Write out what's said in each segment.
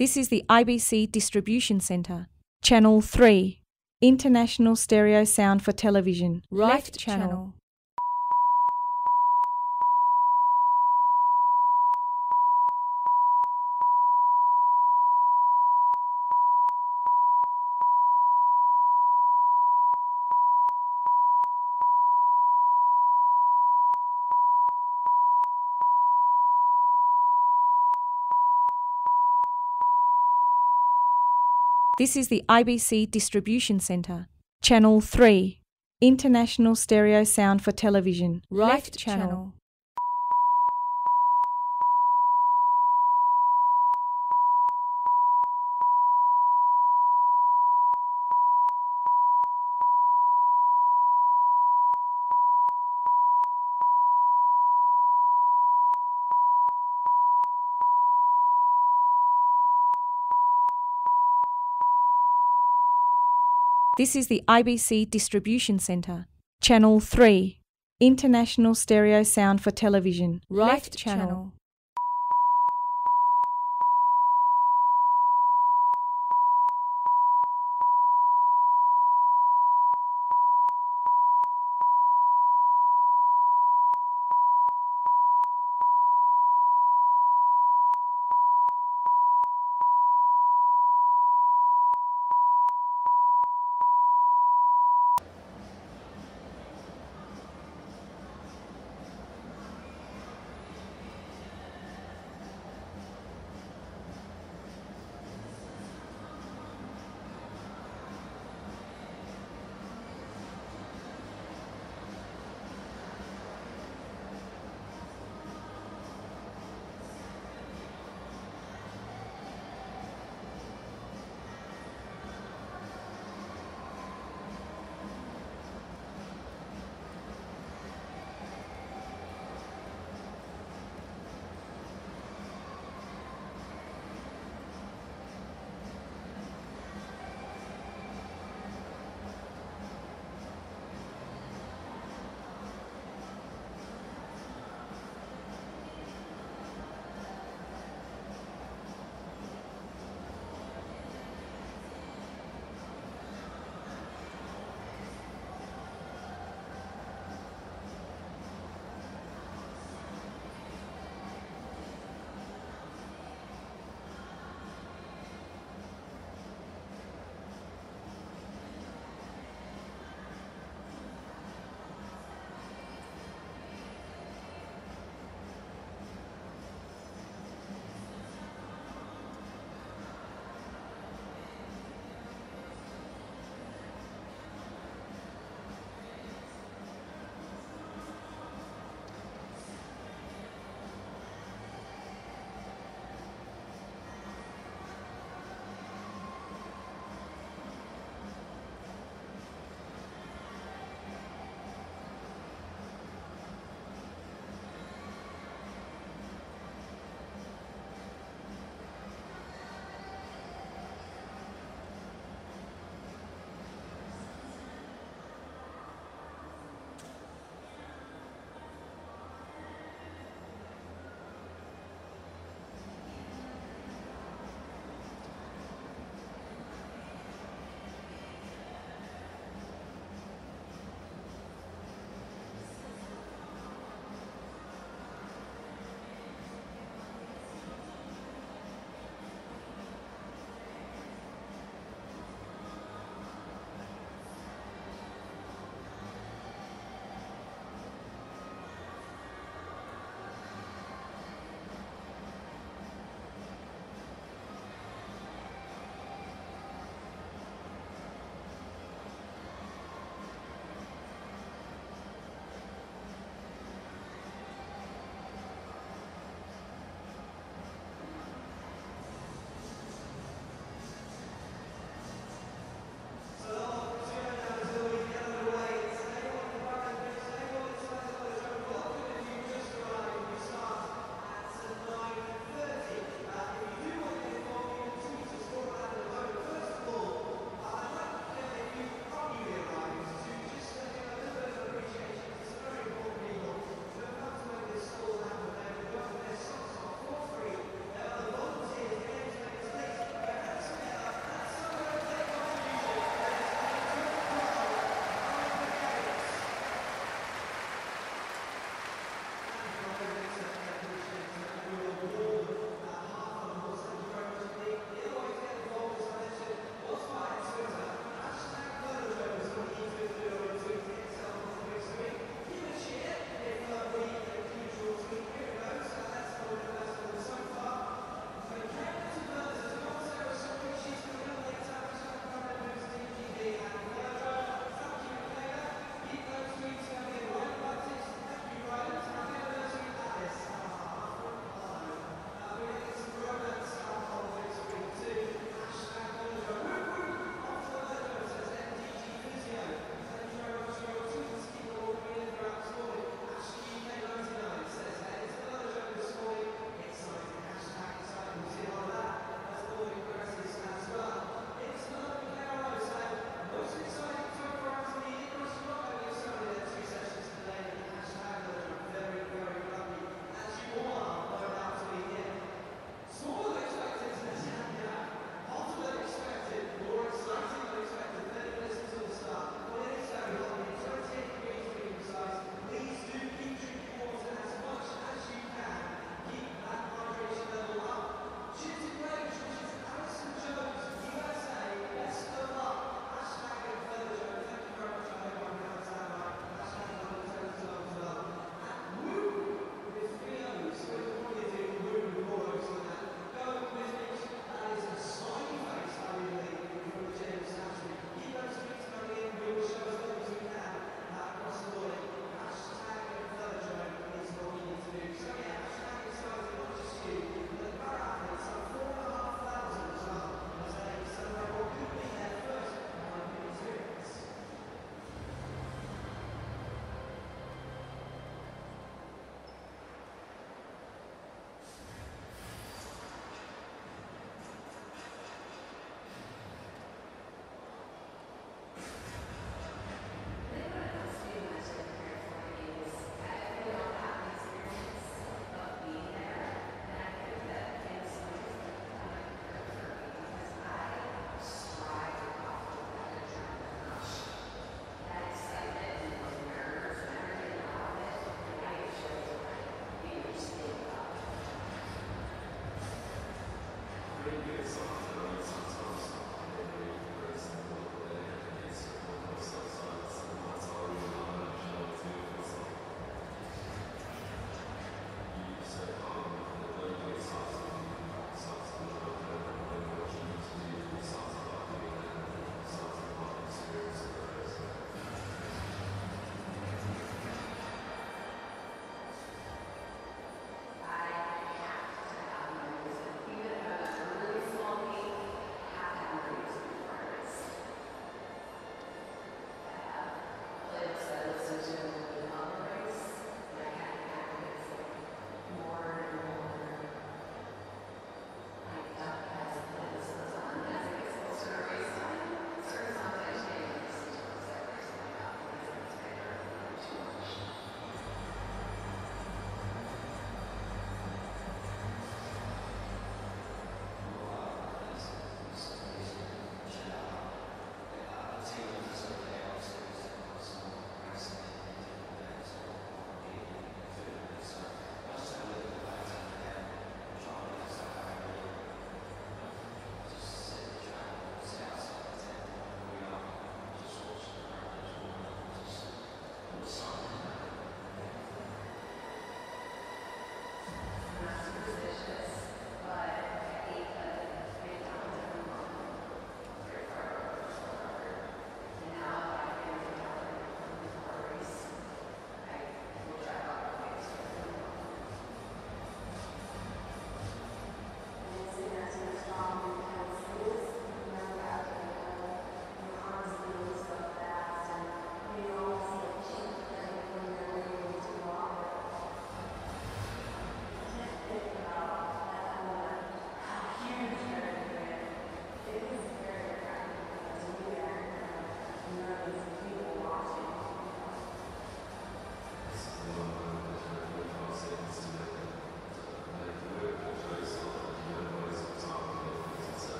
This is the IBC Distribution Centre. Channel 3. International Stereo Sound for Television. Right channel. This is the IBC Distribution Centre. Channel 3. International Stereo Sound for Television. Right channel. This is the IBC Distribution Centre. Channel 3. International Stereo Sound for Television. Right channel.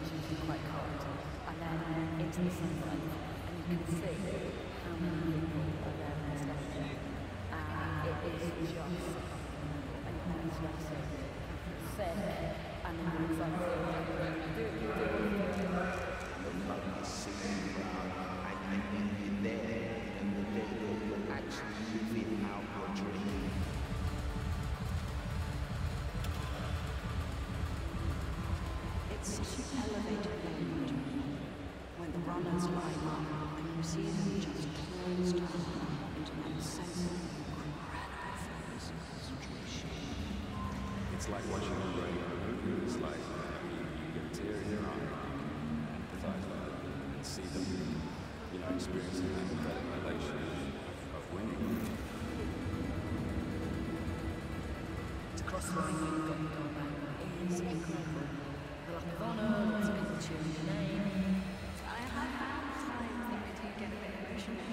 is usually quite cold, and then into the sunlight, and you can see how many people are there on this lecture. It is just, and it's like so sick, and then you're excited. It's such an elevated moment when the runners line up and you see them just close down into that sense of incredible focus and concentration. It's like watching a great movie. It's like you get a tear in your eye, and empathize with them and see them, experiencing that incredible elation of winning. To cross the line, you've got the goal back. It is incredible. The Lock of Honour, lots of people cheering your name. I have times that I do get a bit emotional.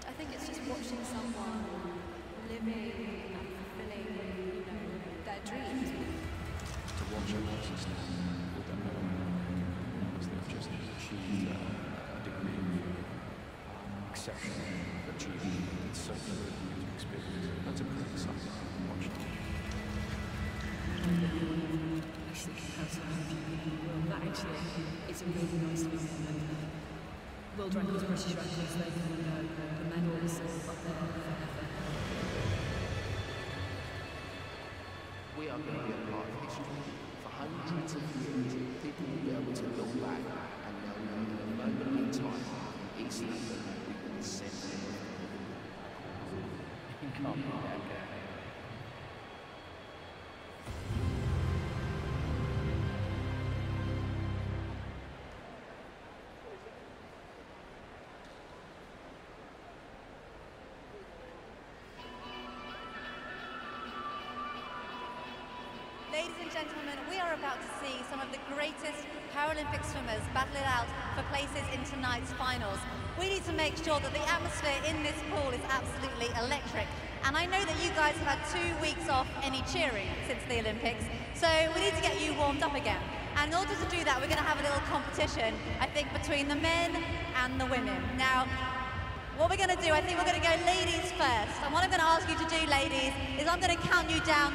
I think it's just watching someone living and fulfilling, their dreams. To watch a person stand with that moment as they've just achieved a degree of exceptional achievement. It's so good to experience. That's a pretty exciting thing to watch. That actually is a really nice thing to remember. World records, British records, they come and go. The medals are up there forever. We are going to be a part of history. For hundreds of years, people will be able to look back and they'll know that a moment in time in East London, we were the centre of the world. You can't be that guy. Ladies and gentlemen, we are about to see some of the greatest Paralympic swimmers battle it out for places in tonight's finals. We need to make sure that the atmosphere in this pool is absolutely electric. And I know that you guys have had 2 weeks off any cheering since the Olympics, so we need to get you warmed up again. And in order to do that, we're going to have a little competition, I think, between the men and the women. Now, what we're going to do, I think we're going to go ladies first. And what I'm going to ask you to do, ladies, is I'm going to count you down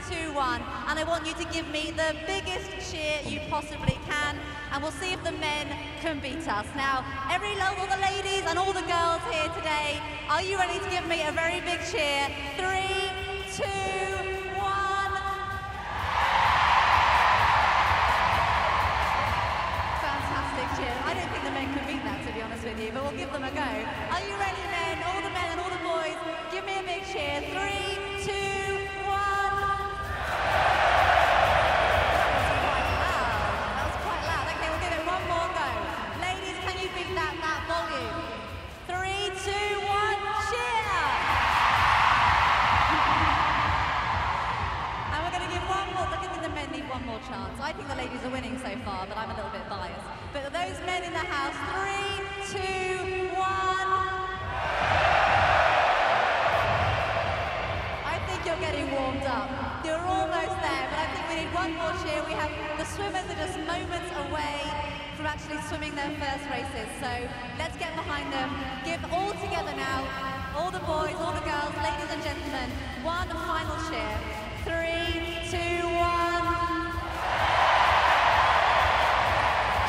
3, 2, 1, and I want you to give me the biggest cheer you possibly can, and we'll see if the men can beat us. Now, all the ladies and all the girls here today, are you ready to give me a very big cheer? 3, 2, 1. Fantastic cheer. I don't think the men can beat that, to be honest with you, but we'll give them a go. Are you ready, men? All the men and all the boys, give me a big cheer. 3, 2, 1. That was quite loud. Okay, we'll give it one more go. Ladies, can you beat that volume? 3, 2, 1, cheer! And we're going to give one more. I think the men need one more chance. I think the ladies are winning so far, but I'm a little bit biased. But those men in the house, 3, 2, 1. I think you're getting warmed up. You're almost there, but I think we need one more cheer. We have the swimmers are just moments away from actually swimming their first races. So let's get behind them. Give all together now, all the boys, all the girls, ladies and gentlemen, one final cheer. 3, 2, 1.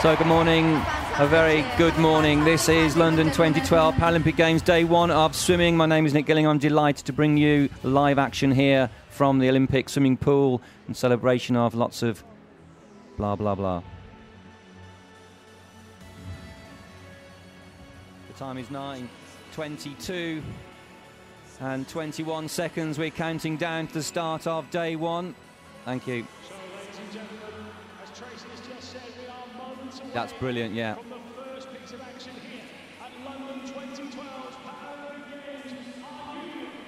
So good morning, a very good morning. This is London 2012 Paralympic Games Day 1 of swimming. My name is Nick Gillingham. I'm delighted to bring you live action here from the Olympic swimming pool in celebration of lots of blah, blah, blah. The time is 9:22 and 21 seconds. We're counting down to the start of day 1. Thank you. So, ladies and gentlemen, as Tracy has just said, we are moments away That's brilliant, yeah. from the first piece of action here at London 2012 Paralympic Games. Are you ready?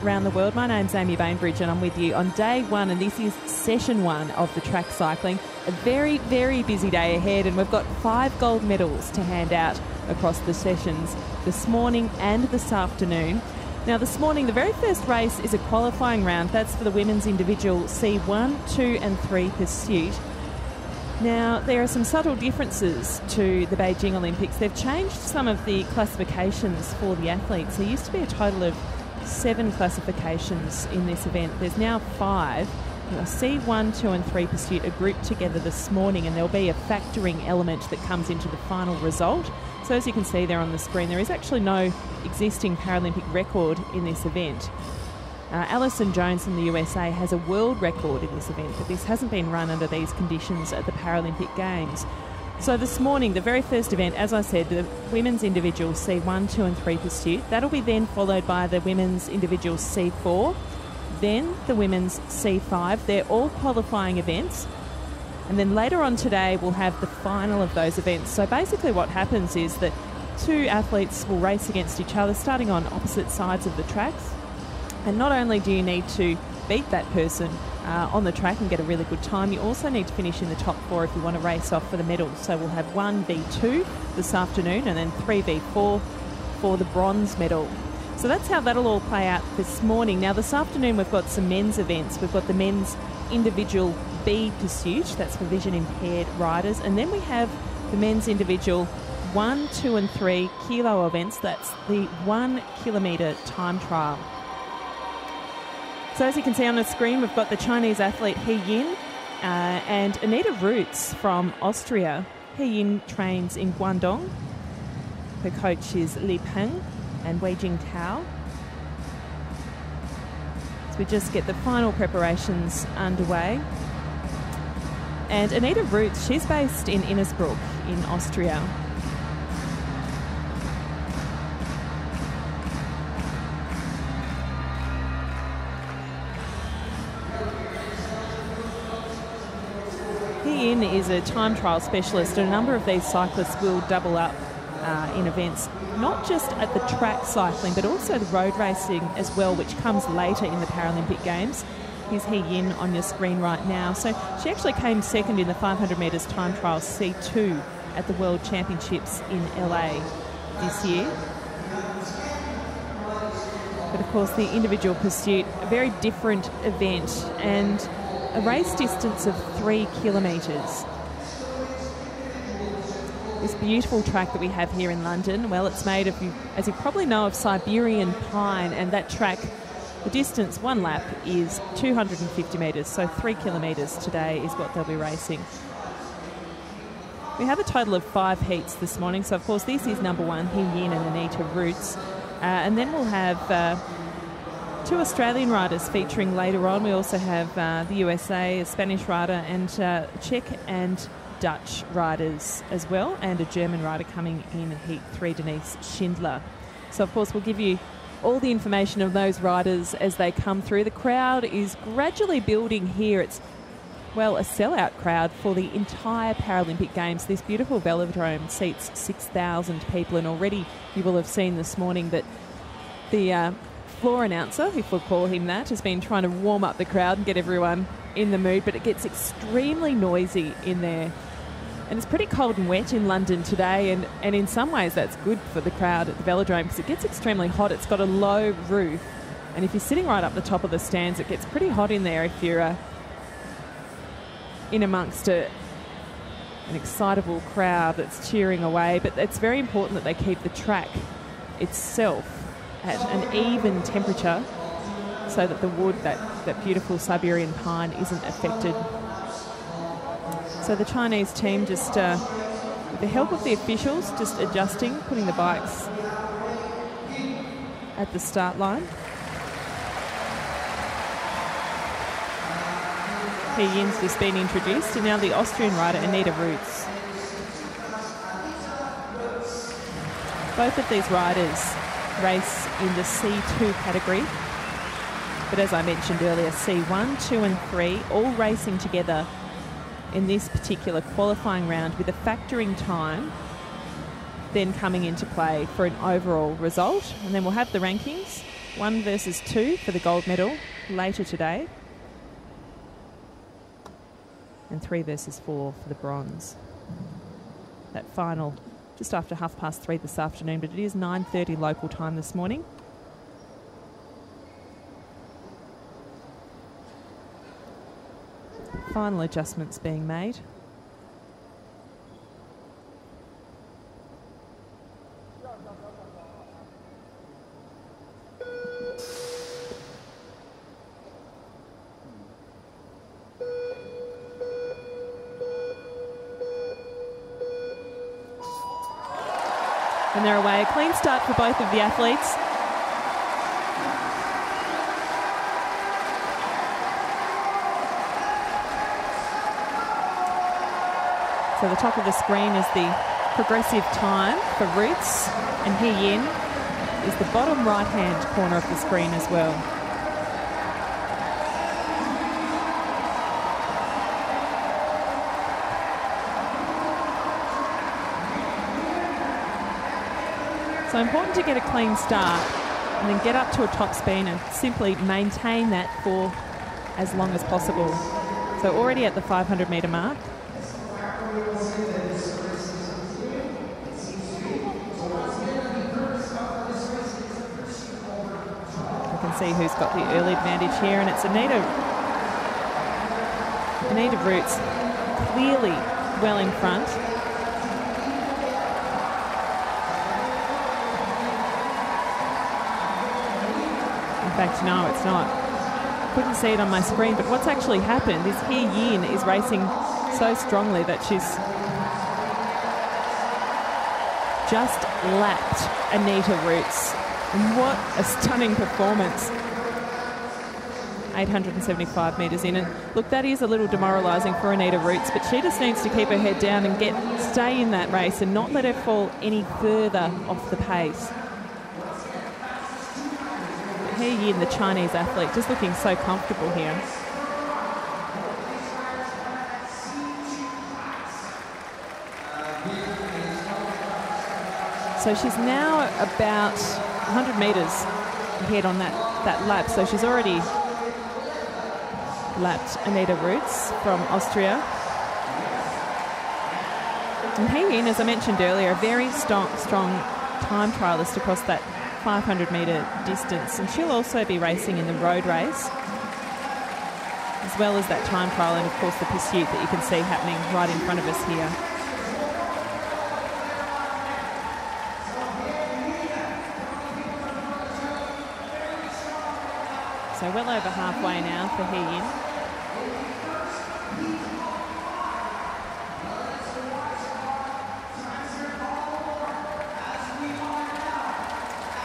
around the world. My name's Amy Bainbridge and I'm with you on day one, and this is session one of the track cycling. A very, very busy day ahead, and we've got 5 gold medals to hand out across the sessions this morning and this afternoon. Now this morning, the very first race is a qualifying round. That's for the women's individual C1, 2 and 3 pursuit. Now, there are some subtle differences to the Beijing Olympics. They've changed some of the classifications for the athletes. There used to be a total of 7 classifications in this event. There's now 5. C1, 2 and 3 pursuit are grouped together this morning, and there'll be a factoring element that comes into the final result. So as you can see there on the screen, there is actually no existing Paralympic record in this event. Alison Jones from the USA has a world record in this event, but this hasn't been run under these conditions at the Paralympic Games. So this morning, the very first event, as I said, the women's individual C1, 2 and 3 pursuit. That'll be then followed by the women's individual C4, then the women's C5. They're all qualifying events. And then later on today, we'll have the final of those events. So basically what happens is that 2 athletes will race against each other, starting on opposite sides of the tracks. And not only do you need to beat that person on the track and get a really good time, you also need to finish in the top 4 if you want to race off for the medals. So we'll have 1v2 this afternoon and then 3v4 for the bronze medal. So that's how that'll all play out this morning. Now this afternoon we've got some men's events. We've got the men's individual B pursuit, that's for vision impaired riders, and then we have the men's individual 1, 2 and 3 kilo events. That's the 1 kilometre time trial. So as you can see on the screen, we've got the Chinese athlete He Yin and Anita Roots from Austria. He Yin trains in Guangdong. Her coach is Li Peng and Wei Jingtao. So we just get the final preparations underway. And Anita Roots, she's based in Innsbruck in Austria. He Yin is a time trial specialist, and a number of these cyclists will double up in events, not just at the track cycling, but also the road racing as well, which comes later in the Paralympic Games. Here's He Yin on your screen right now. So she actually came second in the 500 metres time trial C2 at the World Championships in LA this year. But of course the individual pursuit, a very different event, and a race distance of 3 kilometres. This beautiful track that we have here in London, well, it's made of, as you probably know, of Siberian pine, and that track, the distance, 1 lap, is 250 metres, so 3 kilometres today is what they'll be racing. We have a total of 5 heats this morning, so of course this is number 1, He Yin and Anita Roots, and then we'll have 2 Australian riders featuring later on. We also have the USA, a Spanish rider, and Czech and Dutch riders as well, and a German rider coming in Heat 3, Denise Schindler. So of course we'll give you all the information of those riders as they come through. The crowd is gradually building here. It's, well, a sellout crowd for the entire Paralympic Games. This beautiful velodrome seats 6,000 people, and already you will have seen this morning that the floor announcer, if we'll call him that, has been trying to warm up the crowd and get everyone in the mood, but it gets extremely noisy in there. And it's pretty cold and wet in London today, and in some ways that's good for the crowd at the velodrome because it gets extremely hot. It's got a low roof, and if you're sitting right up the top of the stands, it gets pretty hot in there if you're in amongst an excitable crowd that's cheering away. But it's very important that they keep the track itself at an even temperature so that the wood, that beautiful Siberian pine, isn't affected. So the Chinese team just, with the help of the officials, just adjusting, putting the bikes at the start line. He Yin's just been introduced, and now the Austrian rider Anita Roots. Both of these riders race in the C2 category, but as I mentioned earlier, C1, 2 and 3 all racing together in this particular qualifying round, with a factoring time then coming into play for an overall result. And then we'll have the rankings 1 versus 2 for the gold medal later today. And 3 versus 4 for the bronze. That final just after 3:30 this afternoon, but it is 9:30 local time this morning. Final adjustments being made. And they're away. A clean start for both of the athletes. So the top of the screen is the progressive time for Roots, and He Yin is the bottom right-hand corner of the screen as well. So important to get a clean start and then get up to a top speed and simply maintain that for as long as possible. So already at the 500 metre mark. You can see who's got the early advantage here, and it's Anita Roots clearly well in front. In fact, no, it's not. Couldn't see it on my screen, but what's actually happened is He Yin is racing so strongly that she's just lapped Anita Roots. And what a stunning performance. 875 metres in. And look, that is a little demoralising for Anita Roots, but she just needs to keep her head down and stay in that race and not let her fall any further off the pace. He Yin, the Chinese athlete, just looking so comfortable here. So she's now about 100 metres ahead on that lap. So she's already lapped Anita Roots from Austria. And He Yin, as I mentioned earlier, a very strong time trialist across that 500 metre distance, and she'll also be racing in the road race as well as that time trial, and of course the pursuit that you can see happening right in front of us here. So well over halfway now for He Yin.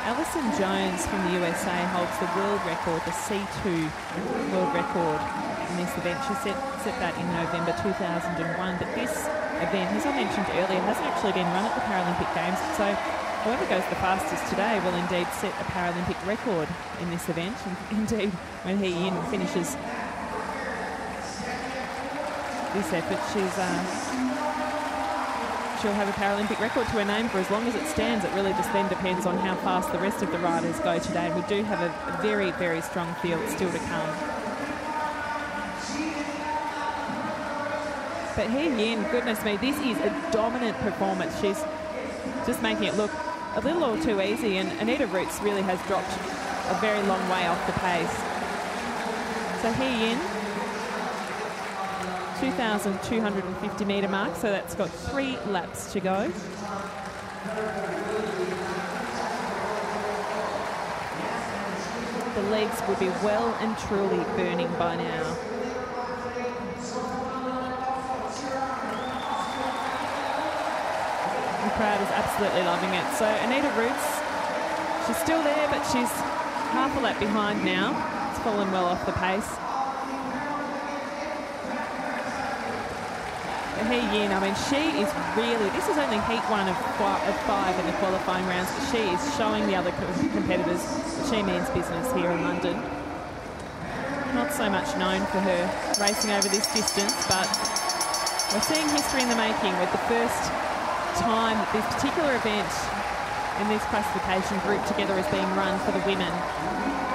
Alison Jones from the USA holds the world record, the C2 world record in this event. She set that in November 2001, but this event, as I mentioned earlier, hasn't actually been run at the Paralympic Games, so whoever goes the fastest today will indeed set a Paralympic record in this event. And indeed, when He Yin finishes this effort, she'll have a Paralympic record to her name for as long as it stands. It really just then depends on how fast the rest of the riders go today. And we do have a very, very strong field still to come. But He Yin, goodness me, this is a dominant performance. She's just making it look a little all too easy, and Anita Roots really has dropped a very long way off the pace. So He Yin, 2,250 metre mark, so that's got 3 laps to go. The legs would be well and truly burning by now. The crowd is absolutely loving it. So Anita Roots, she's still there, but she's half a lap behind now. It's fallen well off the pace. He Yin, I mean, she is really, this is only heat 1 of 5 in the qualifying rounds, but she is showing the other competitors that she means business here in London. Not so much known for her racing over this distance, but we're seeing history in the making with the first time that this particular event in this classification grouped together as being run for the women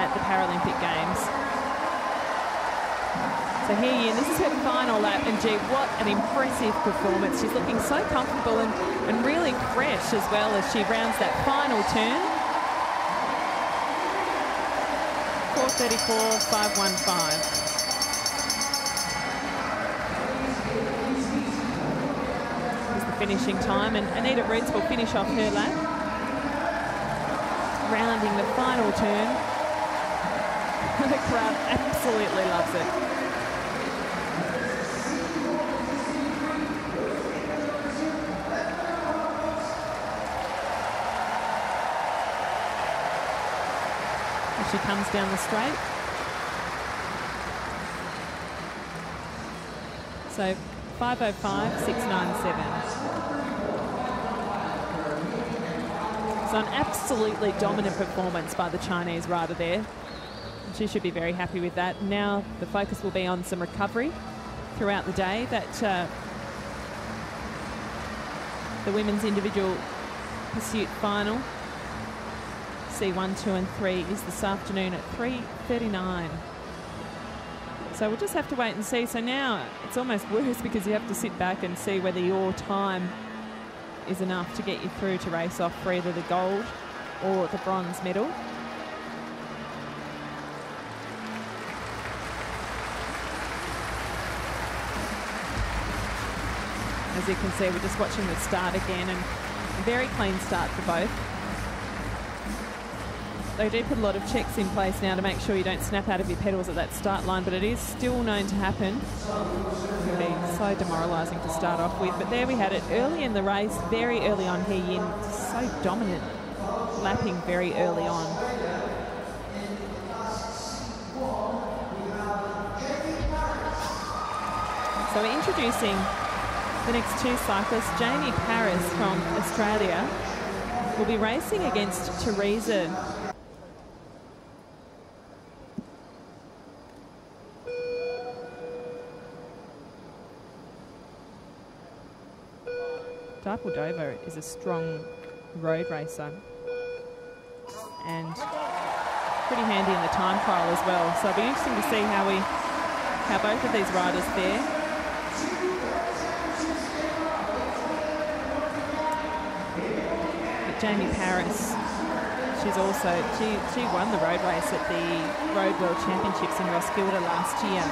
at the Paralympic Games. So here Yin, this is her final lap, and gee, what an impressive performance. She's looking so comfortable and really fresh as well as she rounds that final turn. 4:34.515. Finishing time, and Anita Roots will finish off her lap, rounding the final turn. The crowd absolutely loves it. As she comes down the straight. So 5:05.697. So an absolutely dominant performance by the Chinese rider there. She should be very happy with that. Now the focus will be on some recovery throughout the day. That the women's individual pursuit final, C1, 2 and 3, is this afternoon at 3:39. So we'll just have to wait and see. So now it's almost worse because you have to sit back and see whether your time is enough to get you through to race off for either the gold or the bronze medal. As you can see, we're just watching the start again, and a very clean start for both. They do put a lot of checks in place now to make sure you don't snap out of your pedals at that start line, but it is still known to happen. It can be so demoralising to start off with. But there we had it early in the race, very early on here. Yin, so dominant, lapping very early on. So we're introducing the next two cyclists. Jamie Paris from Australia will be racing against Teresa Buildup is a strong road racer and pretty handy in the time trial as well. So it'll be interesting to see how both of these riders fare. But Jamie Paris, she won the road race at the Road World Championships in Roskilde last year.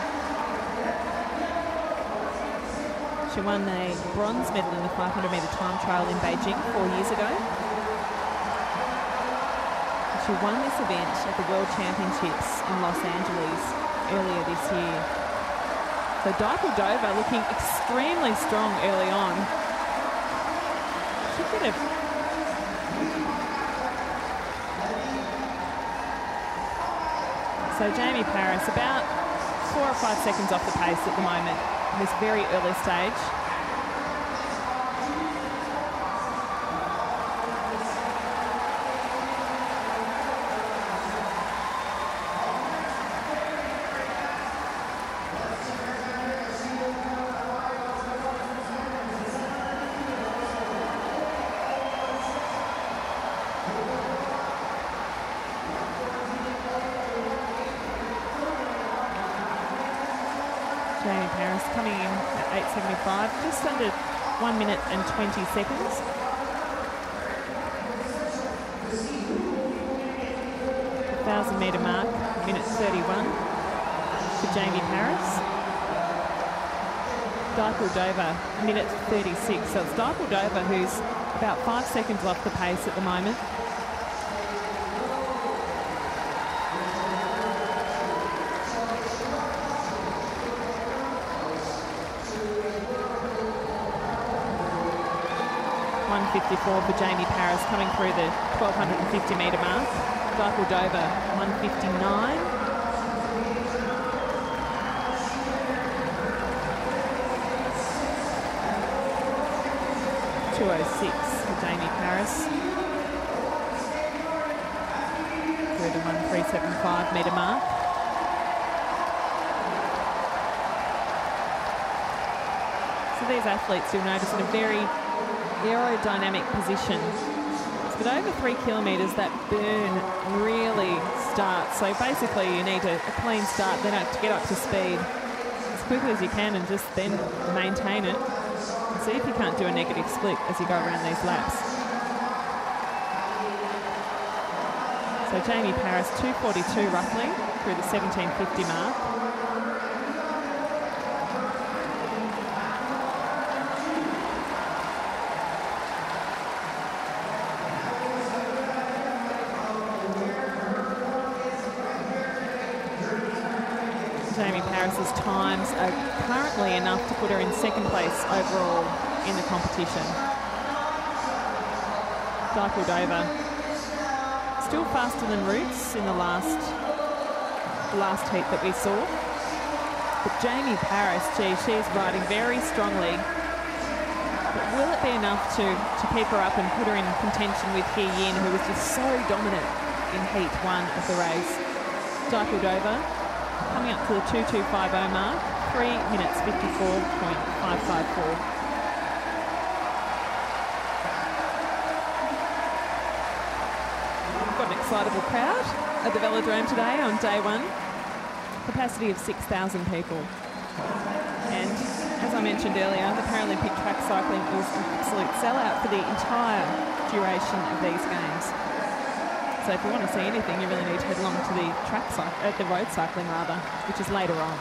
She won a bronze medal in the 500-metre time trial in Beijing 4 years ago. She won this event at the World Championships in Los Angeles earlier this year. So Buildup looking extremely strong early on. She could have... So Jamie Paris about 4 or 5 seconds off the pace at the moment. This very early stage. Jamie Paris coming in at 8:75, just under 1 minute and 20 seconds. The 1,000-metre mark, minute 31 for Jamie Paris. Buildup, minute 36. So it's Buildup who's about 5 seconds off the pace at the moment. .54 for Jamie Paris coming through the 1,250-metre mark. Buildup 1:59. .206 for Jamie Paris. Through the 1:375-metre mark. So these athletes, you'll notice, in a very aerodynamic position. It's But over 3 kilometres, that burn really starts. So basically you need a clean start, then have to get up to speed as quickly as you can and just then maintain it. And see if you can't do a negative split as you go around these laps. So Jamie Paris, 2:42 roughly, through the 17:50 mark. Jamie Paris's times are currently enough to put her in second place overall in the competition. Dykeldova still faster than Roots in the last heat that we saw. But Jamie Paris, gee, she's riding very strongly. But will it be enough to keep her up and put her in contention with He Yin, who was just so dominant in heat 1 of the race? Dykeldova coming up to the 2:250 mark, 3 minutes 54.554. We've got an excitable crowd at the Velodrome today on day 1. Capacity of 6,000 people. And as I mentioned earlier, the Paralympic track cycling is an absolute sellout for the entire duration of these games. So if you want to see anything, you really need to head along to the the road cycling rather, which is later on.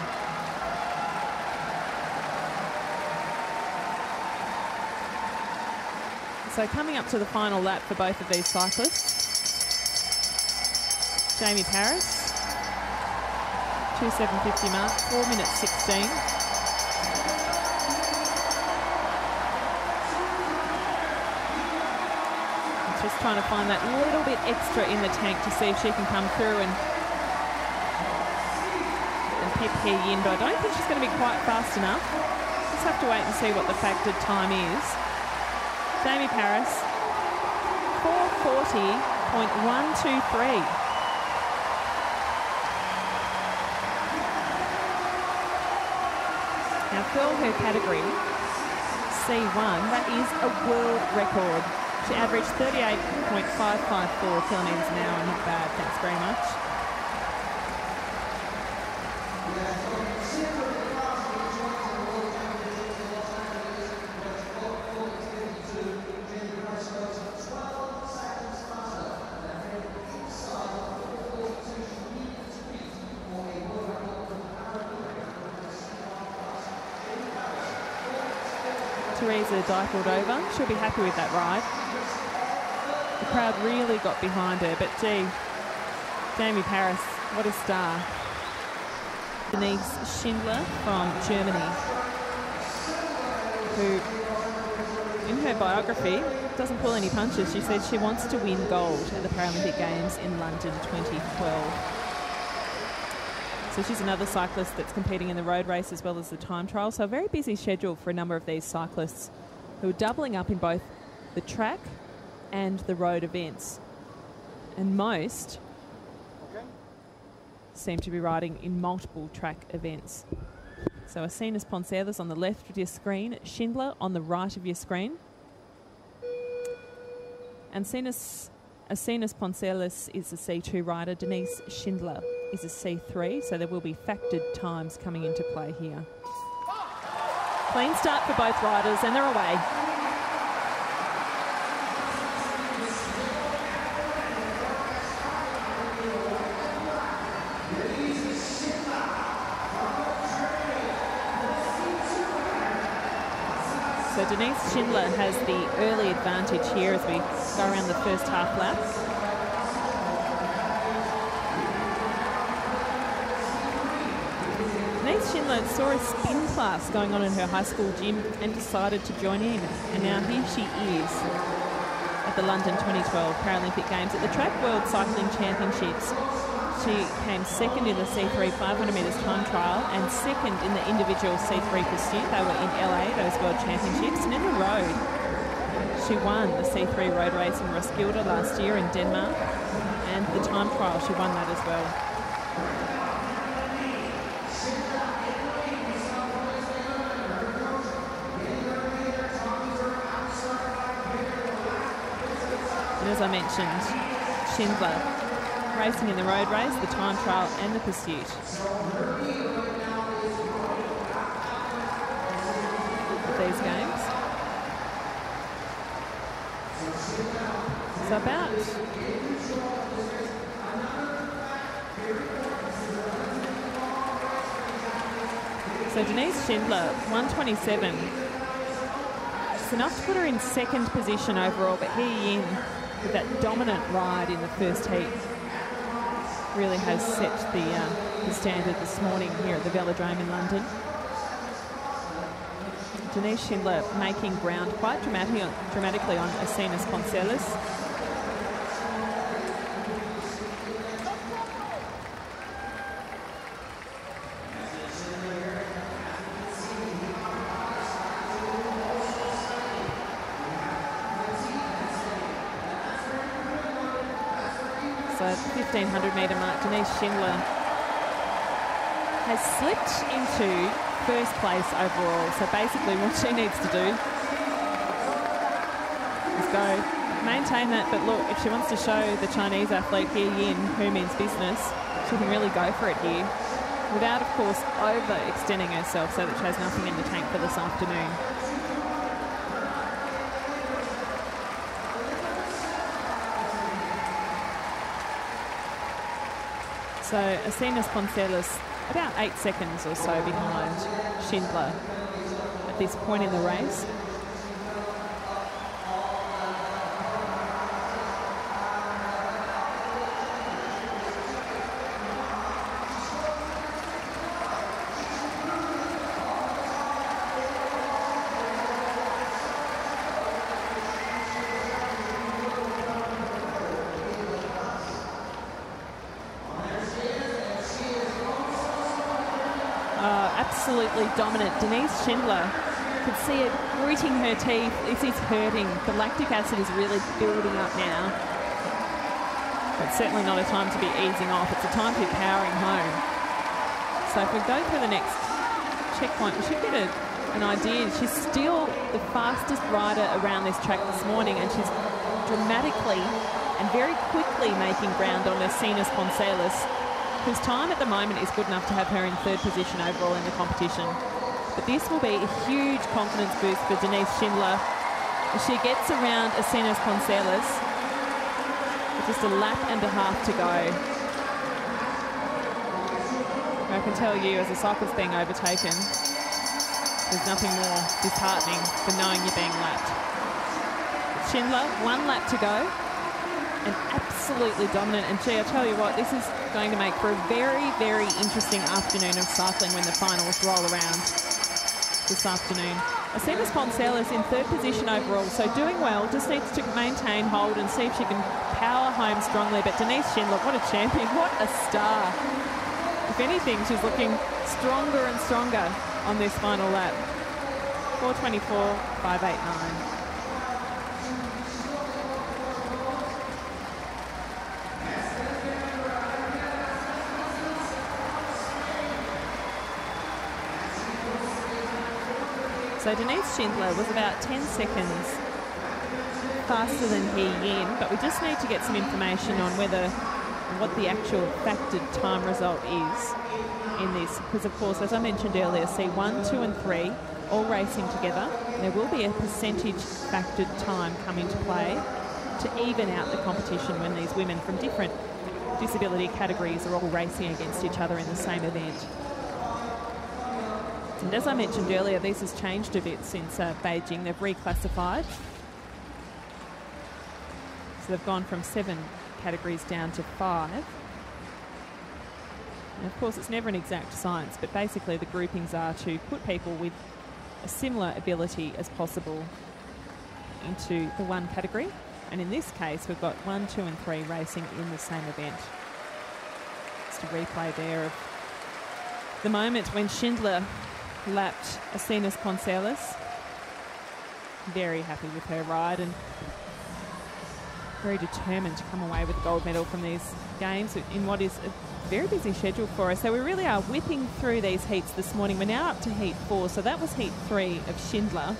So coming up to the final lap for both of these cyclists. Jamie Paris, 2:750 mark, 4 minutes 16. Just trying to find that little bit extra in the tank to see if she can come through and pip He Yin, but I don't think she's going to be quite fast enough. Just have to wait and see what the factored time is. Jamie Paris, 4:40.123. Now for her category, C1, that is a world record. She averaged 38.554 kilometres an hour. Not bad, thanks very much. Teresa Dykeldova, she'll be happy with that ride. The crowd really got behind her, but gee, Jamie Paris, what a star. Denise Schindler from Germany, who in her biography doesn't pull any punches. She says she wants to win gold at the Paralympic Games in London 2012. So she's another cyclist that's competing in the road race as well as the time trial. So a very busy schedule for a number of these cyclists who are doubling up in both the track and the road events. And most seem to be riding in multiple track events. So Asinas Poncelas on the left of your screen, Schindler on the right of your screen. And Asinas Poncelas is a C2 rider, Denise Schindler is a C3, so there will be factored times coming into play here. Clean start for both riders and they're away. So Denise Schindler has the early advantage here as we go around the first half lap. Denise Schindler saw a spin class going on in her high school gym and decided to join in. And now here she is at the London 2012 Paralympic Games at the Track World Cycling Championships. She came second in the C3 500 metres time trial and second in the individual C3 pursuit. They were in LA, those World Championships. And in the road, she won the C3 road race in Roskilde last year in Denmark. And the time trial, she won that as well. And as I mentioned, Schindler racing in the road race, the time trial and the pursuit. Of these games. So about Denise Schindler, 127. It's enough to put her in second position overall, but He Yin, with that dominant ride in the first heat, really has set the standard this morning here at the Velodrome in London. Denise Schindler making ground quite dramatically on Asinas Poncelis. So 1500 metre mark, Denise Schindler has slipped into first place overall. So basically what she needs to do is go maintain that. But look, if she wants to show the Chinese athlete He Yin who means business, she can really go for it here without, of course, overextending herself so that she has nothing in the tank for this afternoon. So Asinas Poncelis about 8 seconds or so behind Schindler at this point in the race. Absolutely dominant. Denise Schindler, could see it gritting her teeth. This is hurting. The lactic acid is really building up now. It's certainly not a time to be easing off. It's a time to be powering home. So if we go through the next checkpoint, we should get an idea. She's still the fastest rider around this track this morning, and she's dramatically and very quickly making ground on Asinas Poncelis, whose time at the moment is good enough to have her in third position overall in the competition. But this will be a huge confidence boost for Denise Schindler as she gets around Asinas Poncelis with just a lap and a half to go. I can tell you, as a cyclist being overtaken, there's nothing more disheartening than knowing you're being lapped. Schindler, 1 lap to go, and absolutely dominant. And gee, I tell you what, this is going to make for a very, very interesting afternoon of cycling when the finals roll around this afternoon. Asinas Poncelis in third position overall, so doing well, just needs to maintain hold and see if she can power home strongly. But Denise Schindler, what a champion, what a star. If anything, she's looking stronger and stronger on this final lap. 4:24.589. So Denise Schindler was about 10 seconds faster than He Yin, but we just need to get some information on what the actual factored time result is in this, because of course, as I mentioned earlier, C1, 2 and 3 all racing together. There will be a percentage factored time come into play to even out the competition when these women from different disability categories are all racing against each other in the same event. And as I mentioned earlier, this has changed a bit since Beijing. They've reclassified. So they've gone from 7 categories down to 5. And of course, it's never an exact science, but basically the groupings are to put people with a similar ability as possible into the one category. And in this case, we've got 1, 2 and 3 racing in the same event. Just a replay there of the moment when Schindler lapped Asinas Poncelis. Very happy with her ride and very determined to come away with a gold medal from these games in what is a very busy schedule for us. So we really are whipping through these heats this morning. We're now up to heat 4, so that was heat 3 of Schindler.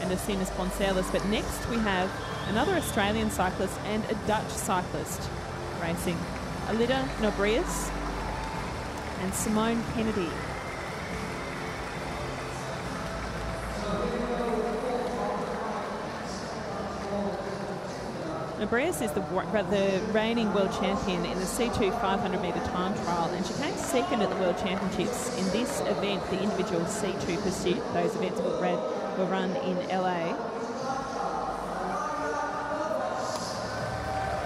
and Asinas Poncelis. But next we have another Australian cyclist and a Dutch cyclist racing. Alida Nobrius and Simone Kennedy. Nobrius is the reigning world champion in the C2 500 metre time trial, and she came second at the World Championships in this event, the individual C2 pursuit. Those events were run in LA.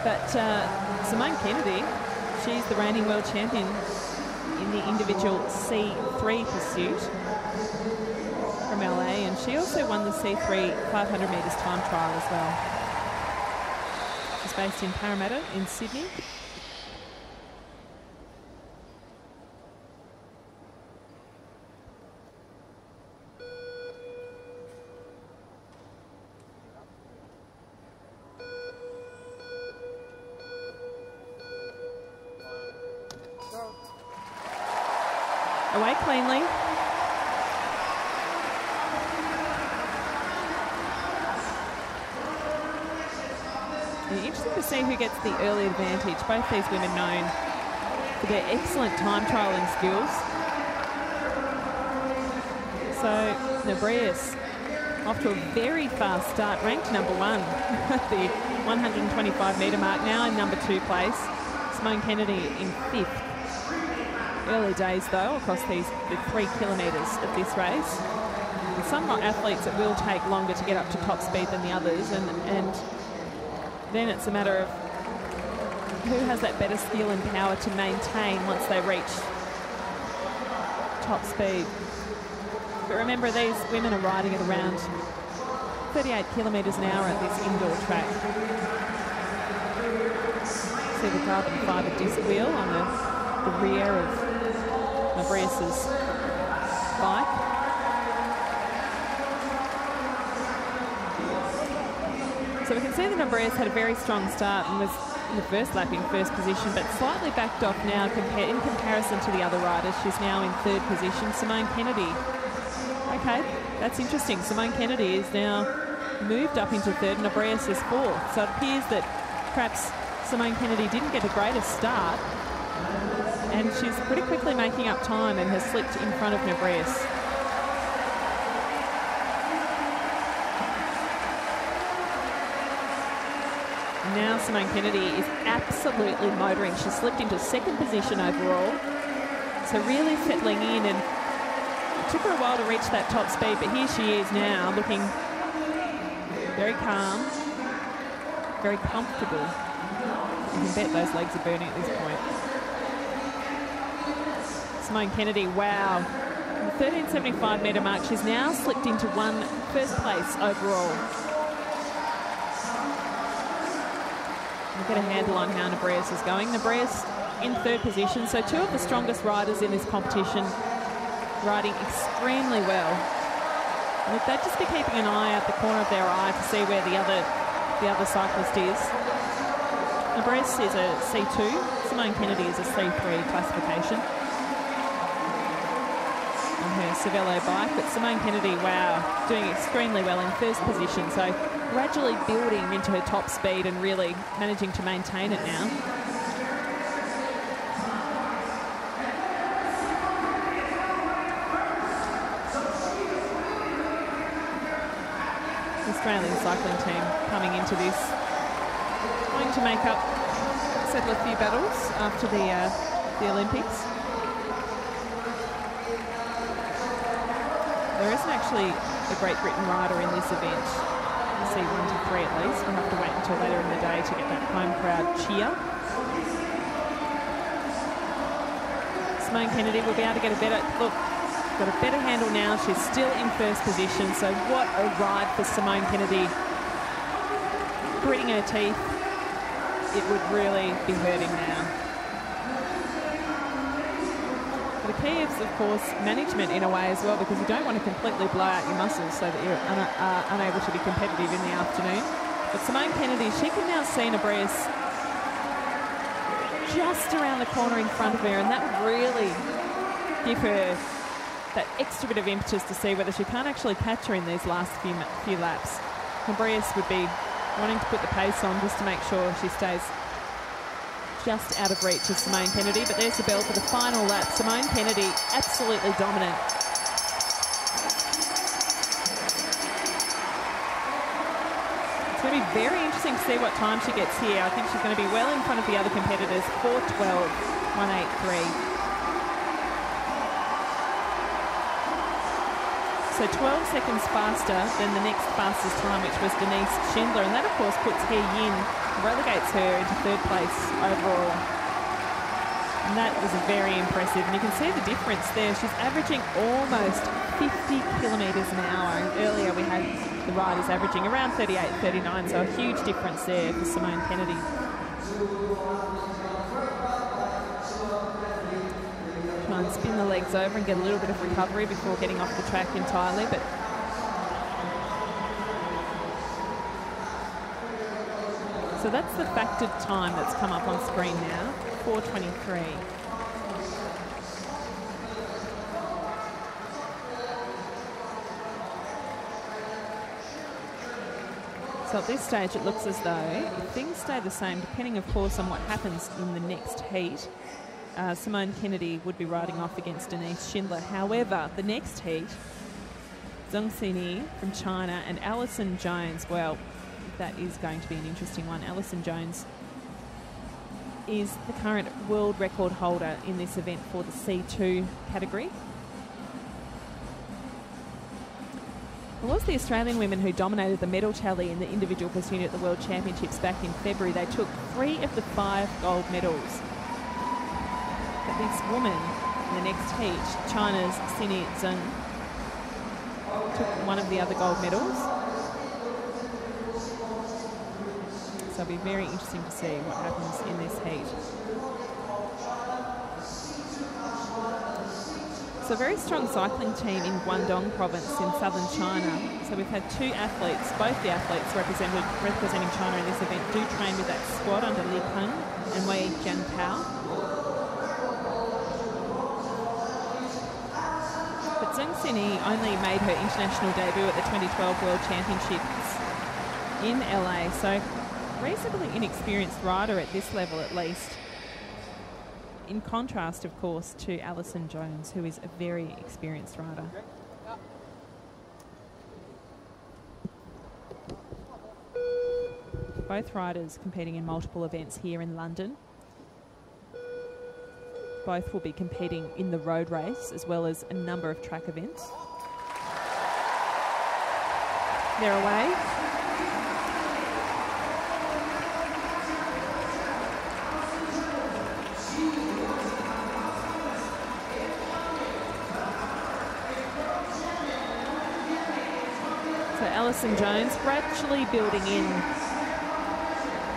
But Simone Kennedy, she's the reigning world champion in the individual C3 pursuit from LA, and she also won the C3 500 metres time trial as well. She's based in Parramatta in Sydney. Away cleanly. Interesting to see who gets the early advantage. Both these women known for their excellent time trialling skills. So Nobrius off to a very fast start, ranked number 1 at the 125 metre mark, now in number 2 place. Simone Kennedy in 5th. Early days though across the 3 kilometres of this race. And some athletes it will take longer to get up to top speed than the others, and then it's a matter of who has that better skill and power to maintain once they reach top speed. But remember, these women are riding at around 38 kilometres an hour at this indoor track. See the carbon fibre disc wheel on the rear of Nobrius's bike. So we can see that Nobrius had a very strong start and was in the first lap in first position, but slightly backed off now in comparison to the other riders. She's now in 3rd position. Simone Kennedy. Okay, that's interesting. Simone Kennedy is now moved up into 3rd, Nobrius is 4th. So it appears that perhaps Simone Kennedy didn't get a greater start, and she's pretty quickly making up time and has slipped in front of Nobrius. Now Simone Kennedy is absolutely motoring. She slipped into 2nd position overall. So really settling in, and it took her a while to reach that top speed, but here she is now looking very calm, very comfortable. You can bet those legs are burning at this point. Simone Kennedy, wow. The 1375 metre mark, she's now slipped into 1st place overall. We'll get a handle on how Nobrius is going. Nobrius in 3rd position, so 2 of the strongest riders in this competition riding extremely well. And if they'd just be keeping an eye out the corner of their eye to see where the other cyclist is. Nobrius is a C2, Simone Kennedy is a C3 classification on her Cervelo bike, but Simone Kennedy, wow, doing extremely well in 1st position, so gradually building into her top speed and really managing to maintain it now. The Australian cycling team coming into this, going to make up, settle a few battles after the Olympics. There isn't actually a Great Britain rider in this event. You see 1 to 3 at least. We'll have to wait until later in the day to get that home crowd cheer. Simone Kennedy will be able to get a better look. Got a better handle now. She's still in 1st position. So what a ride for Simone Kennedy. Gritting her teeth. It would really be hurting now. The key is, of course, management in a way as well, because you don't want to completely blow out your muscles so that you're unable to be competitive in the afternoon. But Simone Kennedy, she can now see Nobrius just around the corner in front of her, and that would really give her that extra bit of impetus to see whether she can't actually catch her in these last few laps. Cambrius would be wanting to put the pace on just to make sure she stays just out of reach of Simone Kennedy, but there's the bell for the final lap. Simone Kennedy, absolutely dominant. It's going to be very interesting to see what time she gets here. I think she's going to be well in front of the other competitors. 4:12, 1:83. So 12 seconds faster than the next fastest time, which was Denise Schindler. And that, of course, puts He Yin, relegates her into third place overall. And that was very impressive. And you can see the difference there. She's averaging almost 50 kilometres an hour. And earlier we had the riders averaging around 38, 39. So a huge difference there for Simone Kennedy. Try and spin the legs over and get a little bit of recovery before getting off the track entirely. But so that's the factored time that's come up on screen now, 4:23. So at this stage it looks as though if things stay the same, depending of course on what happens in the next heat, Simone Kennedy would be riding off against Denise Schindler. However, the next heat, Zheng Xini from China and Alison Jones, well, that is going to be an interesting one. Alison Jones is the current world record holder in this event for the C2 category. It was the Australian women who dominated the medal tally in the individual pursuit at the World Championships back in February. They took 3 of the 5 gold medals. But this woman in the next heat, China's Xini Zheng, took 1 of the other gold medals. So it'll be very interesting to see what happens in this heat. So a very strong cycling team in Guangdong province in southern China. So we've had 2 athletes, both the athletes representing China in this event, do train with that squad under Li Peng and Wei Jiantao. But Zheng Xini only made her international debut at the 2012 World Championships in LA. So reasonably inexperienced rider at this level at least. In contrast, of course, to Alison Jones, who is a very experienced rider. Both riders competing in multiple events here in London. Both will be competing in the road race as well as a number of track events. They're away. Alison Jones gradually building in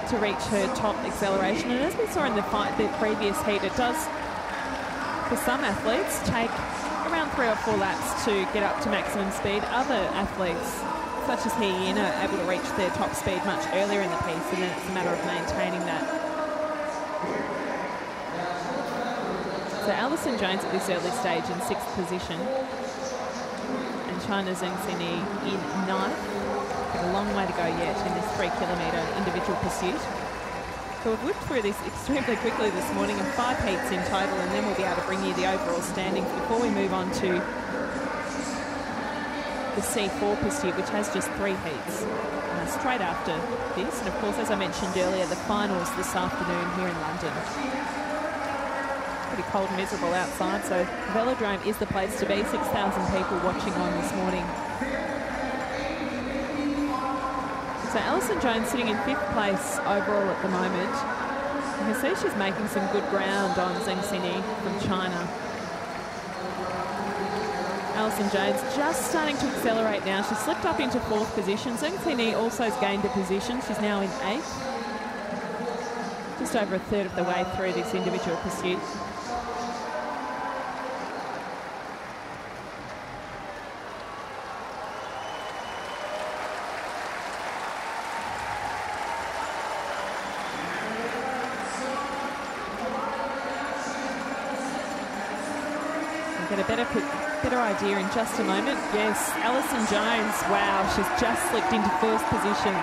to reach her top acceleration, and as we saw in the previous heat, it does, for some athletes, take around 3 or 4 laps to get up to maximum speed. Other athletes, such as He Yin, are able to reach their top speed much earlier in the piece, and then it's a matter of maintaining that. So Alison Jones at this early stage in 6th position. China's Zheng Xini in 9th. Got a long way to go yet in this 3-kilometre individual pursuit. So we've whipped through this extremely quickly this morning, and 5 heats in total, and then we'll be able to bring you the overall standings before we move on to the C4 pursuit, which has just 3 heats straight after this. And of course, as I mentioned earlier, the finals this afternoon here in London. Pretty cold and miserable outside, so Velodrome is the place to be. 6,000 people watching on this morning. So Alison Jones sitting in 5th place overall at the moment. You can see she's making some good ground on Zheng Xini from China. Alison Jones just starting to accelerate now. She slipped up into 4th position. Zheng Xini also has gained a position. She's now in 8th. Just over a third of the way through this individual pursuit. Get a better better idea in just a moment. Yes, Alison Jones, wow, she's just slipped into first position.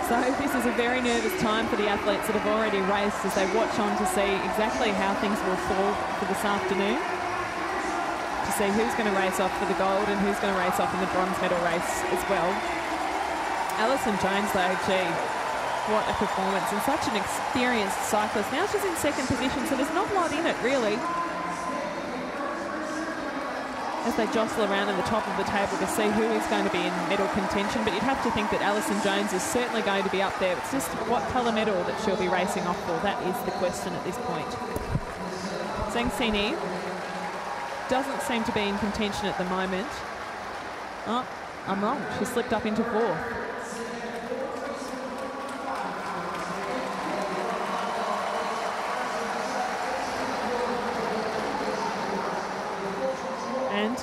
So this is a very nervous time for the athletes that have already raced as they watch on to see exactly how things will fall for this afternoon, to see who's going to race off for the gold and who's going to race off in the bronze medal race as well. Alison Jones, though, gee, what a performance, and such an experienced cyclist. Now she's in second position, so there's not a lot in it, really, as they jostle around in the top of the table to see who is going to be in medal contention. But you'd have to think that Alison Jones is certainly going to be up there. It's just what colour medal that she'll be racing off for. That is the question at this point. Zheng Xini doesn't seem to be in contention at the moment. Oh, I'm wrong. She slipped up into fourth. And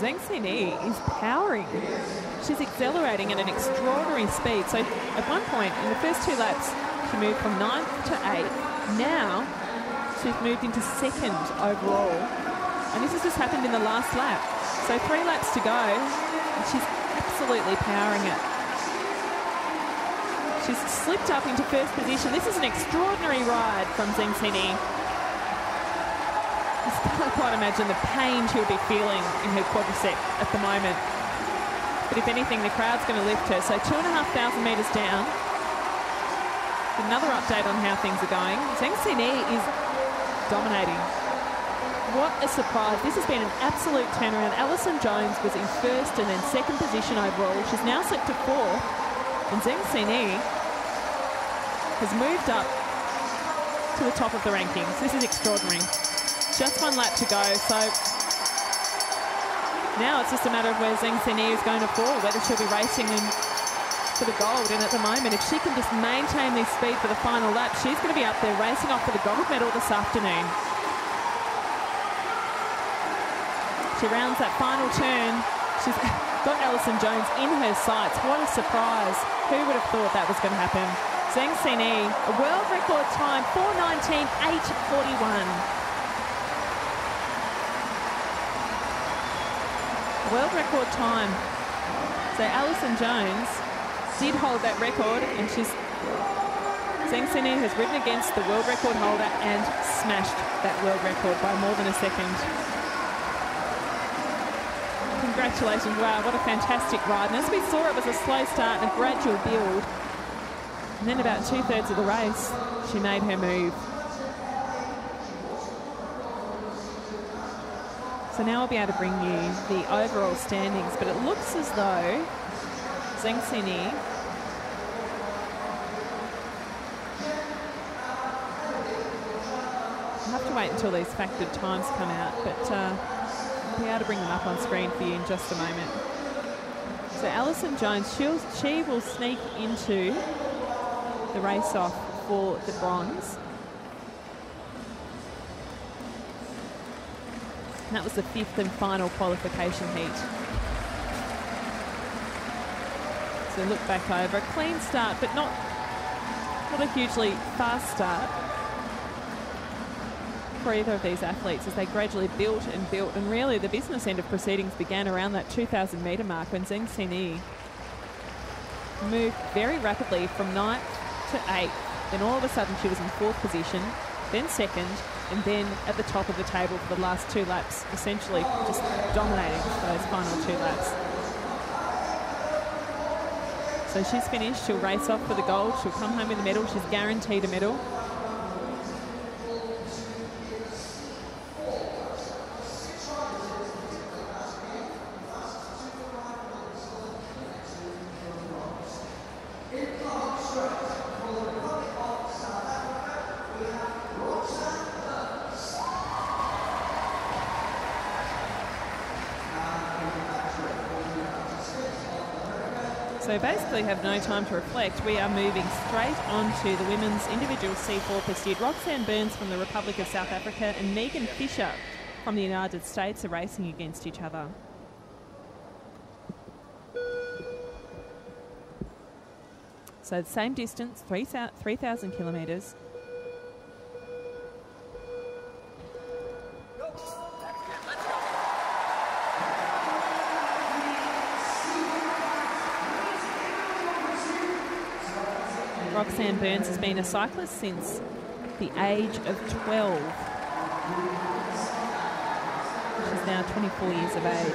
Zheng Xini is powering. She's accelerating at an extraordinary speed. So at one point in the first 2 laps, she moved from 9th to 8th. Now she's moved into second overall. And this has just happened in the last lap. So 3 laps to go, and she's absolutely powering it. She's slipped up into first position. This is an extraordinary ride from Zheng Xini. I can't quite imagine the pain she'll be feeling in her quadricep at the moment. But if anything, the crowd's going to lift her. So 2,500 metres down. Another update on how things are going. Zheng Xini is dominating. What a surprise. This has been an absolute turnaround. Alison Jones was in first and then second position overall. She's now slipped to fourth. And Zheng Xini has moved up to the top of the rankings. This is extraordinary. Just 1 lap to go, so now it's just a matter of where Zheng Xini is going to fall, whether she'll be racing for the gold. And at the moment, if she can just maintain this speed for the final lap, she's going to be up there racing off for the gold medal this afternoon. She rounds that final turn. She's got Alison Jones in her sights. What a surprise. Who would have thought that was going to happen? Zheng Xini, a world record time, 4:19.841. World record time. So Alison Jones did hold that record, and Zheng Xini has ridden against the world record holder and smashed that world record by more than a second. Congratulations. Wow, what a fantastic ride. And as we saw, it was a slow start and a gradual build. And then about 2/3 of the race, she made her move. So now I'll be able to bring you the overall standings, but it looks as though Zheng Xini I'll have to wait until these factored times come out, but I'll be able to bring them up on screen for you in just a moment. So Alison Jones, she will sneak into the race-off for the bronze. And that was the 5th and final qualification heat. So look back over. A clean start, but not a hugely fast start for either of these athletes as they gradually built. And really the business end of proceedings began around that 2,000 metre mark when Zheng Xini moved very rapidly from 9th to 8th. Then all of a sudden she was in 4th position, then 2nd, and then at the top of the table for the last 2 laps, essentially just dominating those final 2 laps. So she's finished. She'll race off for the gold. She'll come home with a medal. She's guaranteed a medal. So basically have no time to reflect. We are moving straight on to the women's individual C4 pursuit. Roxanne Burns from the Republic of South Africa and Megan Fisher from the United States are racing against each other. So the same distance, 3,000 kilometres. Roxanne Burns has been a cyclist since the age of 12. She's now 24 years of age.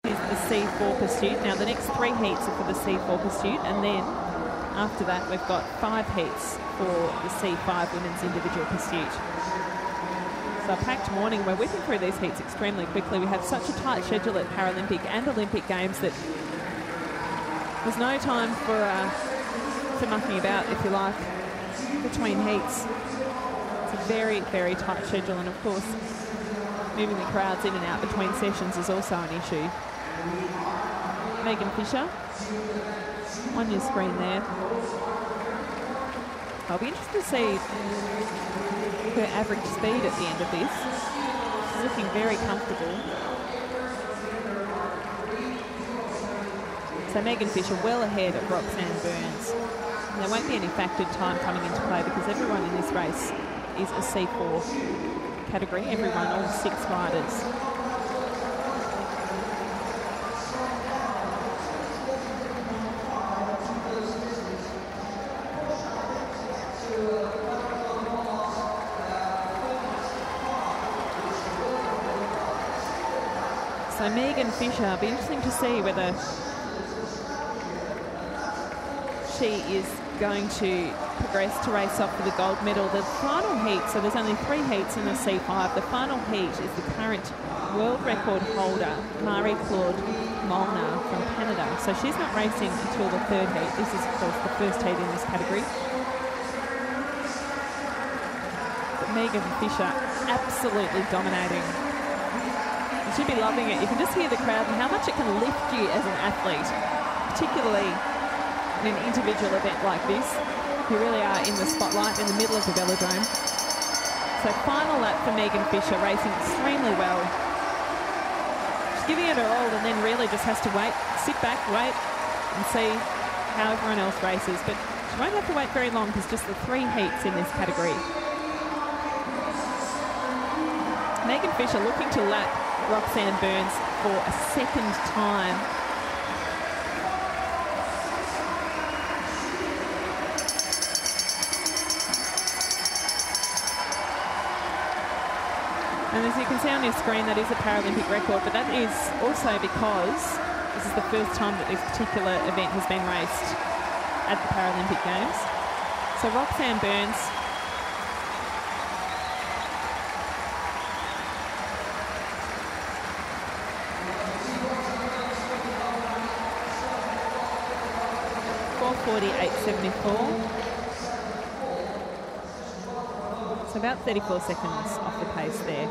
Is the C4 pursuit. Now the next 3 heats are for the C4 pursuit, and then after that we've got 5 heats for the C5 women's individual pursuit. So a packed morning. We're whipping through these heats extremely quickly. We have such a tight schedule at Paralympic and Olympic Games that there's no time for mucking about, if you like, between heats. It's a very, very tight schedule, and of course moving the crowds in and out between sessions is also an issue. Megan Fisher on your screen there. I'll be interested to see her average speed at the end of this. She's looking very comfortable. So Megan Fisher well ahead of Roxanne Burns. And there won't be any factored time coming into play because everyone in this race is a C4 category, everyone, all 6 riders. So Megan Fisher, it'll be interesting to see whether she is going to progress to race off for the gold medal. The final heat, so there's only 3 heats in the C5. The final heat is the current world record holder, Marie-Claude Molnar from Canada. So she's not racing until the 3rd heat. This is, of course, the first heat in this category. But Megan Fisher absolutely dominating. You should be loving it. You can just hear the crowd and how much it can lift you as an athlete, particularly in an individual event like this. You really are in the spotlight in the middle of the velodrome. So final lap for Megan Fisher, racing extremely well. She's giving it her all and then really just has to wait, sit back, wait and see how everyone else races. But she won't have to wait very long because just the 3 heats in this category. Megan Fisher looking to lap Roxanne Burns for a 2nd time. And as you can see on your screen, that is a Paralympic record, but that is also because this is the first time that this particular event has been raced at the Paralympic Games. So Roxanne Burns .48.74. So about 34 seconds off the pace there.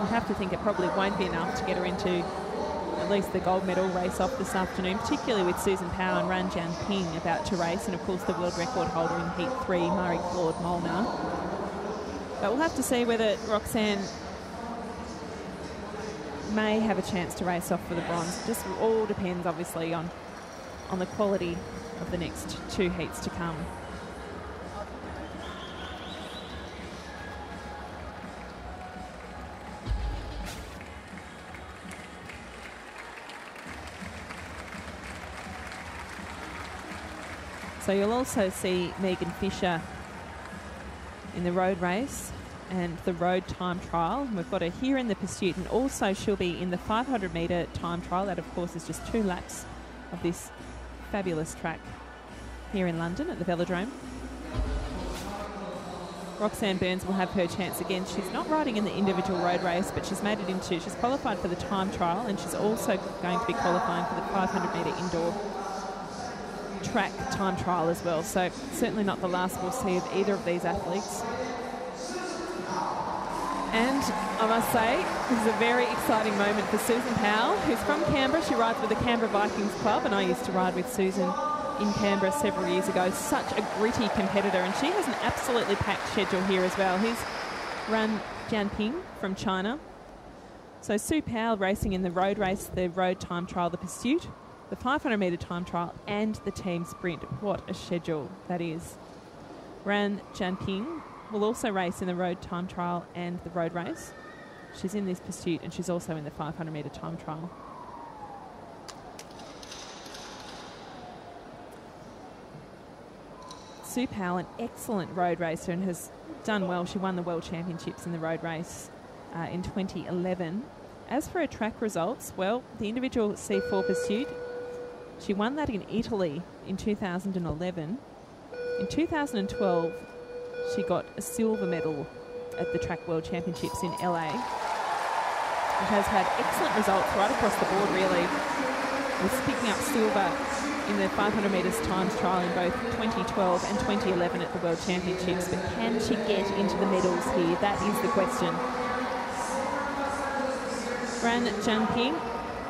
I have to think it probably won't be enough to get her into at least the gold medal race off this afternoon, particularly with Susan Power and Ran Jian Ping about to race, and of course the world record holder in Heat 3, Marie-Claude Molnar. But we'll have to see whether Roxanne may have a chance to race off for the bronze. It just all depends, obviously, on the quality of the next 2 heats to come. So you'll also see Megan Fisher in the road race and the road time trial. We've got her here in the pursuit, and also she'll be in the 500 metre time trial. That, of course, is just 2 laps of this fabulous track here in London at the Velodrome. Roxanne Burns will have her chance again. She's not riding in the individual road race, but she's made it into, she's qualified for the time trial, and she's also going to be qualifying for the 500 metre indoor track time trial as well. So certainly not the last we'll see of either of these athletes. And I must say, this is a very exciting moment for Susan Powell, who's from Canberra. She rides with the Canberra Vikings Club, and I used to ride with Susan in Canberra several years ago. Such a gritty competitor, and she has an absolutely packed schedule here as well. Here's Ran Jianping from China. So Sue Powell racing in the road race, the road time trial, the pursuit, the 500 metre time trial, and the team sprint. What a schedule that is. Ran Jianping will also race in the road time trial and the road race. She's in this pursuit, and she's also in the 500 metre time trial. Sue Powell, an excellent road racer, and has done well. She won the World Championships in the road race in 2011. As for her track results, well, the individual C4 pursuit, she won that in Italy in 2011. In 2012, she got a silver medal at the Track World Championships in LA. She has had excellent results right across the board, really. Was picking up silver in the 500 metres times trial in both 2012 and 2011 at the World Championships. But can she get into the medals here? That is the question. Ran Jianping,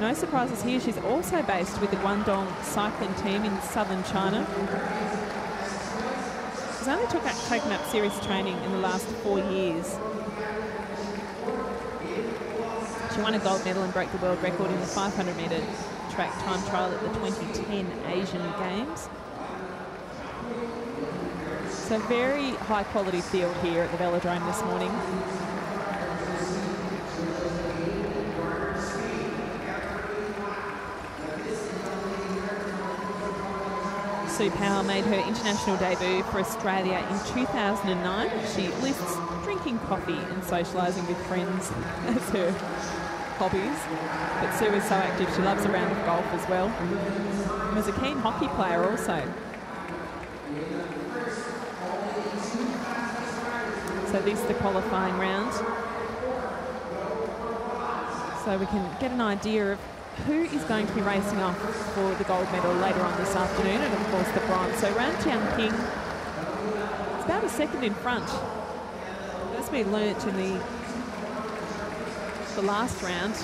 no surprises here. She's also based with the Guangdong cycling team in southern China. She's only taken up serious training in the last 4 years. She won a gold medal and broke the world record in the 500 metre track time trial at the 2010 Asian Games. So very high quality field here at the Velodrome this morning. Sue Powell made her international debut for Australia in 2009. She lists drinking coffee and socialising with friends as her hobbies. But Sue is so active, she loves a round of golf as well. And was a keen hockey player also. So this is the qualifying round. So we can get an idea of who is going to be racing off for the gold medal later on this afternoon, and of course the bronze. So Ran Jianping is about a second in front. As we learnt in the last round,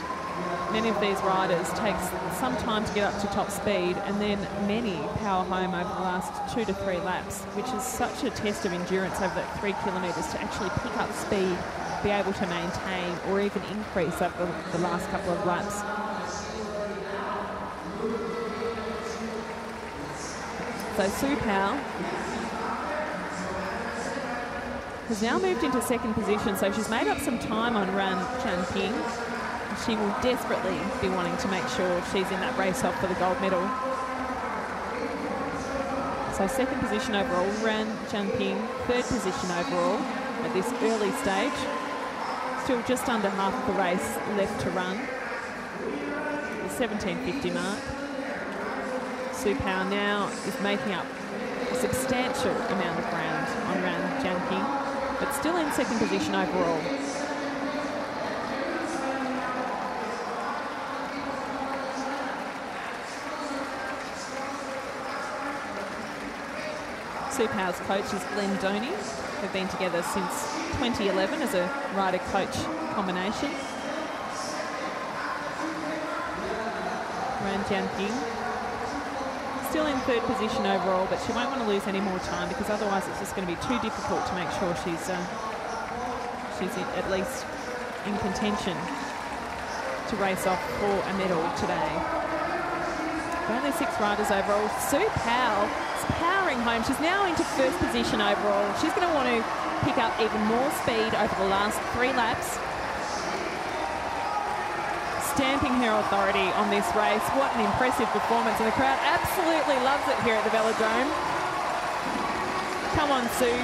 many of these riders take some time to get up to top speed, and then many power home over the last 2 to 3 laps, which is such a test of endurance over that 3 kilometres to actually pick up speed, be able to maintain or even increase over the last couple of laps. So Sue Powell has now moved into second position, so she's made up some time on Ran Jianping. She will desperately be wanting to make sure she's in that race off for the gold medal. So second position overall, Ran Jianping, third position overall at this early stage. Still just under half of the race left to run. The 17:50 mark. Sue Powell now is making up a substantial amount of ground on Ran Jianping, but still in second position overall. Sue Powell's coach is Glenn Doney. They've been together since 2011 as a rider-coach combination. Ran Jianping still in third position overall, but she won't want to lose any more time, because otherwise it's just going to be too difficult to make sure she's at least in contention to race off for a medal today. Only 6 riders overall. Sue Powell is powering home. She's now into first position overall. She's going to want to pick up even more speed over the last 3 laps. Stamping her authority on this race. What an impressive performance. And the crowd absolutely loves it here at the Velodrome. Come on, Sue.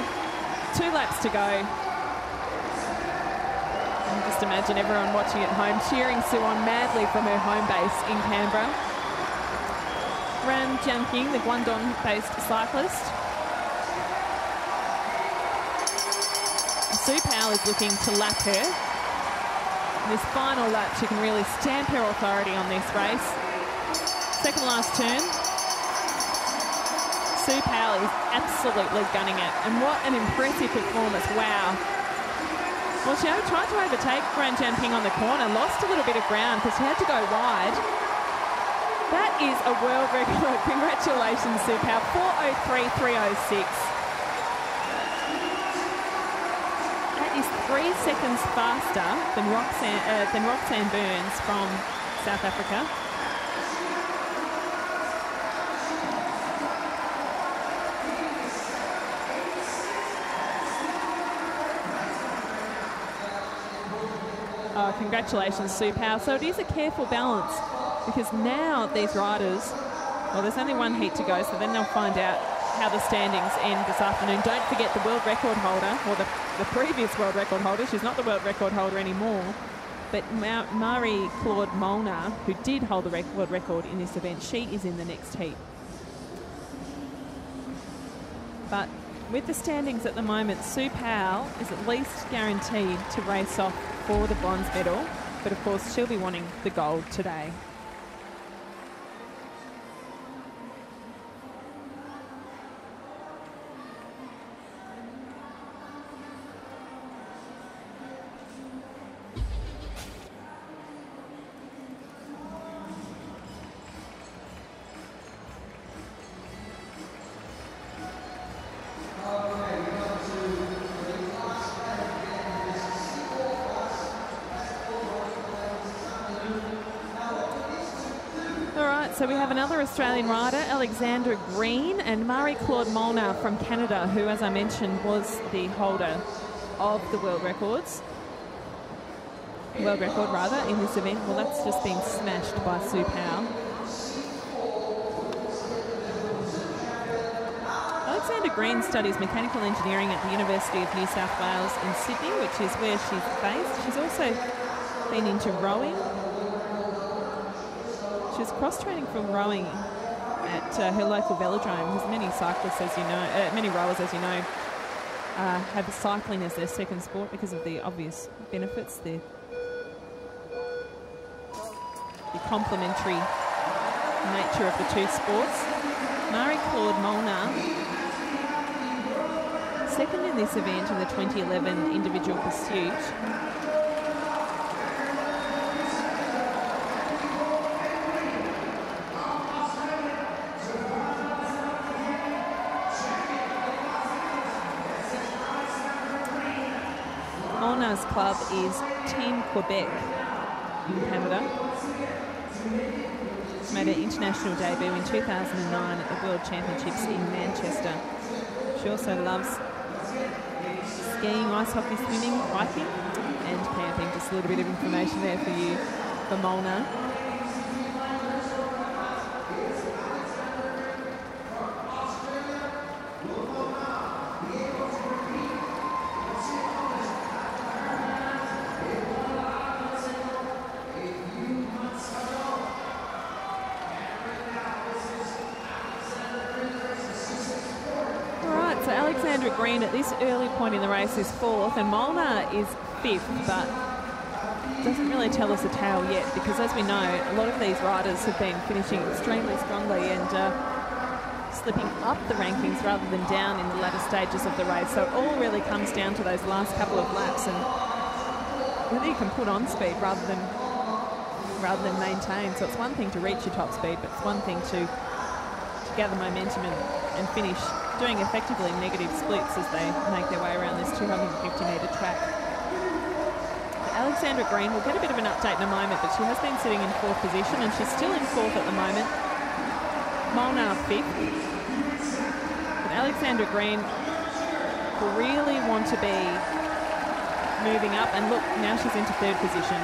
2 laps to go. And just imagine everyone watching at home cheering Sue on madly from her home base in Canberra. Ran Jianqing, the Guangdong-based cyclist. Sue Powell is looking to lap her. In this final lap, she can really stamp her authority on this race. Second last turn. Sue Powell is absolutely gunning it. And what an impressive performance. Wow. Well, she tried to overtake Ran Jianqing on the corner, lost a little bit of ground because she had to go wide. That is a world record. Congratulations, Sue Powell. 4:03.306. That is 3 seconds faster than Roxanne Burns from South Africa. Oh, congratulations, Sue Powell. So it is a careful balance, because now these riders, well, there's only 1 heat to go, so then they'll find out how the standings end this afternoon. Don't forget the world record holder, or the previous world record holder. She's not the world record holder anymore, but Marie-Claude Molnar, who did hold the world record in this event, she is in the next heat. But with the standings at the moment, Sue Powell is at least guaranteed to race off for the bronze medal, but of course she'll be wanting the gold today. So we have another Australian rider, Alexandra Green, and Marie-Claude Molnar from Canada, who, as I mentioned, was the holder of the world record rather, in this event. Well, that's just been smashed by Sue Powell. Alexandra Green studies mechanical engineering at the University of New South Wales in Sydney, which is where she's based. She's also been into rowing. She was cross-training for rowing at her local velodrome, because many cyclists, as you know, many rowers, as you know, have cycling as their second sport because of the obvious benefits, the complementary nature of the 2 sports. Marie-Claude Molnar, second in this event in the 2011 individual pursuit. Molnar's club is Team Quebec in Canada. She made her international debut in 2009 at the World Championships in Manchester. She also loves skiing, ice hockey, swimming, hiking and camping. Just a little bit of information there for you for Molnar. Alexandra Green at this early point in the race is 4th, and Molnar is 5th, but doesn't really tell us a tale yet, because as we know, a lot of these riders have been finishing extremely strongly and slipping up the rankings rather than down in the latter stages of the race. So it all really comes down to those last couple of laps and whether you can put on speed rather than maintain. So it's one thing to reach your top speed, but it's one thing to gather momentum and finish doing effectively negative splits as they make their way around this 250-metre track. But Alexandra Green, we'll get a bit of an update in a moment, but she has been sitting in 4th position and she's still in 4th at the moment. Molnar 5th. But Alexandra Green will really want to be moving up, and look, now she's into 3rd position.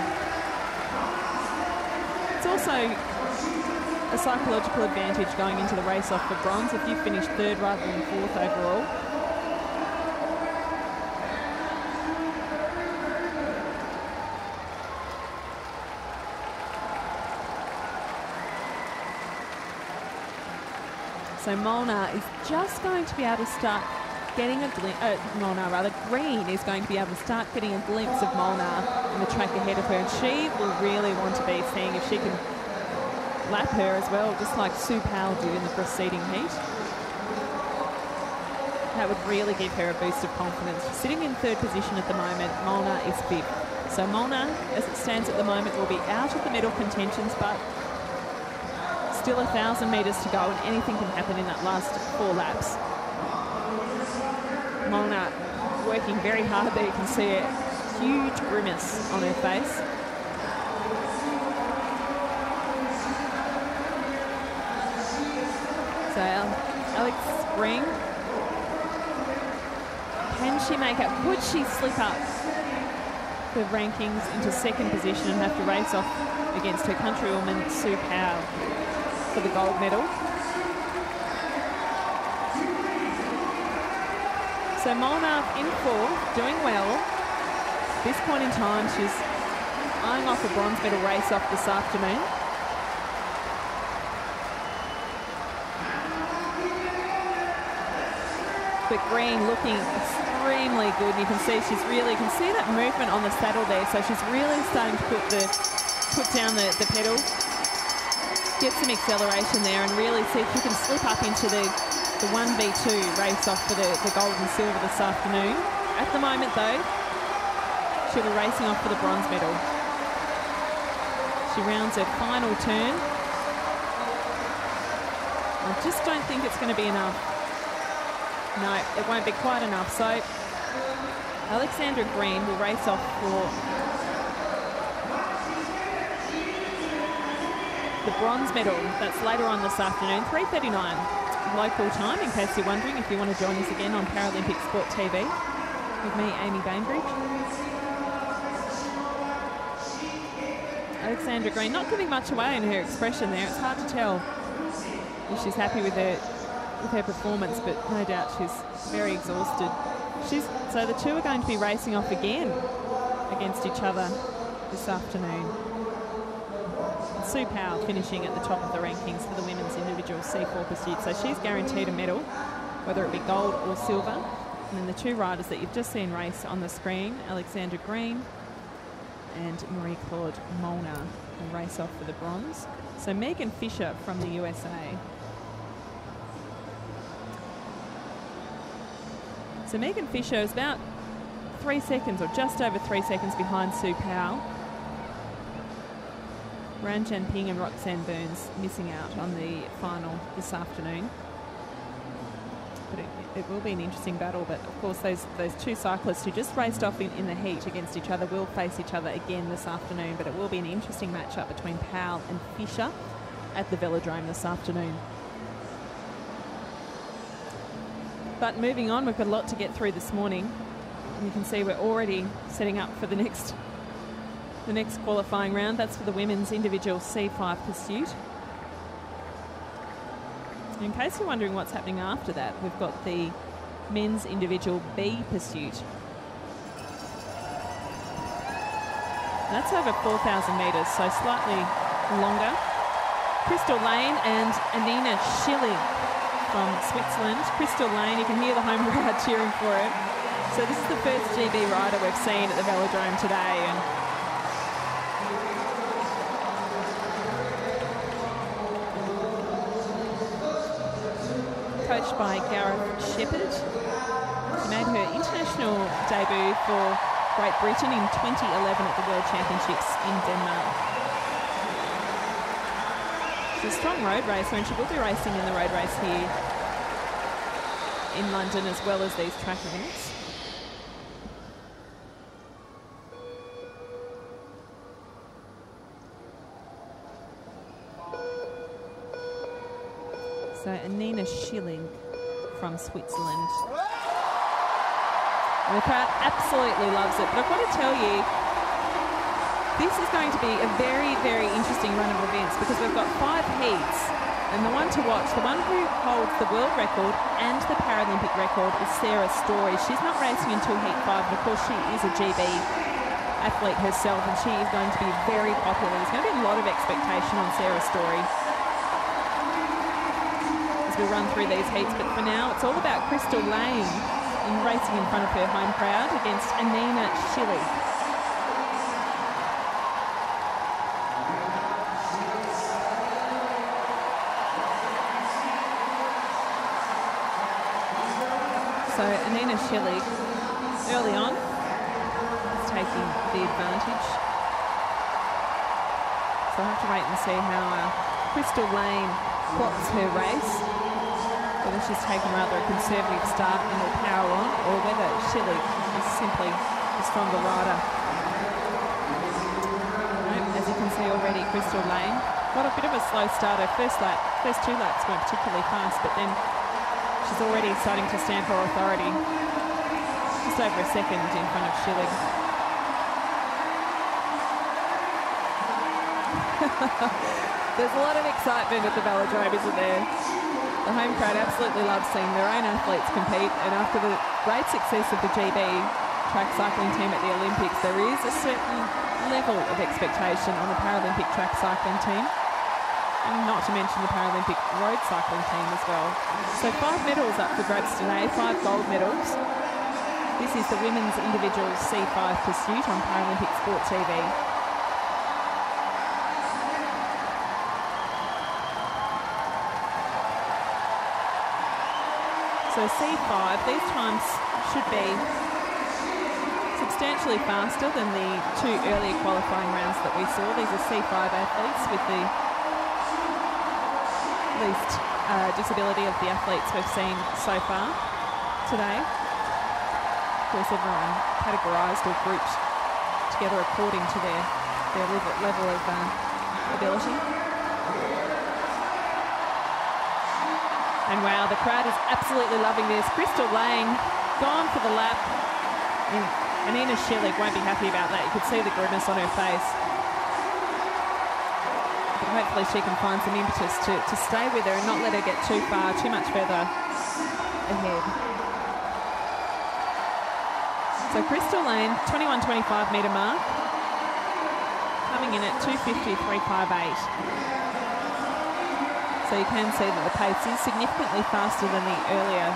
It's also a psychological advantage going into the race off for bronze if you finish 3rd rather than 4th overall. So Molnar is just going to be able to start getting a glimpse, Green is going to be able to start getting a glimpse of Molnar in the track ahead of her, and she will really want to be seeing if she can lap her as well, just like Sue Powell did in the preceding heat. That would really give her a boost of confidence. She's sitting in 3rd position at the moment. Molnar is 5th. So Molnar, as it stands at the moment, will be out of the medal contentions, but still 1,000 metres to go, and anything can happen in that last 4 laps. Molnar working very hard there. You can see a huge grimace on her face. So Alex Green, can she make up? Would she slip up the rankings into 2nd position and have to race off against her countrywoman Sue Powell for the gold medal? So Molnar in 4th, doing well. At this point in time, she's eyeing off a bronze medal race off this afternoon. But Green looking extremely good. You can see you can see that movement on the saddle there. So she's really starting to put down the pedal, get some acceleration there, and really see if she can slip up into the 1v2 race off for the gold and silver this afternoon. At the moment, though, she'll be racing off for the bronze medal. She rounds her final turn. I just don't think it's going to be enough. No, it won't be quite enough. So Alexandra Green will race off for the bronze medal. That's later on this afternoon, 3:39 local time, in case you're wondering, if you want to join us again on Paralympic Sport TV with me, Amy Bainbridge. Alexandra Green not giving much away in her expression there. It's hard to tell if she's happy with her performance, but no doubt she's very exhausted. So the two are going to be racing off again against each other this afternoon. Sue Powell finishing at the top of the rankings for the women's individual C4 pursuit, so she's guaranteed a medal, whether it be gold or silver. And then the two riders that you've just seen race on the screen, Alexandra Green and Marie-Claude Molnar, will race off for the bronze. So Megan Fisher from the USA. So Megan Fisher is about 3 seconds, or just over 3 seconds behind Sue Powell. Ranjan Ping and Roxanne Burns missing out on the final this afternoon. But it will be an interesting battle. But of course, those two cyclists who just raced off in the heat against each other will face each other again this afternoon. But it will be an interesting matchup between Powell and Fisher at the Velodrome this afternoon. But moving on, we've got a lot to get through this morning. And you can see we're already setting up for the next qualifying round. That's for the women's individual C5 pursuit. In case you're wondering what's happening after that, we've got the men's individual B pursuit. That's over 4,000 metres, so slightly longer. Crystal Lane and Anina Schilling from Switzerland. Crystal Lane, you can hear the home crowd cheering for her. So this is the first GB rider we've seen at the Velodrome today, and coached by Gareth Shepherd. She made her international debut for Great Britain in 2011 at the World Championships in Denmark. She's a strong road racer, and she will be racing in the road race here in London as well as these track events. So Anina Schilling from Switzerland. And the crowd absolutely loves it. But I've got to tell you, this is going to be a very, very interesting run of events because we've got 5 heats. And the one to watch, the one who holds the world record and the Paralympic record is Sarah Story. She's not racing until Heat 5, and of course she is a GB athlete herself, and she is going to be very popular. There's going to be a lot of expectation on Sarah Story as we run through these heats. But for now, it's all about Crystal Lane in racing in front of her home crowd against Anina Schilling. So Anina Schilling, early on, is taking the advantage. So I'll have to wait and see how Crystal Lane plots her race, whether she's taken rather a conservative start and will power on, or whether Schilling is simply a stronger rider. As you can see already, Crystal Lane got a bit of a slow start. Her first 2 laps weren't particularly fast, but then she's already starting to stamp her authority. Just over a second in front of Schilling. There's a lot of excitement at the velodrome, isn't there? The home crowd absolutely loves seeing their own athletes compete, and after the great success of the GB track cycling team at the Olympics, there is a certain level of expectation on the Paralympic track cycling team. And not to mention the Paralympic road cycling team as well. So 5 medals up for grabs today, 5 gold medals. This is the women's individual C5 pursuit on Paralympic Sport TV. So C5, these times should be substantially faster than the 2 earlier qualifying rounds that we saw. These are C5 athletes with the least disability of the athletes we've seen so far today. Of course, everyone categorised or grouped together according to their level of ability. And wow, the crowd is absolutely loving this. Crystal Lane gone for the lap. And Anina Schilling won't be happy about that. You could see the grimace on her face. Hopefully she can find some impetus to stay with her and not let her get too much further ahead. So Crystal Lane, 21-25 metre mark, coming in at 2:50.358. So you can see that the pace is significantly faster than the earlier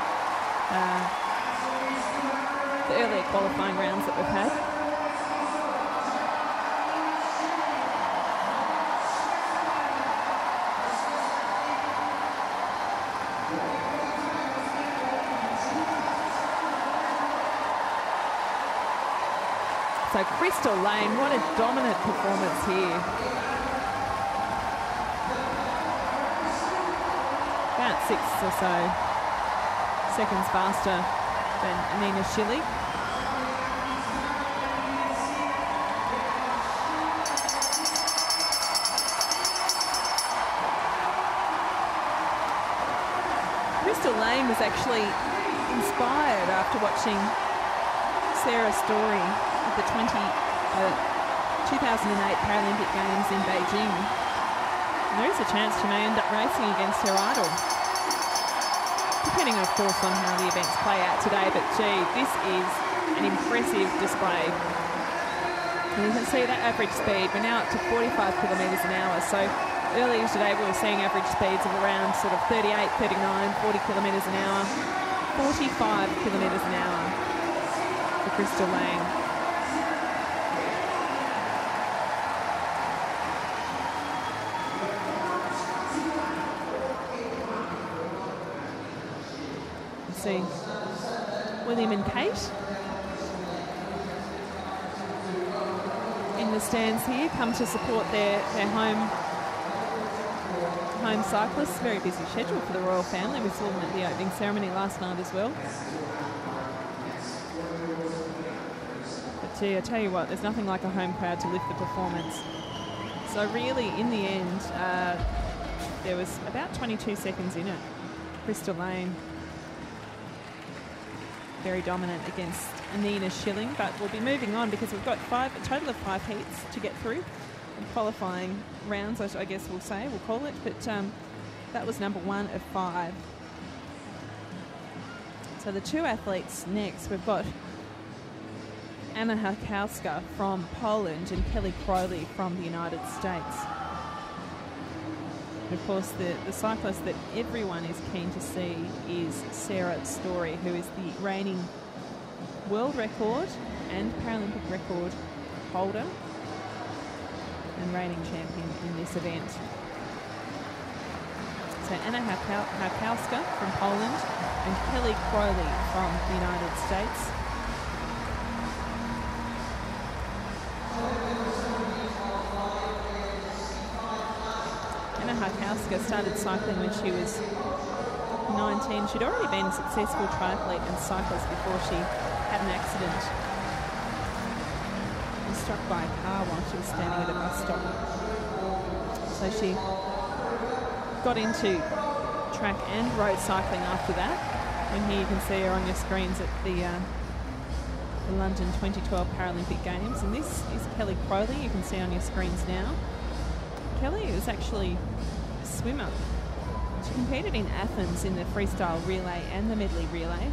qualifying rounds that we've had. So Crystal Lane, what a dominant performance here. About 6 or so seconds faster than Anina Schilling. Crystal Lane was actually inspired after watching Sarah Story at the 2008 Paralympic Games in Beijing. And there is a chance she may end up racing against her idol. Depending, of course, on how the events play out today, but gee, this is an impressive display. And you can see that average speed, we're now up to 45 kilometres an hour, so earlier today we were seeing average speeds of around sort of 38, 39, 40 kilometres an hour, 45 kilometres an hour for Crystal Lane. See William and Kate in the stands here, come to support their home cyclists. Very busy schedule for the royal family. We saw them at the opening ceremony last night as well. But gee, I tell you what, there's nothing like a home crowd to lift the performance. So really, in the end, there was about 22 seconds in it. Crystal Lane. Very dominant against Anina Schilling, but we'll be moving on because we've got a total of 5 heats to get through. And qualifying rounds, I guess we'll call it, but that was number 1 of 5. So the 2 athletes next, we've got Anna Hakowska from Poland and Kelly Crowley from the United States. And of course, the cyclist that everyone is keen to see is Sarah Story, who is the reigning world record and Paralympic record holder and reigning champion in this event. So Anna Hakowska from Poland and Kelly Crowley from the United States. Anna Hakowska started cycling when she was 19. She'd already been a successful triathlete and cyclist before she had an accident. She was struck by a car while she was standing at a bus stop. So she got into track and road cycling after that. And here you can see her on your screens at the London 2012 Paralympic Games. And this is Kelly Crowley, you can see on your screens now. Kelly is actually a swimmer. She competed in Athens in the freestyle relay and the medley relay,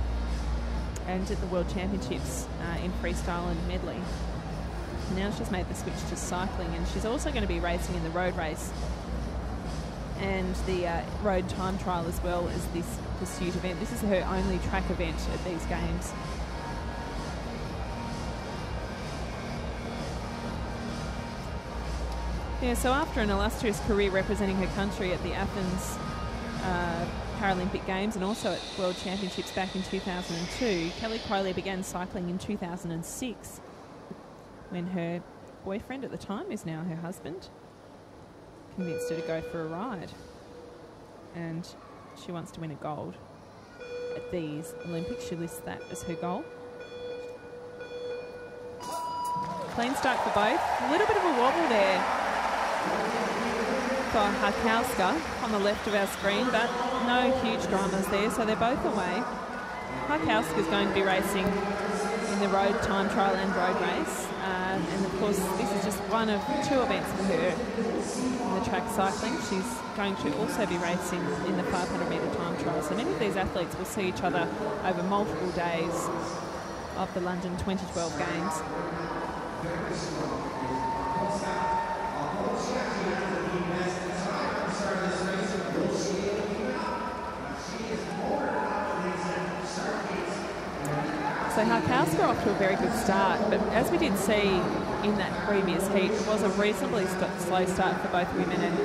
and at the World Championships in freestyle and medley. Now she's made the switch to cycling, and she's also going to be racing in the road race and the road time trial as well as this pursuit event. This is her only track event at these games. Yeah, so after an illustrious career representing her country at the Athens Paralympic Games and also at World Championships back in 2002, Kelly Crowley began cycling in 2006 when her boyfriend at the time, is now her husband, convinced her to go for a ride. And she wants to win a gold at these Olympics. She lists that as her goal. Clean start for both. A little bit of a wobble there for Hakowska on the left of our screen, but no huge dramas there, so they're both away. Hakowska is going to be racing in the road time trial and road race, and of course this is just one of 2 events for her in the track cycling. She's going to also be racing in the 500 metre time trial, so many of these athletes will see each other over multiple days of the London 2012 Games. So Hakowska off to a very good start, but as we did see in that previous heat, it was a reasonably slow start for both women, and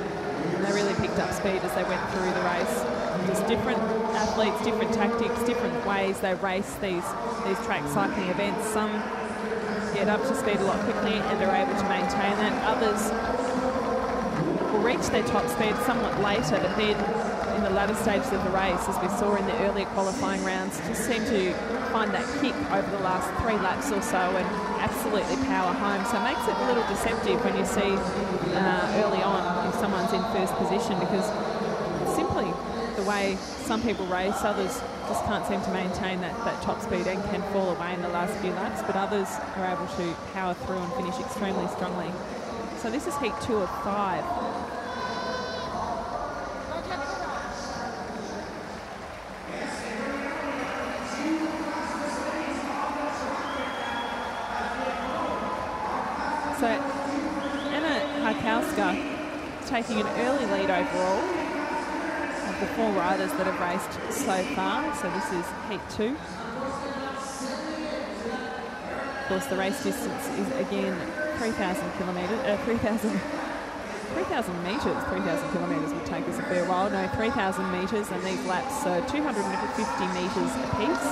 they really picked up speed as they went through the race. Just different athletes, different tactics, different ways they race these track cycling events. Some get up to speed a lot quickly and are able to maintain that. Others will reach their top speed somewhat later, but then in the latter stages of the race, as we saw in the earlier qualifying rounds, just seem to find that kick over the last 3 laps or so and absolutely power home. So it makes it a little deceptive when you see early on if someone's in first position, because simply the way some people race, others just can't seem to maintain that top speed and can fall away in the last few laps, but others are able to power through and finish extremely strongly. So this is heat 2 of 5. So Anna Hakowska taking an early lead overall of the 4 riders that have raced so far. So this is heat 2. Of course, the race distance is again 3,000 metres. 3,000 kilometres would take us a fair while. No, 3,000 metres, and these laps are 250 metres apiece.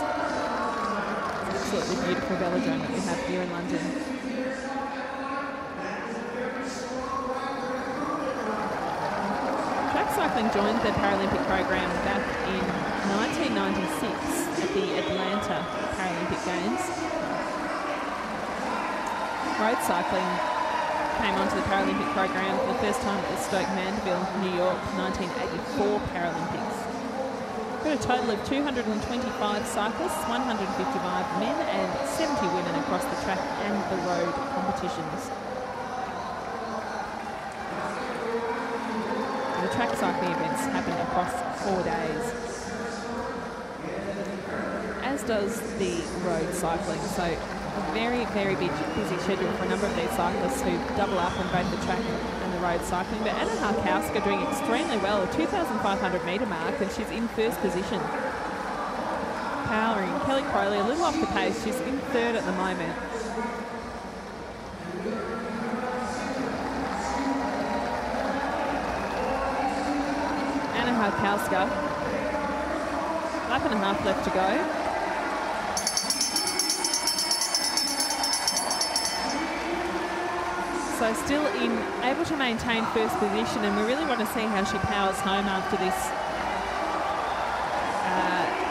It's an absolutely beautiful velodrome that we have here in London. Cycling joined the Paralympic program back in 1996 at the Atlanta Paralympic Games. Road cycling came onto the Paralympic program for the first time at the Stoke Mandeville, New York, 1984 Paralympics. Got a total of 225 cyclists, 155 men and 70 women across the track and the road competitions. The track cycling events happen across 4 days, as does the road cycling. So a very, very busy schedule for a number of these cyclists who double up on both the track and the road cycling. But Anna Harkowska doing extremely well, a 2,500 metre mark, and she's in first position. Powering Kelly Crowley a little off the pace. She's in third at the moment. Anna Harkowska, lap and a half left to go. So still able to maintain first position, and we really want to see how she powers home after this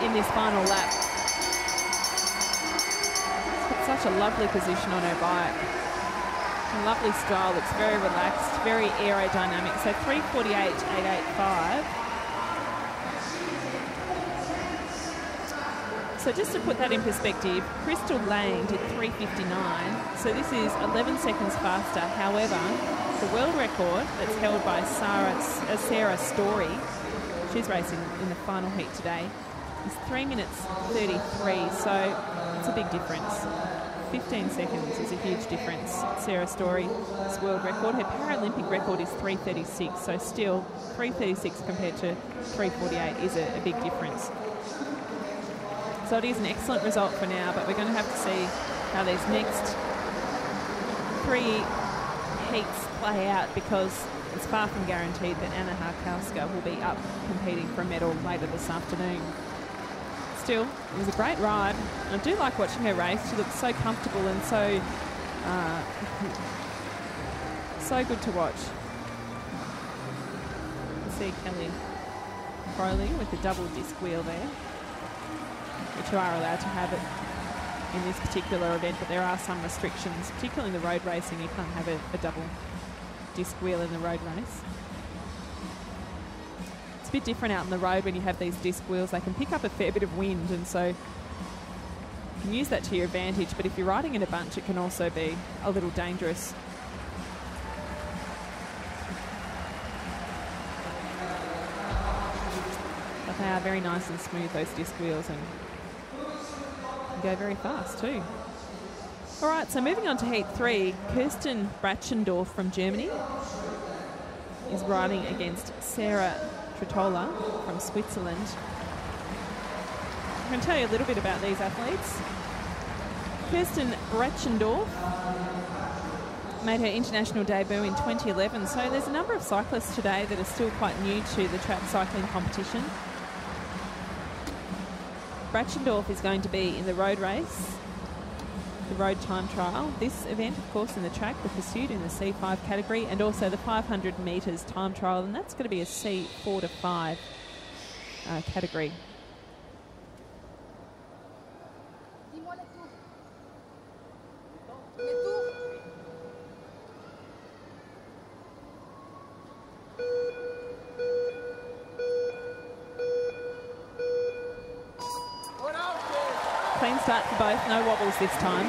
in this final lap. She's got such a lovely position on her bike. A lovely style, looks very relaxed, very aerodynamic. So 3:48.885. So just to put that in perspective, Crystal Lane did 3:59, so this is 11 seconds faster. However, the world record that's held by Sarah Story, she's racing in the final heat today, is 3 minutes 33, so it's a big difference. 15 seconds is a huge difference. Sarah Story's world record, her Paralympic record is 3:36, so still 3:36 compared to 3:48 is a big difference. So it is an excellent result for now, but we're going to have to see how these next 3 heats play out, because it's far from guaranteed that Anna Harkowska will be up competing for a medal later this afternoon. Still, it was a great ride. I do like watching her race. She looks so comfortable and so good to watch. You can see Kelly Crowley with the double disc wheel there, which you are allowed to have it in this particular event, but there are some restrictions, particularly in the road racing. You can't have a double disc wheel in the road race. It's a bit different out on the road when you have these disc wheels. They can pick up a fair bit of wind, and so you can use that to your advantage, but if you're riding in a bunch, it can also be a little dangerous. But they are very nice and smooth, those disc wheels, and go very fast too. All right, so moving on to Heat 3, Kirsten Brachendorf from Germany is riding against Sarah Tritola from Switzerland. I'm going to tell you a little bit about these athletes. Kirsten Brachendorf made her international debut in 2011, so there's a number of cyclists today that are still quite new to the track cycling competition. Brachendorf is going to be in the road race, the road time trial. This event, of course, in the track, the pursuit in the C5 category, and also the 500 metres time trial, and that's going to be a C4 to 5 category. Clean start for both, no wobbles this time.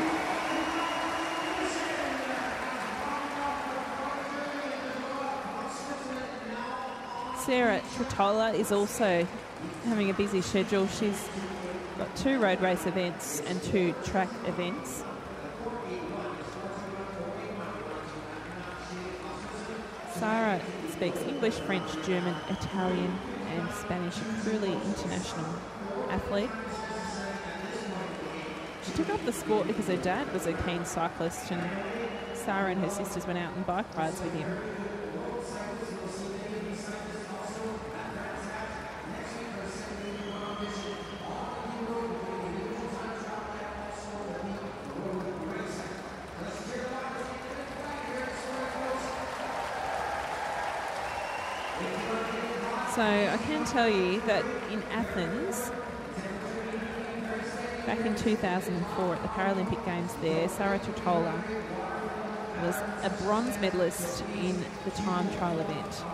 Sarah Tritola is also having a busy schedule. She's got 2 road race events and 2 track events. Sarah speaks English, French, German, Italian and Spanish, a truly international athlete. She took up the sport because her dad was a keen cyclist, and Sarah and her sisters went out on bike rides with him. So I can tell you that in Athens, back in 2004 at the Paralympic Games there, Sarah Tritola was a bronze medalist in the time trial event.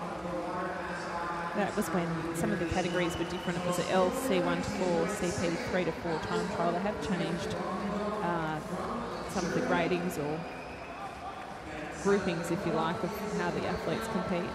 That was when some of the categories were different. It was the L, C1 to 4, CP 3 to 4 time trial. They have changed some of the gradings or groupings, if you like, of how the athletes compete.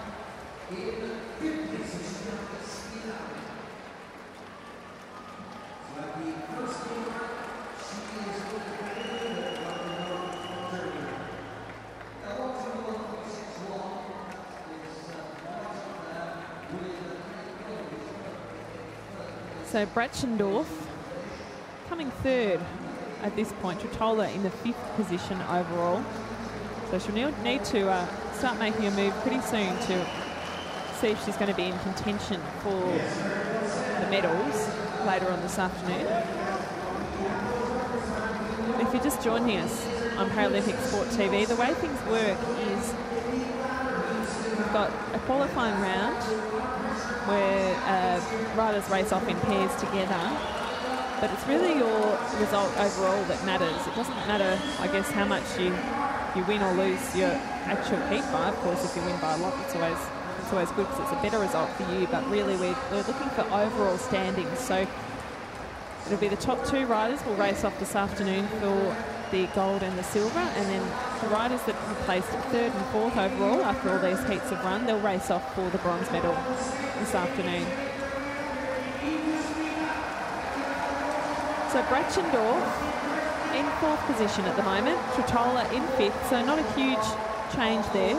So Bratchendorf coming third at this point. Tritola in the 5th position overall. So she'll need to start making a move pretty soon to see if she's going to be in contention for the medals later on this afternoon. If you're just joining us on Paralympic Sport TV, the way things work is we've got a qualifying round where riders race off in pairs together, but it's really your result overall that matters. It doesn't matter, I guess, how much you win or lose your actual heat by. Of course, if you win by a lot, it's always good because it's a better result for you, but really we're looking for overall standings. So it'll be the top 2 riders will race off this afternoon for the gold and the silver, and then the riders that have placed 3rd and 4th overall after all these heats have run, they'll race off for the bronze medal this afternoon. So Bratchendorf in 4th position at the moment, Tritola in 5th, so not a huge change there.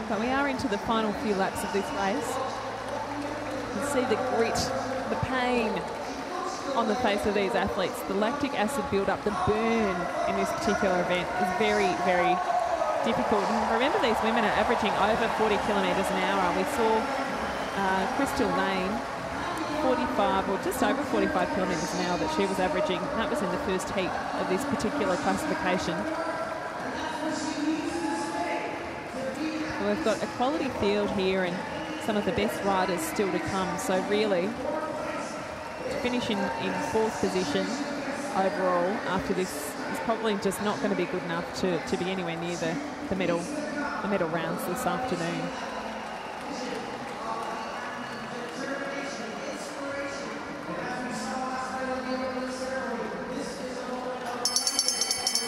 But we are into the final few laps of this race. You can see the grit, the pain on the face of these athletes. The lactic acid build-up, the burn in this particular event is very, very difficult. And remember, these women are averaging over 40 kilometres an hour. We saw Crystal Lane, 45 or just over 45 kilometres an hour that she was averaging. That was in the first heat of this particular classification. We've got a quality field here and some of the best riders still to come. So really, to finish in 4th position overall after this is probably just not going to be good enough to be anywhere near the medal rounds this afternoon.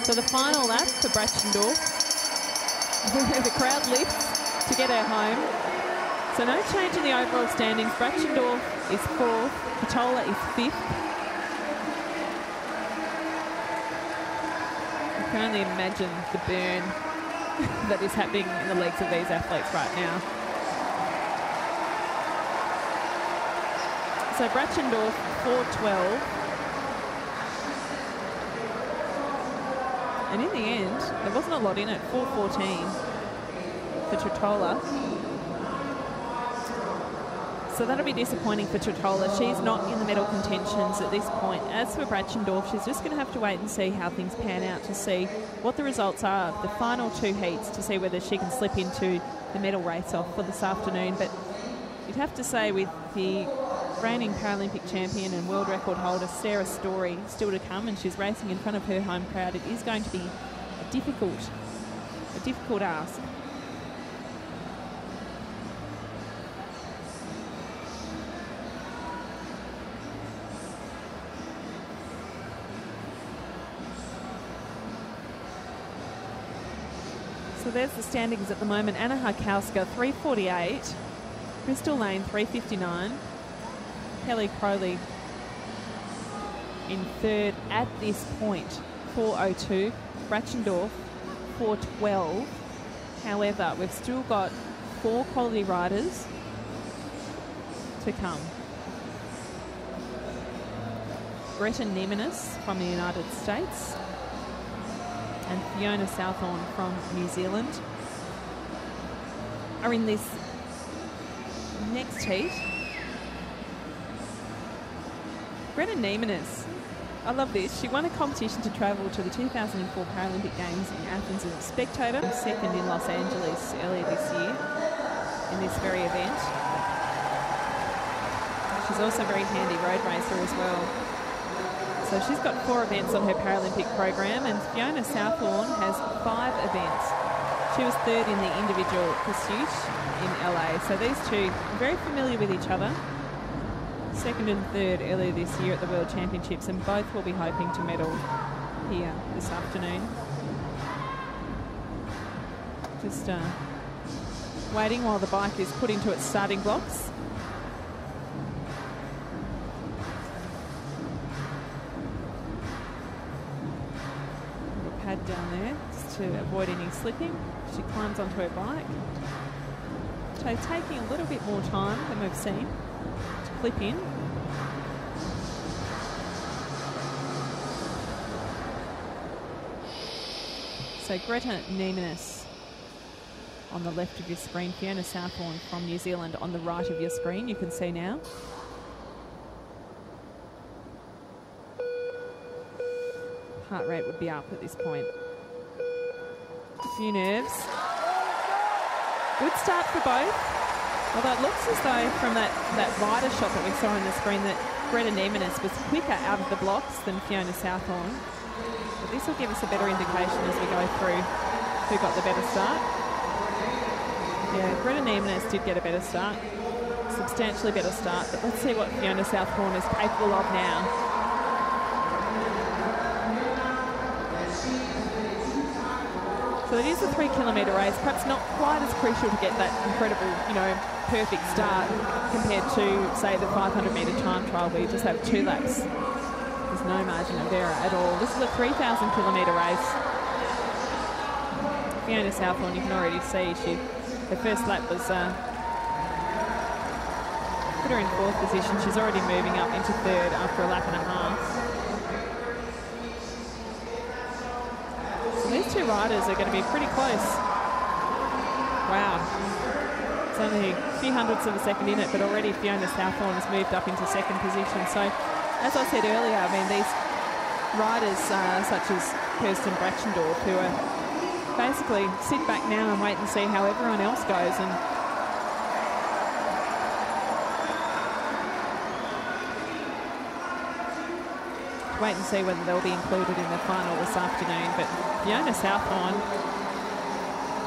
So the final lap for Bratchendorf. The crowd lifts to get her home. So no change in the overall standings. Bratchendorf is 4th, Tritola is 5th. I can only imagine the burn that is happening in the legs of these athletes right now. So Bratchendorf 4:12. And in the end, there wasn't a lot in it, 4:14 for Tritola. So that'll be disappointing for Tritola. She's not in the medal contentions at this point. As for Bratchendorf, she's just going to have to wait and see how things pan out to see what the results are of the final 2 heats to see whether she can slip into the medal race-off for this afternoon. But you'd have to say with the reigning Paralympic champion and world record holder Sarah Story still to come, and she's racing in front of her home crowd, it is going to be a difficult ask. So there's the standings at the moment. Anna Harkowska 3:48, Crystal Lane 3:59, Kelly Crowley in 3rd at this point, 4:02. Bratchendorf, 4:12. However, we've still got 4 quality riders to come. Greta Nemenis from the United States and Fiona Southorn from New Zealand are in this next heat. Greta Nemenis, I love this. She won a competition to travel to the 2004 Paralympic Games in Athens as a spectator, 2nd in Los Angeles earlier this year in this very event. She's also a very handy road racer as well. So she's got 4 events on her Paralympic program, and Fiona Southorn has 5 events She was third in the individual pursuit in LA. So these two are very familiar with each other. Second and third earlier this year at the World Championships, and both will be hoping to medal here this afternoon. Just waiting while the bike is put into its starting blocks. Little pad down there just to avoid any slipping. She climbs onto her bike. So taking a little bit more time than we've seen to clip in. So Greta Niemanus on the left of your screen, Fiona Southorn from New Zealand on the right of your screen, you can see now. Heart rate would be up at this point. A few nerves. Good start for both. Although it looks as though from that rider shot that we saw on the screen that Greta Niemanus was quicker out of the blocks than Fiona Southorn. But this will give us a better indication as we go through who got the better start. Yeah, Greta Niemanus did get a better start, substantially better start, but let's see what Fiona Southorn is capable of now. So it is a 3 kilometre race, perhaps not quite as crucial to get that incredible, perfect start compared to, say, the 500 metre time trial where you just have 2 laps. There's no margin of error at all. This is a 3,000 kilometre race. Fiona Southorn, you can already see, her first lap was put her in 4th position. She's already moving up into 3rd after a lap and a half. So these two riders are going to be pretty close. Wow. It's only a few hundredths of a second in it, but already Fiona Southorn has moved up into 2nd position. So, as I said earlier, I mean, these riders such as Kirsten Brachendorf, who are basically sit back now and wait and see how everyone else goes, and wait and see whether they'll be included in the final this afternoon. But Fiona Southorn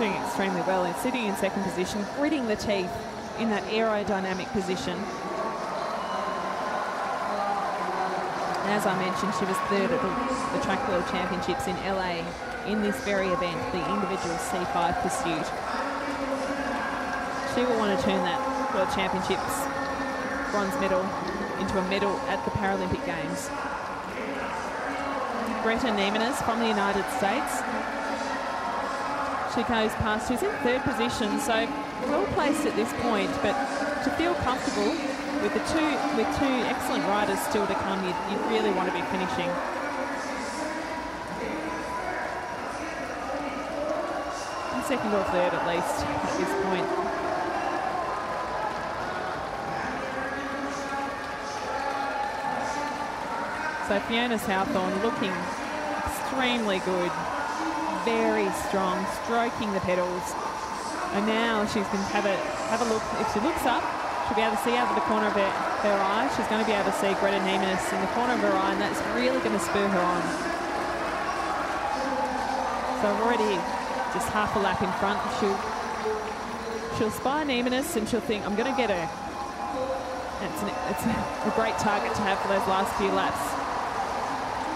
doing extremely well and sitting in 2nd position, gritting the teeth in that aerodynamic position. And as I mentioned, she was 3rd at the Track World Championships in LA in this very event, the individual C5 pursuit. She will want to turn that World Championships bronze medal into a medal at the Paralympic Games. Greta Niemanus from the United States. She goes past, she's in 3rd position, so well placed at this point, but to feel comfortable with two excellent riders still to come, you really want to be finishing. In 2nd or 3rd at least at this point. So Fiona Southorn looking extremely good, very strong, stroking the pedals. And now she's going to have a look. If she looks up, she'll be able to see out of the corner of her eye. She's going to be able to see Greta Niemanus in the corner of her eye, and that's really going to spur her on. So already just half a lap in front. She'll spy Niemanus and she'll think, I'm going to get her. It's a great target to have for those last few laps.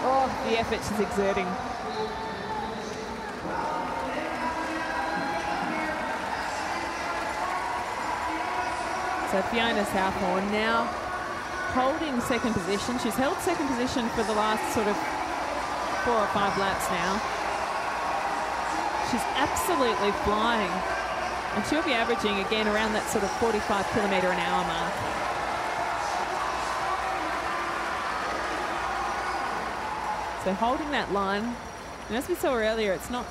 Oh, the effort she's exerting. So Fiona Southorn now holding 2nd position. She's held 2nd position for the last sort of 4 or 5 laps now. She's absolutely flying. And she'll be averaging again around that sort of 45 kilometre an hour mark. So holding that line. And as we saw earlier, it's not,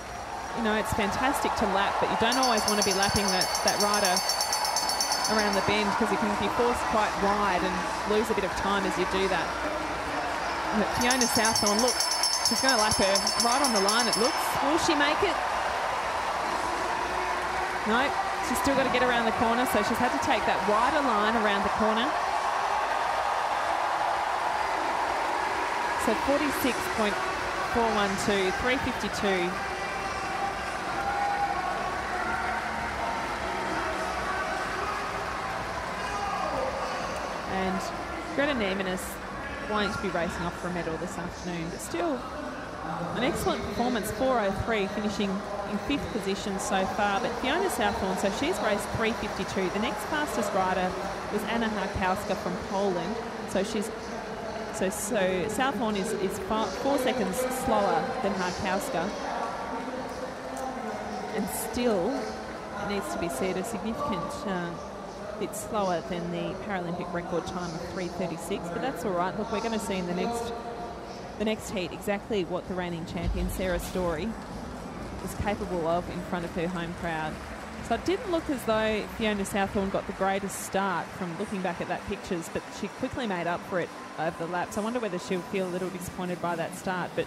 it's fantastic to lap, but you don't always want to be lapping that rider around the bend because you can be forced quite wide and lose a bit of time as you do that. But Fiona Southorn, look, she's going to lap her right on the line, it looks. Will she make it? No, she's still got to get around the corner, so she's had to take that wider line around the corner. So 46.412, 352. And Greta Neimanis won't be racing off for a medal this afternoon, but still an excellent performance, 4:03, finishing in 5th position so far. But Fiona Southorn, so she's raced 3:52. The next fastest rider was Anna Harkowska from Poland. So Southorn is 4 seconds slower than Harkowska. And still, it needs to be said, a significant bit slower than the Paralympic record time of 3:36, but that's all right. Look, we're going to see in the next heat exactly what the reigning champion, Sarah Story, is capable of in front of her home crowd. So it didn't look as though Fiona Southorn got the greatest start from looking back at that pictures, but she quickly made up for it over the laps. I wonder whether she'll feel a little disappointed by that start, but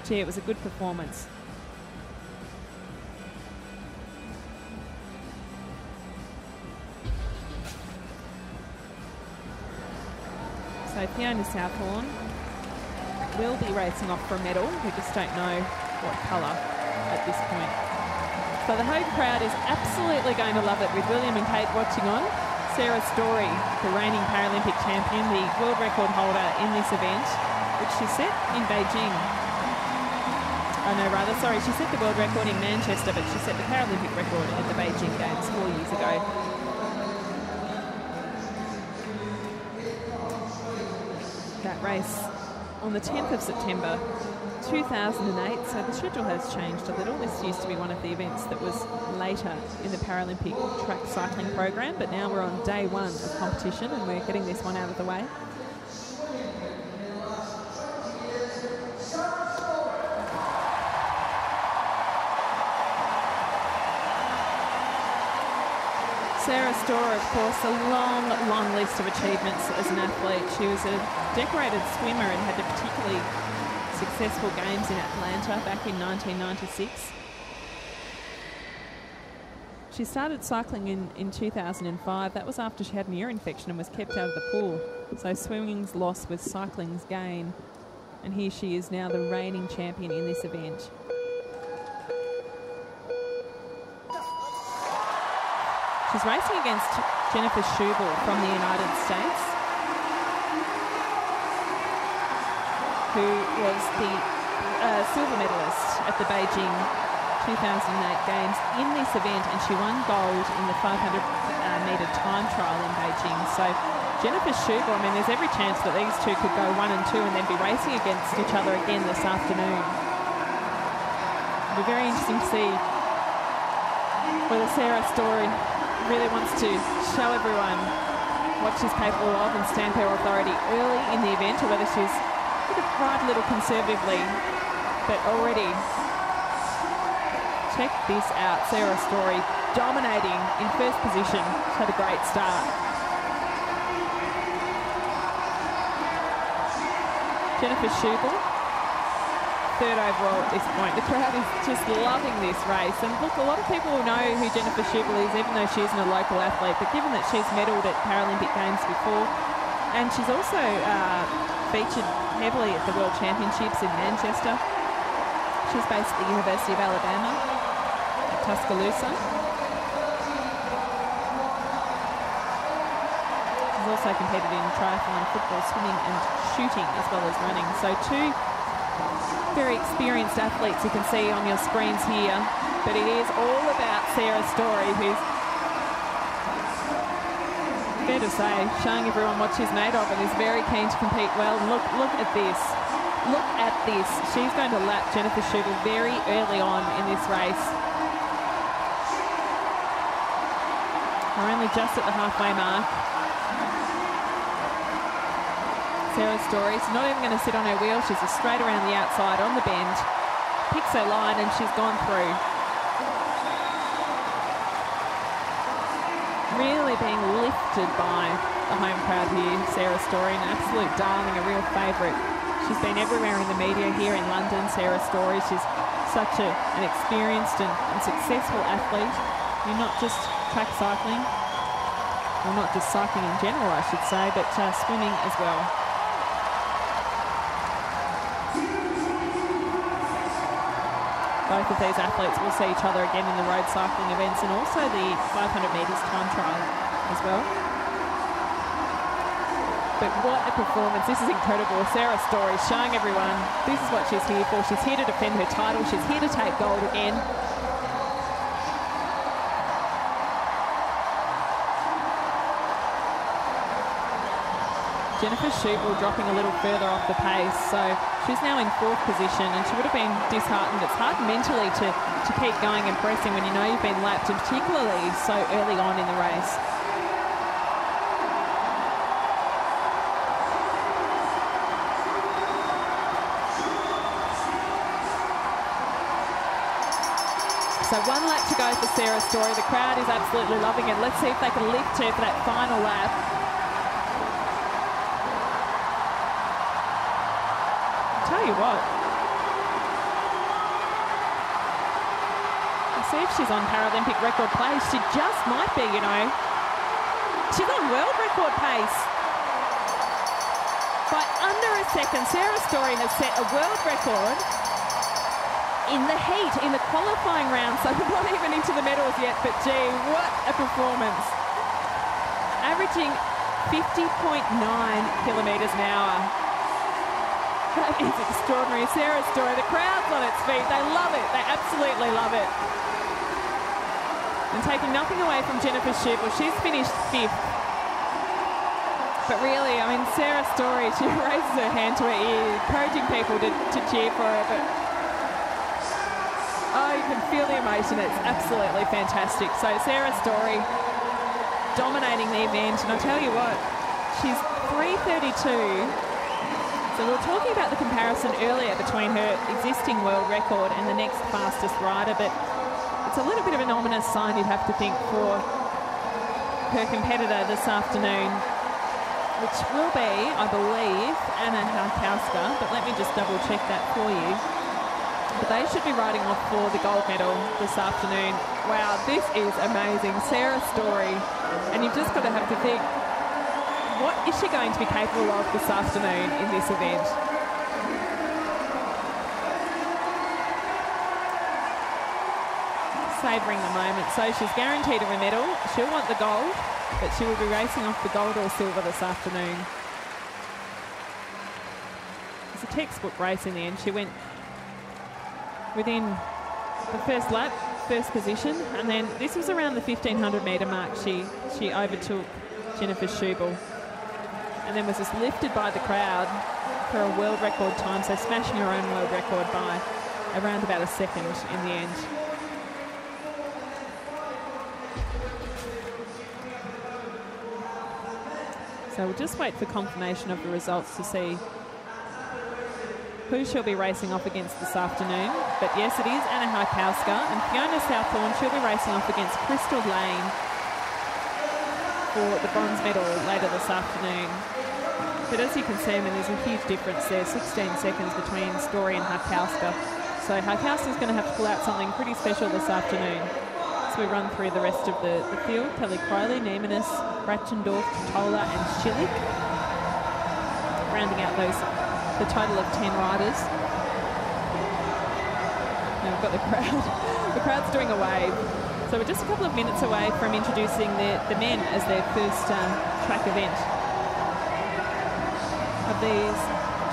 gee, it was a good performance. So Fiona Southorn will be racing off for a medal. We just don't know what colour at this point. So the home crowd is absolutely going to love it with William and Kate watching on. Sarah Story, the reigning Paralympic champion, the world record holder in this event, which she set in Beijing. She set the world record in Manchester, but she set the Paralympic record at the Beijing Games 4 years ago. That race on the 10th of September 2008, so the schedule has changed a little. This used to be one of the events that was later in the Paralympic track cycling program, but now we're on day 1 of competition and we're getting this one out of the way. Sarah Storer, of course, a long, long list of achievements as an athlete. She was a decorated swimmer and had a particularly successful games in Atlanta back in 1996. She started cycling in 2005. That was after she had an ear infection and was kept out of the pool. So swimming's loss was cycling's gain. And here she is now, the reigning champion in this event. She's racing against Jennifer Schubel from the United States, who was the silver medalist at the Beijing 2008 Games in this event, and she won gold in the 500-metre time trial in Beijing. So Jennifer Schubel, I mean, there's every chance that these two could go 1 and 2 and then be racing against each other again this afternoon. It'll be very interesting to see whether Sarah Story really wants to show everyone what she's capable of and stamp her authority early in the event, or whether she's going to ride a little conservatively. But already, check this out, Sarah Story dominating in first position. She had a great start. Jennifer Schubel, 3rd overall at this point. The crowd is just loving this race. And look, a lot of people will know who Jennifer Schubel is, even though she isn't a local athlete. But given that she's medalled at Paralympic Games before, and she's also featured heavily at the World Championships in Manchester. She's based at the University of Alabama at Tuscaloosa. She's also competed in triathlon, football, swimming and shooting, as well as running. So 2 very experienced athletes you can see on your screens here, but it is all about Sarah Story, who's, fair to say, showing everyone what she's made of and is very keen to compete well. Look at this. Look at this. She's going to lap Jennifer Schubel very early on in this race. We're only just at the halfway mark. Sarah Story, she's not even going to sit on her wheel. She's just straight around the outside on the bend, picks her line, and she's gone through. Really being lifted by the home crowd here, Sarah Story, an absolute darling, a real favourite. She's been everywhere in the media here in London, Sarah Story. She's such an experienced and successful athlete. You're not just track cycling, well, not just cycling in general, I should say, but swimming as well. Both of these athletes will see each other again in the road cycling events and also the 500 metres time trial as well. But what a performance. This is incredible. Sarah Story showing everyone this is what she's here for. She's here to defend her title. She's here to take gold again. Jennifer Schubel dropping a little further off the pace. So she's now in 4th position and she would have been disheartened. It's hard mentally to keep going and pressing when you know you've been lapped, and particularly so early on in the race. So 1 lap to go for Sarah Story. The crowd is absolutely loving it. Let's see if they can lift her for that final lap. Tell you what. Let's see if she's on Paralympic record pace. She just might be, you know. She's on world record pace. By under a second, Sarah Story has set a world record in the heat, in the qualifying round, so we're not even into the medals yet, but gee, what a performance. Averaging 50.9 kilometres an hour. That is extraordinary. Sarah Story, the crowd's on its feet. They love it. They absolutely love it. And taking nothing away from Jennifer Schubel, she's finished 5th. But really, I mean, Sarah Story, she raises her hand to her ear, encouraging people to cheer for her, but oh, you can feel the emotion. It's absolutely fantastic. So Sarah Story dominating the event, and I'll tell you what, she's 3:32. So we were talking about the comparison earlier between her existing world record and the next fastest rider, but it's a little bit of an ominous sign, you'd have to think, for her competitor this afternoon, which will be, I believe, Anna Harkowska, but let me just double check that for you. But they should be riding off for the gold medal this afternoon. Wow, this is amazing. Sarah Story, and you've just got to have to think, what is she going to be capable of this afternoon in this event? Savouring the moment. So she's guaranteed a medal. She'll want the gold, but she will be racing off the gold or silver this afternoon. It's a textbook race in the end. She went within the first lap, 1st position, and then this was around the 1500 metre mark. She overtook Jennifer Schubel, and then was just lifted by the crowd for a world record time, so smashing her own world record by around about a second in the end. So we'll just wait for confirmation of the results to see who she'll be racing off against this afternoon. But yes, it is Anna Harkowska, and Fiona Southorn, she'll be racing off against Crystal Lane for the bronze medal later this afternoon. But as you can see, I mean, there's a huge difference there, 16 seconds between Story and Harkowska. So Harkowska's going to have to pull out something pretty special this afternoon. So we run through the rest of the field. Kelly Crowley, Neimanis, Ratchendorf, Tola and Schillig, rounding out the total of 10 riders. Now we've got the crowd. The crowd's doing a wave. So we're just a couple of minutes away from introducing the men as their first track event of these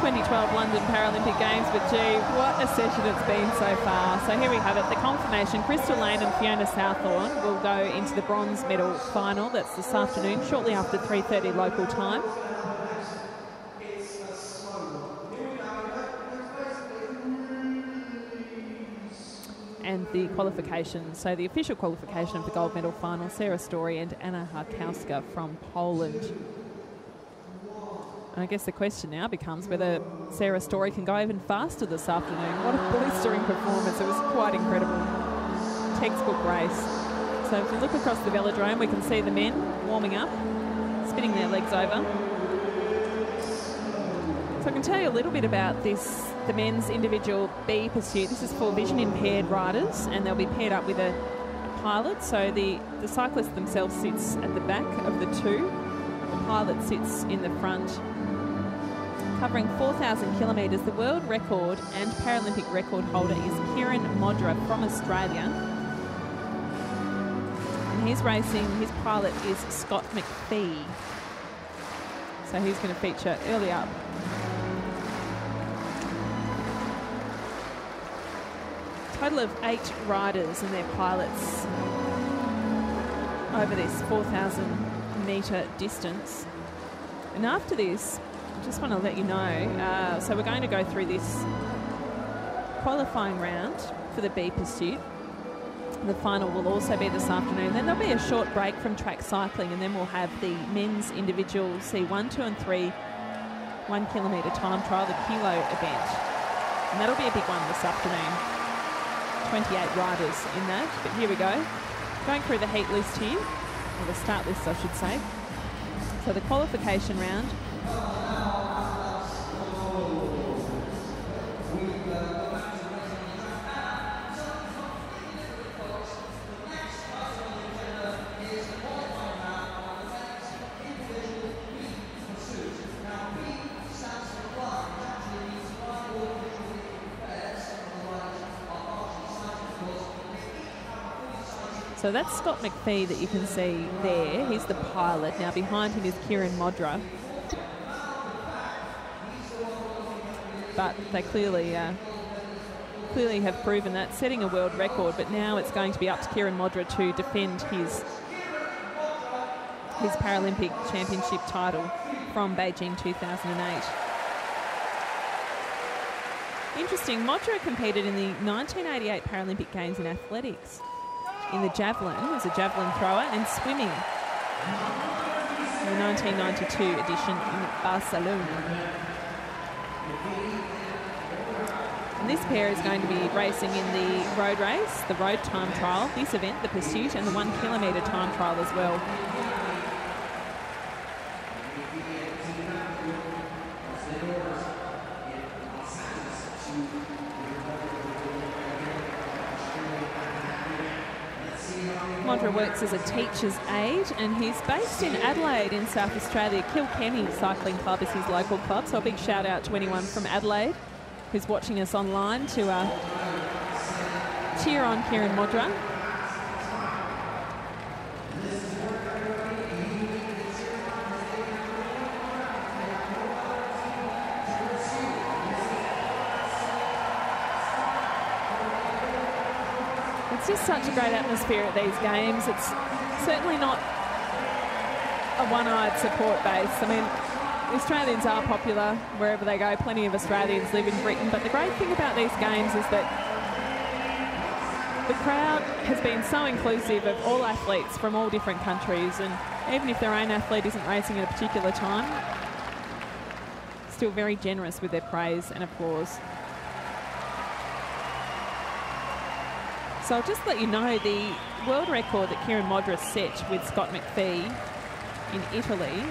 2012 London Paralympic Games. But gee, what a session it's been so far. So here we have it, the confirmation. Crystal Lane and Fiona Southorn will go into the bronze medal final. That's this afternoon, shortly after 3:30 local time. And the qualification, so the official qualification of the gold medal final, Sarah Story and Anna Harkowska from Poland. And I guess the question now becomes whether Sarah Story can go even faster this afternoon. What a blistering performance. It was quite incredible. Textbook race. So if we look across the velodrome, we can see the men warming up, spinning their legs over. So I can tell you a little bit about this, the men's individual B pursuit. This is for vision impaired riders, and they'll be paired up with a pilot. So the cyclist themselves sits at the back of the two. The pilot sits in the front. Covering 4,000 kilometres, the world record and Paralympic record holder is Kieran Modra from Australia. And he's racing, his pilot is Scott McPhee. So he's going to feature early up. Total of 8 riders and their pilots over this 4,000 metre distance. And after this, I just want to let you know, so we're going to go through this qualifying round for the B pursuit. The final will also be this afternoon. Then there'll be a short break from track cycling, and then we'll have the men's individual C1, 2 and 3 1 kilometre time trial, the kilo event. And that'll be a big one this afternoon. 28 riders in that, but here we go. Going through the heat list here, or the start list I should say. So the qualification round. So that's Scott McPhee that you can see there. He's the pilot. Now behind him is Kieran Modra. But they clearly have proven that, setting a world record. But now it's going to be up to Kieran Modra to defend his Paralympic Championship title from Beijing 2008. Interesting, Modra competed in the 1988 Paralympic Games in athletics. In the javelin, as a javelin thrower, and swimming in the 1992 edition in Barcelona. And this pair is going to be racing in the road race, the road time trial, this event, the pursuit, and the 1 kilometre time trial as well. Modra works as a teacher's aide, and he's based in Adelaide in South Australia. Kilkenny Cycling Club is his local club, so a big shout out to anyone from Adelaide who's watching us online to cheer on Kieran Modra. It's just such a great atmosphere at these games. It's certainly not a one-eyed support base. I mean, Australians are popular wherever they go. Plenty of Australians live in Britain. But the great thing about these games is that the crowd has been so inclusive of all athletes from all different countries. And even if their own athlete isn't racing at a particular time, still very generous with their praise and applause. So I'll just let you know the world record that Kieran Modra set with Scott McPhee in Italy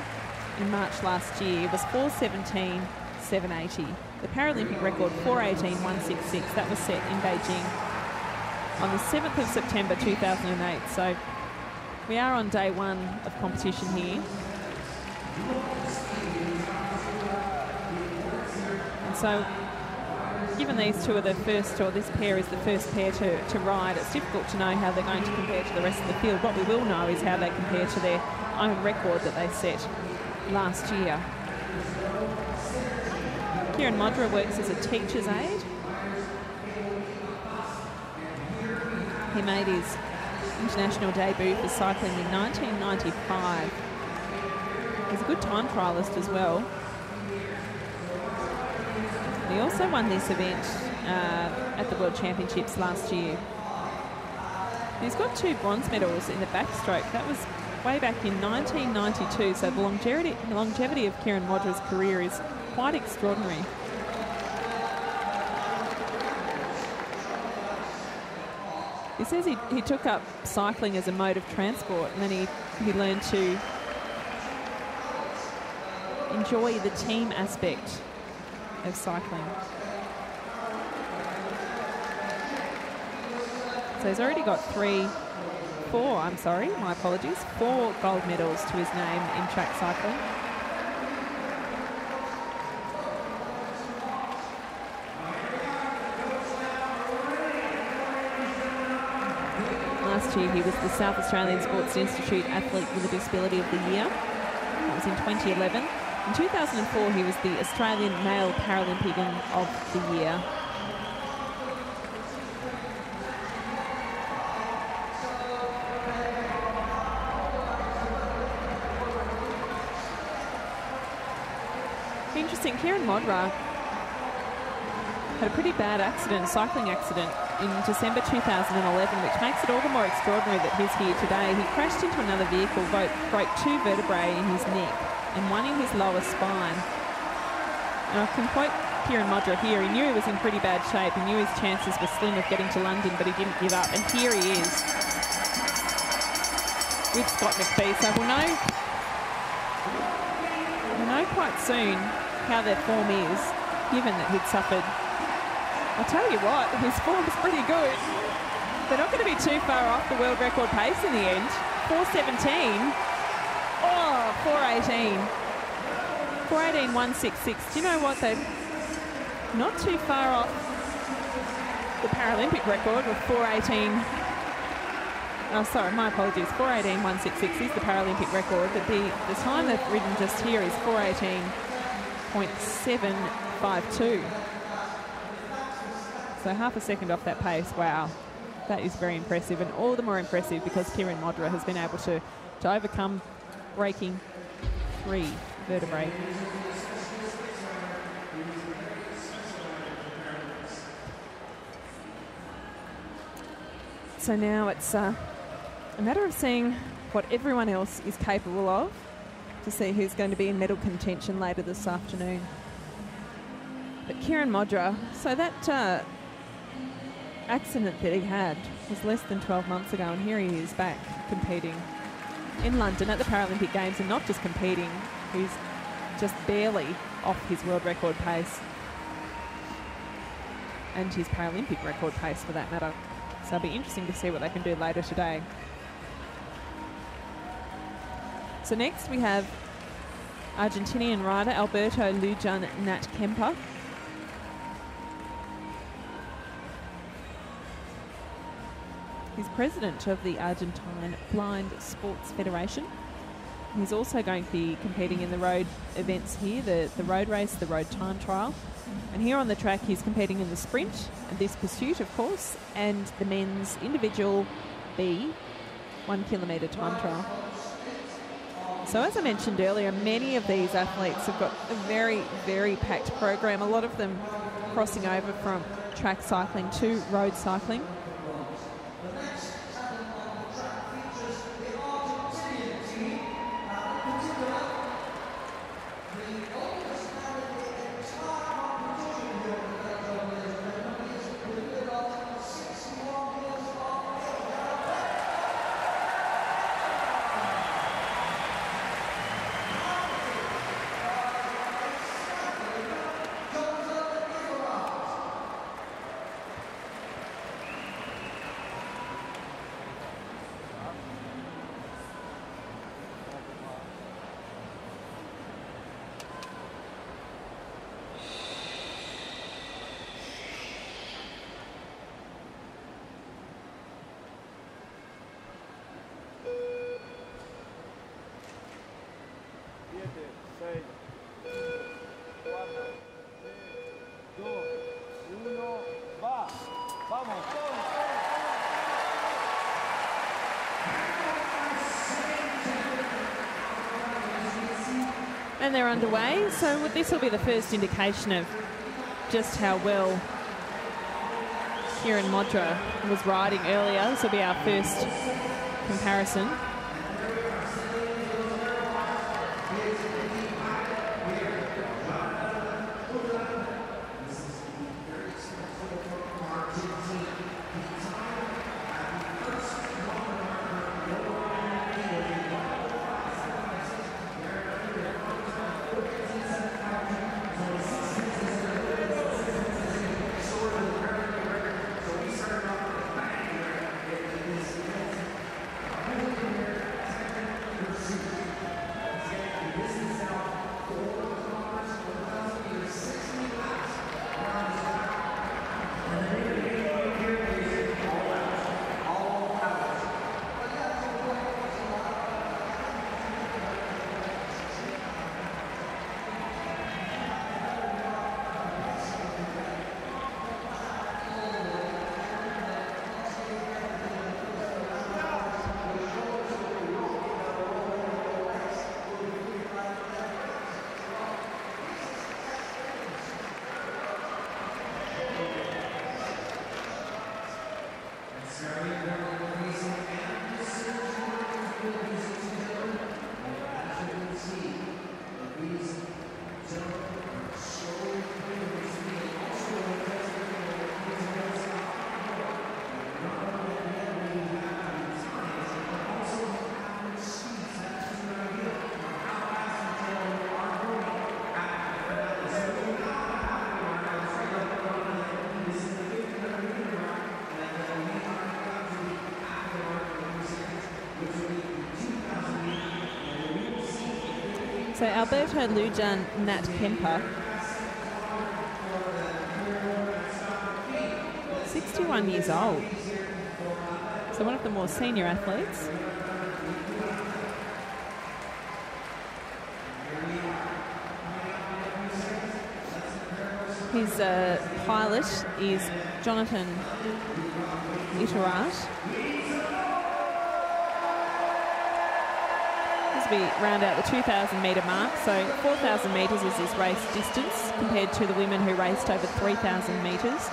in March last year was 4:17.780. The Paralympic record 4:18.166. That was set in Beijing on the 7th of September 2008. So we are on day one of competition here. And so given these two are the first, or this pair is the first pair to ride, it's difficult to know how they're going to compare to the rest of the field. What we will know is how they compare to their own record that they set last year. Kieran Modra works as a teacher's aide. He made his international debut for cycling in 1995. He's a good time trialist as well. He also won this event at the World Championships last year. He's got 2 bronze medals in the backstroke. That was way back in 1992, so the longevity of Kieran Modra's career is quite extraordinary. He says he took up cycling as a mode of transport, and then he learned to enjoy the team aspect of cycling. So he's already got 4 gold medals to his name in track cycling. Last year he was the South Australian Sports Institute Athlete with a Disability of the Year. That was in 2011. In 2004, he was the Australian Male Paralympian of the Year. Interesting, Kieran Modra had a pretty bad accident, cycling accident, in December 2011, which makes it all the more extraordinary that he's here today. He crashed into another vehicle, broke 2 vertebrae in his neck and 1 in his lower spine. And I can quote Kieran Modra here. He knew he was in pretty bad shape. He knew his chances were slim of getting to London, but he didn't give up. And here he is with Scott McPhee. So we'll know quite soon how their form is, given that he'd suffered. I'll tell you what, his form's pretty good. They're not going to be too far off the world record pace in the end. 4:17. Oh, 4:18. 4:18.166. Do you know what? They're not too far off the Paralympic record of 4:18. Oh, sorry, my apologies. 4:18.166 is the Paralympic record, but the time they've ridden just here is 4:18.752. So half a second off that pace. Wow, that is very impressive, and all the more impressive because Kieran Modra has been able to overcome breaking 3 vertebrae. So now it's a matter of seeing what everyone else is capable of to see who's going to be in medal contention later this afternoon. But Kieran Modra, so that accident that he had was less than 12 months ago, and here he is back competing in London at the Paralympic Games, and not just competing, he's just barely off his world record pace and his Paralympic record pace for that matter. So it'll be interesting to see what they can do later today. So next we have Argentinian rider Alberto Lujan Nat Kemper. He's president of the Argentine Blind Sports Federation. He's also going to be competing in the road events here, the road race, the road time trial. And here on the track he's competing in the sprint, and this pursuit of course, and the men's individual B 1 kilometre time trial. So as I mentioned earlier, many of these athletes have got a very, very packed program, a lot of them crossing over from track cycling to road cycling. And they're underway, so this will be the first indication of just how well Kieran Modra was riding earlier. This will be our first comparison. So Alberto Lujan Nat Kemper, 61 years old. So one of the more senior athletes. His pilot is Jonathan Iterat. As we round out the 2,000 metre mark, so 4,000 metres is his race distance compared to the women who raced over 3,000 metres.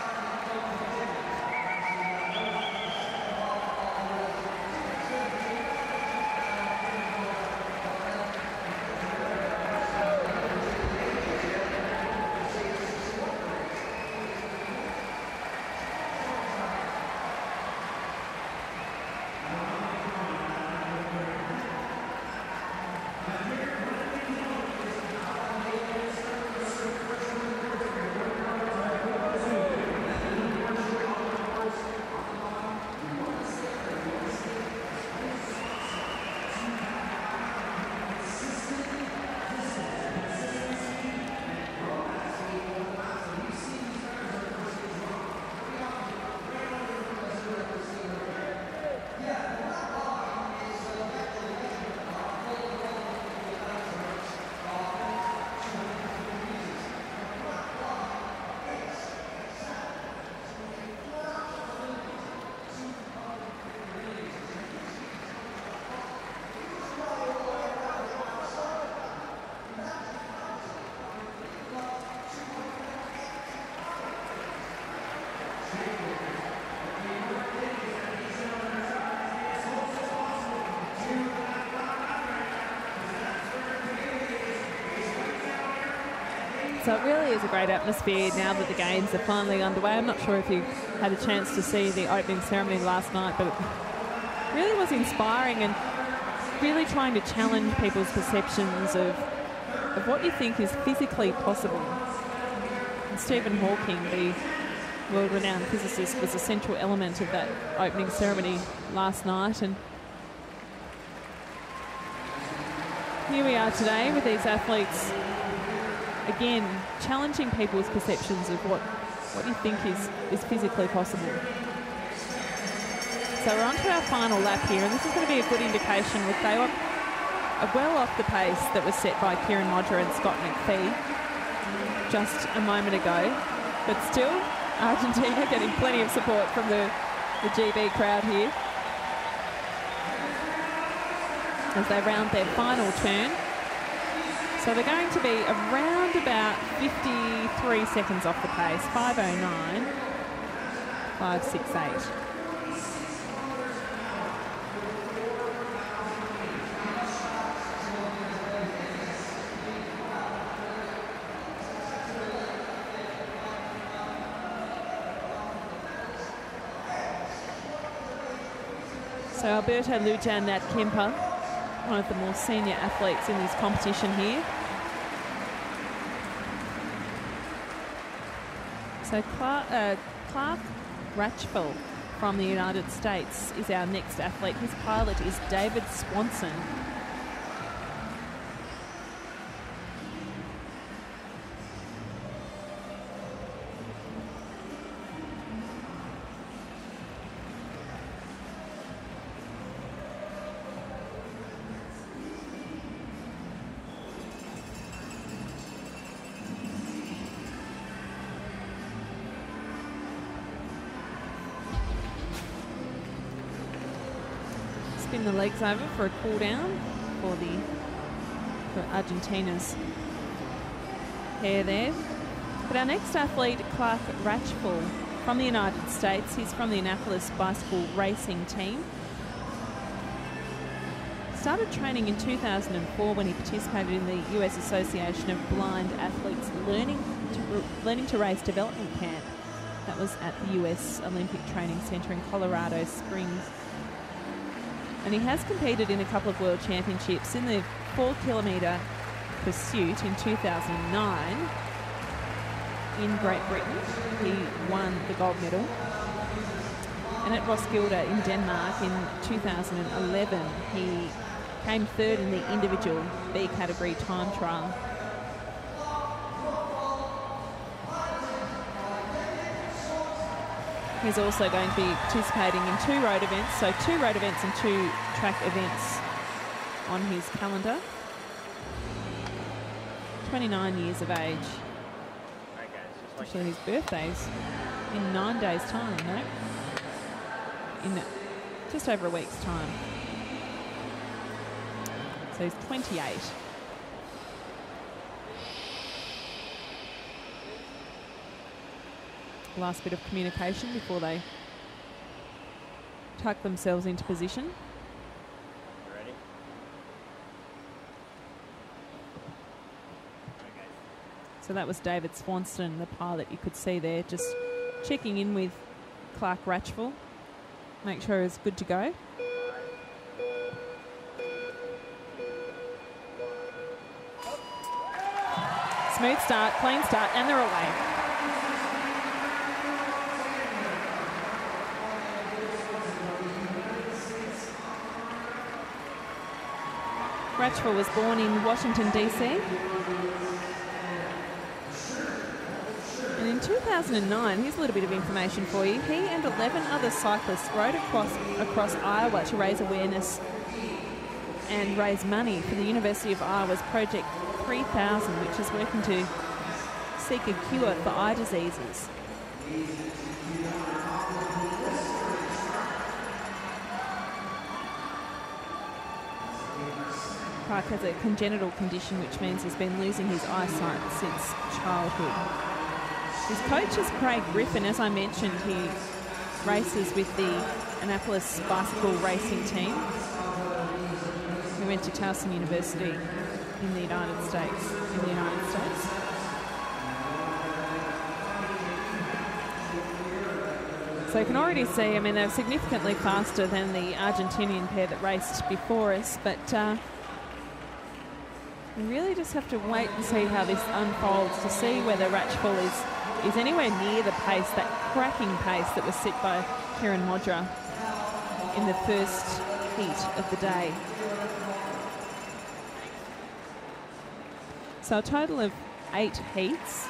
So it really is a great atmosphere now that the games are finally underway. I'm not sure if you had a chance to see the opening ceremony last night, but it really was inspiring and really trying to challenge people's perceptions of what you think is physically possible. And Stephen Hawking, the world-renowned physicist, was a central element of that opening ceremony last night. And here we are today with these athletes, again, challenging people's perceptions of what you think is physically possible. So we're on to our final lap here, and this is going to be a good indication. Look, they are well off the pace that was set by Kieran Modger and Scott McPhee just a moment ago. But still, Argentina getting plenty of support from the GB crowd here as they round their final turn. So they're going to be around about 53 seconds off the pace, 5:09, 5:68. So Alberto Lujan Nat Kemper, one of the more senior athletes in this competition here. So Clark Ratchfell from the United States is our next athlete. His pilot is David Swanson. Spin the legs over for a cool down for Argentina's pair there. But our next athlete, Clark Ratchfell from the United States. He's from the Annapolis Bicycle Racing Team. Started training in 2004 when he participated in the US Association of Blind Athletes Learning to Race Development Camp. That was at the US Olympic Training Center in Colorado Springs. And he has competed in a couple of world championships. In the 4-kilometre pursuit in 2009 in Great Britain, he won the gold medal. And at Roskilde in Denmark in 2011, he Came third in the individual B category time trial. He's also going to be participating in 2 road events, so 2 road events and 2 track events on his calendar. 29 years of age. Actually, his birthday's in 9 days' time, no? In just over a week's time. So he's 28. Last bit of communication before they tuck themselves into position. Ready? So that was David Swanston, the pilot you could see there, just checking in with Clark Ratchful. Make sure he's good to go. Smooth start, clean start, and they're away. Ratchful was born in Washington, D.C. And in 2009, here's a little bit of information for you. He and 11 other cyclists rode across Iowa to raise awareness and raise money for the University of Iowa's Project 3000, which is working to seek a cure for eye diseases. Clark has a congenital condition, which means he's been losing his eyesight since childhood. His coach is Craig Griffin. As I mentioned, he races with the Annapolis bicycle racing team. He went to Towson University in the United States. So you can already see, I mean, they're significantly faster than the Argentinian pair that raced before us, but we really just have to wait and see how this unfolds to see whether Ratchful is anywhere near the pace, that cracking pace that was set by Kieran Modra in the first heat of the day. So a total of 8 heats.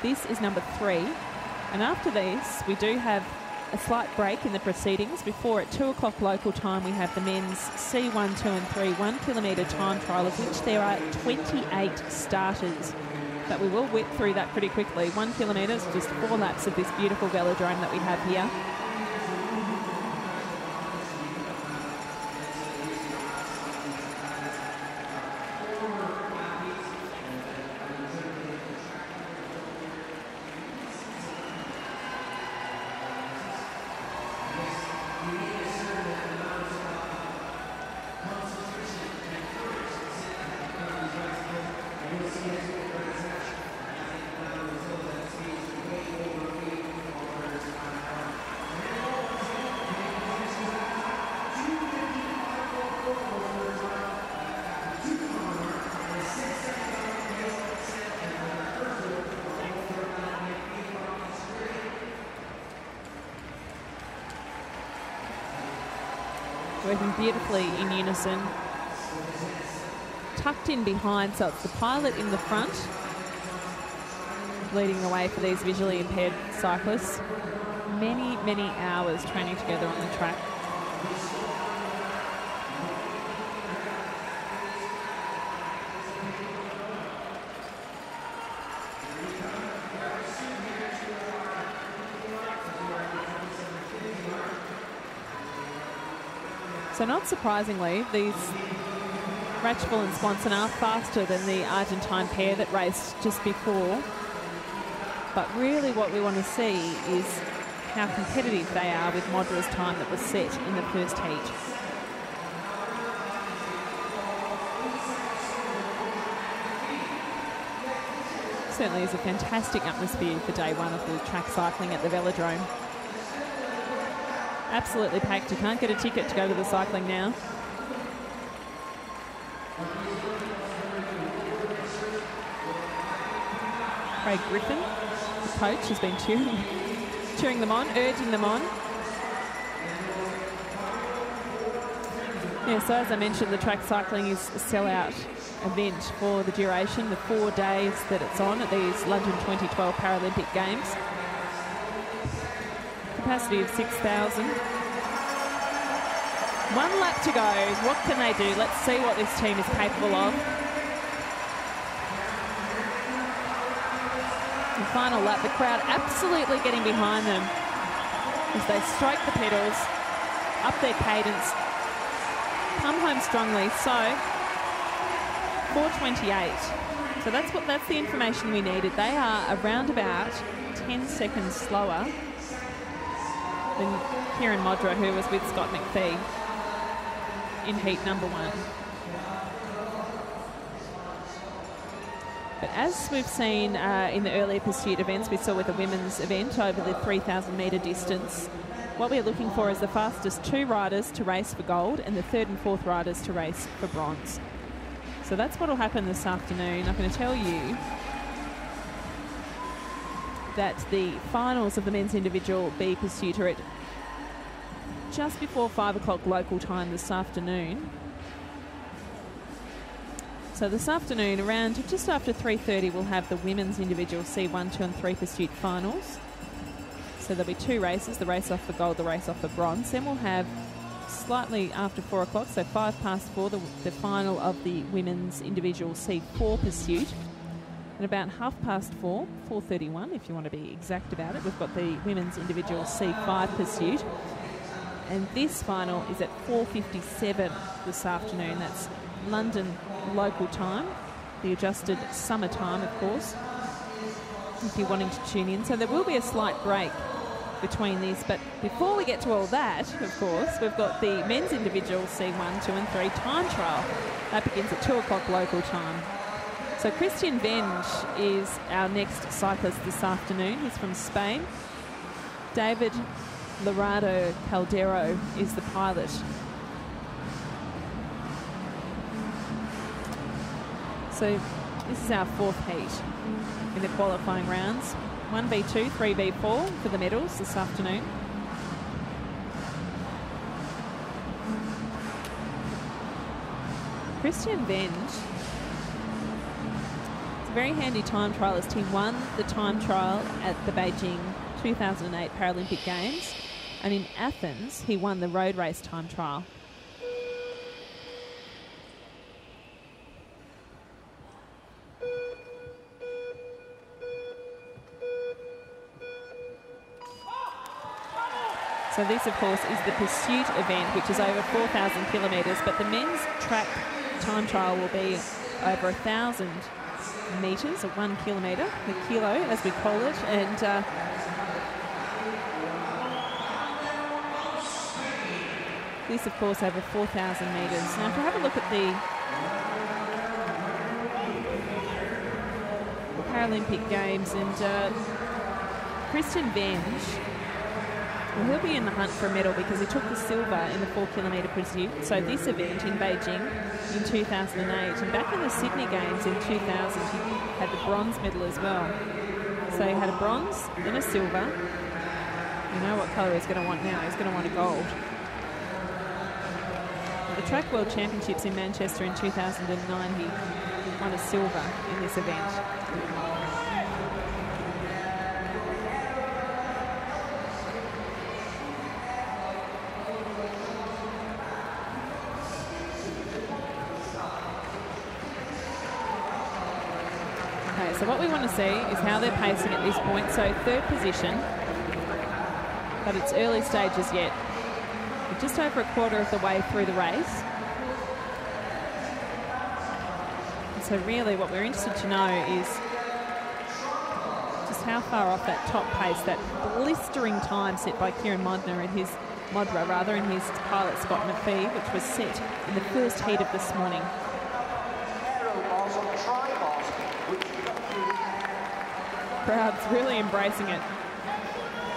This is number 3. And after this, we do have a slight break in the proceedings. Before, at 2 o'clock local time, we have the men's C1, 2 and 3 1 kilometre time trial, of which there are 28 starters. But we will whip through that pretty quickly. 1 kilometre is just 4 laps of this beautiful velodrome that we have here. Working beautifully in unison. Tucked in behind, so it's the pilot in the front, leading the way for these visually impaired cyclists. Many, many hours training together on the track. So not surprisingly, these Ratchful and Swanson are faster than the Argentine pair that raced just before. But really what we want to see is how competitive they are with Modra's time that was set in the first heat. Certainly is a fantastic atmosphere for day one of the track cycling at the velodrome. Absolutely packed. You can't get a ticket to go to the cycling now. Craig Griffin, the coach, has been cheering them on, urging them on. Yeah, so as I mentioned, the track cycling is a sellout event for the duration, the 4 days that it's on at these London 2012 Paralympic Games. Capacity of 6,000. 1 lap to go. What can they do? Let's see what this team is capable of. The final lap, the crowd absolutely getting behind them as they strike the pedals, up their cadence, come home strongly. So 4:28. So that's the information we needed. They are around about 10 seconds slower than Kieran Modra, who was with Scott McPhee in heat number 1. But as we've seen in the earlier pursuit events, we saw with the women's event over the 3,000 metre distance, what we're looking for is the fastest 2 riders to race for gold and the 3rd and 4th riders to race for bronze. So that's what will happen this afternoon. I'm going to tell you that the finals of the men's individual B pursuit are at just before 5 o'clock local time this afternoon. So this afternoon, around just after 3:30, we'll have the women's individual C1, 2 and 3 pursuit finals. So there'll be 2 races, the race off for gold, the race off for bronze. Then we'll have slightly after 4 o'clock, so 4:05, the final of the women's individual C4 pursuit. And about 4:30, 4:31, if you want to be exact about it, we've got the women's individual C5 pursuit. And this final is at 4:57 this afternoon. That's London local time, the adjusted summer time, of course, if you're wanting to tune in. So there will be a slight break between these, but before we get to all that, of course, we've got the men's individual C1, 2 and 3 time trial. That begins at 2 o'clock local time. So Christian Venge is our next cyclist this afternoon. He's from Spain. David Lorado Caldero is the pilot. So this is our 4th heat in the qualifying rounds. 1v2, 3v4 for the medals this afternoon. Christian Venge, it's a very handy time trialist. He won the time trial at the Beijing 2008 Paralympic Games, and in Athens he won the road race time trial. So this, of course, is the pursuit event, which is over 4,000 kilometres, but the men's track time trial will be over 1,000 metres, or 1 kilometre, the kilo, as we call it, and this, of course, over 4,000 metres. Now, if we have a look at the Paralympic Games, and Christian Venge, well, he'll be in the hunt for a medal because he took the silver in the 4 kilometre pursuit. So this event in Beijing in 2008, and back in the Sydney Games in 2000, he had the bronze medal as well. So he had a bronze, then a silver. You know what colour he's going to want now. He's going to want a gold. At the Track World Championships in Manchester in 2009, he won a silver in this event. So what we want to see is how they're pacing at this point. So 3rd position, but it's early stages yet. We're just over a quarter of the way through the race. And so really what we're interested to know is just how far off that top pace, that blistering time set by Kieran Modra in his pilot Scott McPhee, which was set in the 1st heat of this morning. Crowd's really embracing it,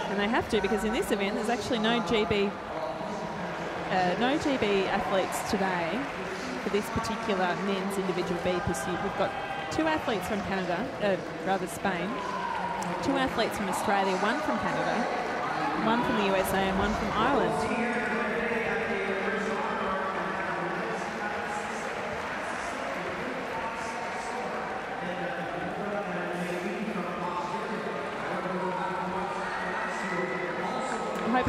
and they have to, because in this event there's actually no GB athletes today for this particular men's individual B pursuit. We've got 2 athletes from Spain, 2 athletes from Australia, 1 from Canada, 1 from the USA and 1 from Ireland.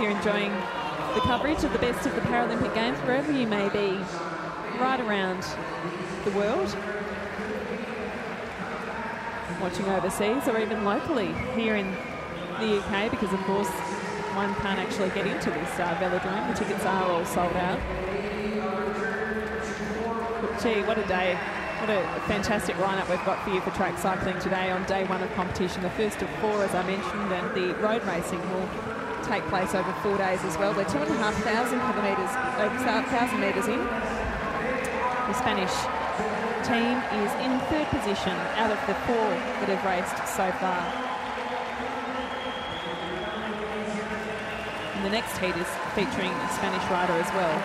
you're enjoying the coverage of the best of the Paralympic Games wherever you may be right around the world, watching overseas or even locally here in the UK, because of course one can't actually get into this velodrome. The tickets are all sold out. But gee, what a day. What a fantastic lineup we've got for you for track cycling today on day one of competition, the first of 4 as I mentioned, and the road racing will take place over 4 days as well. They're 2,500 kilometres, 1,000 metres in. The Spanish team is in 3rd position out of the 4 that have raced so far. And the next heat is featuring a Spanish rider as well.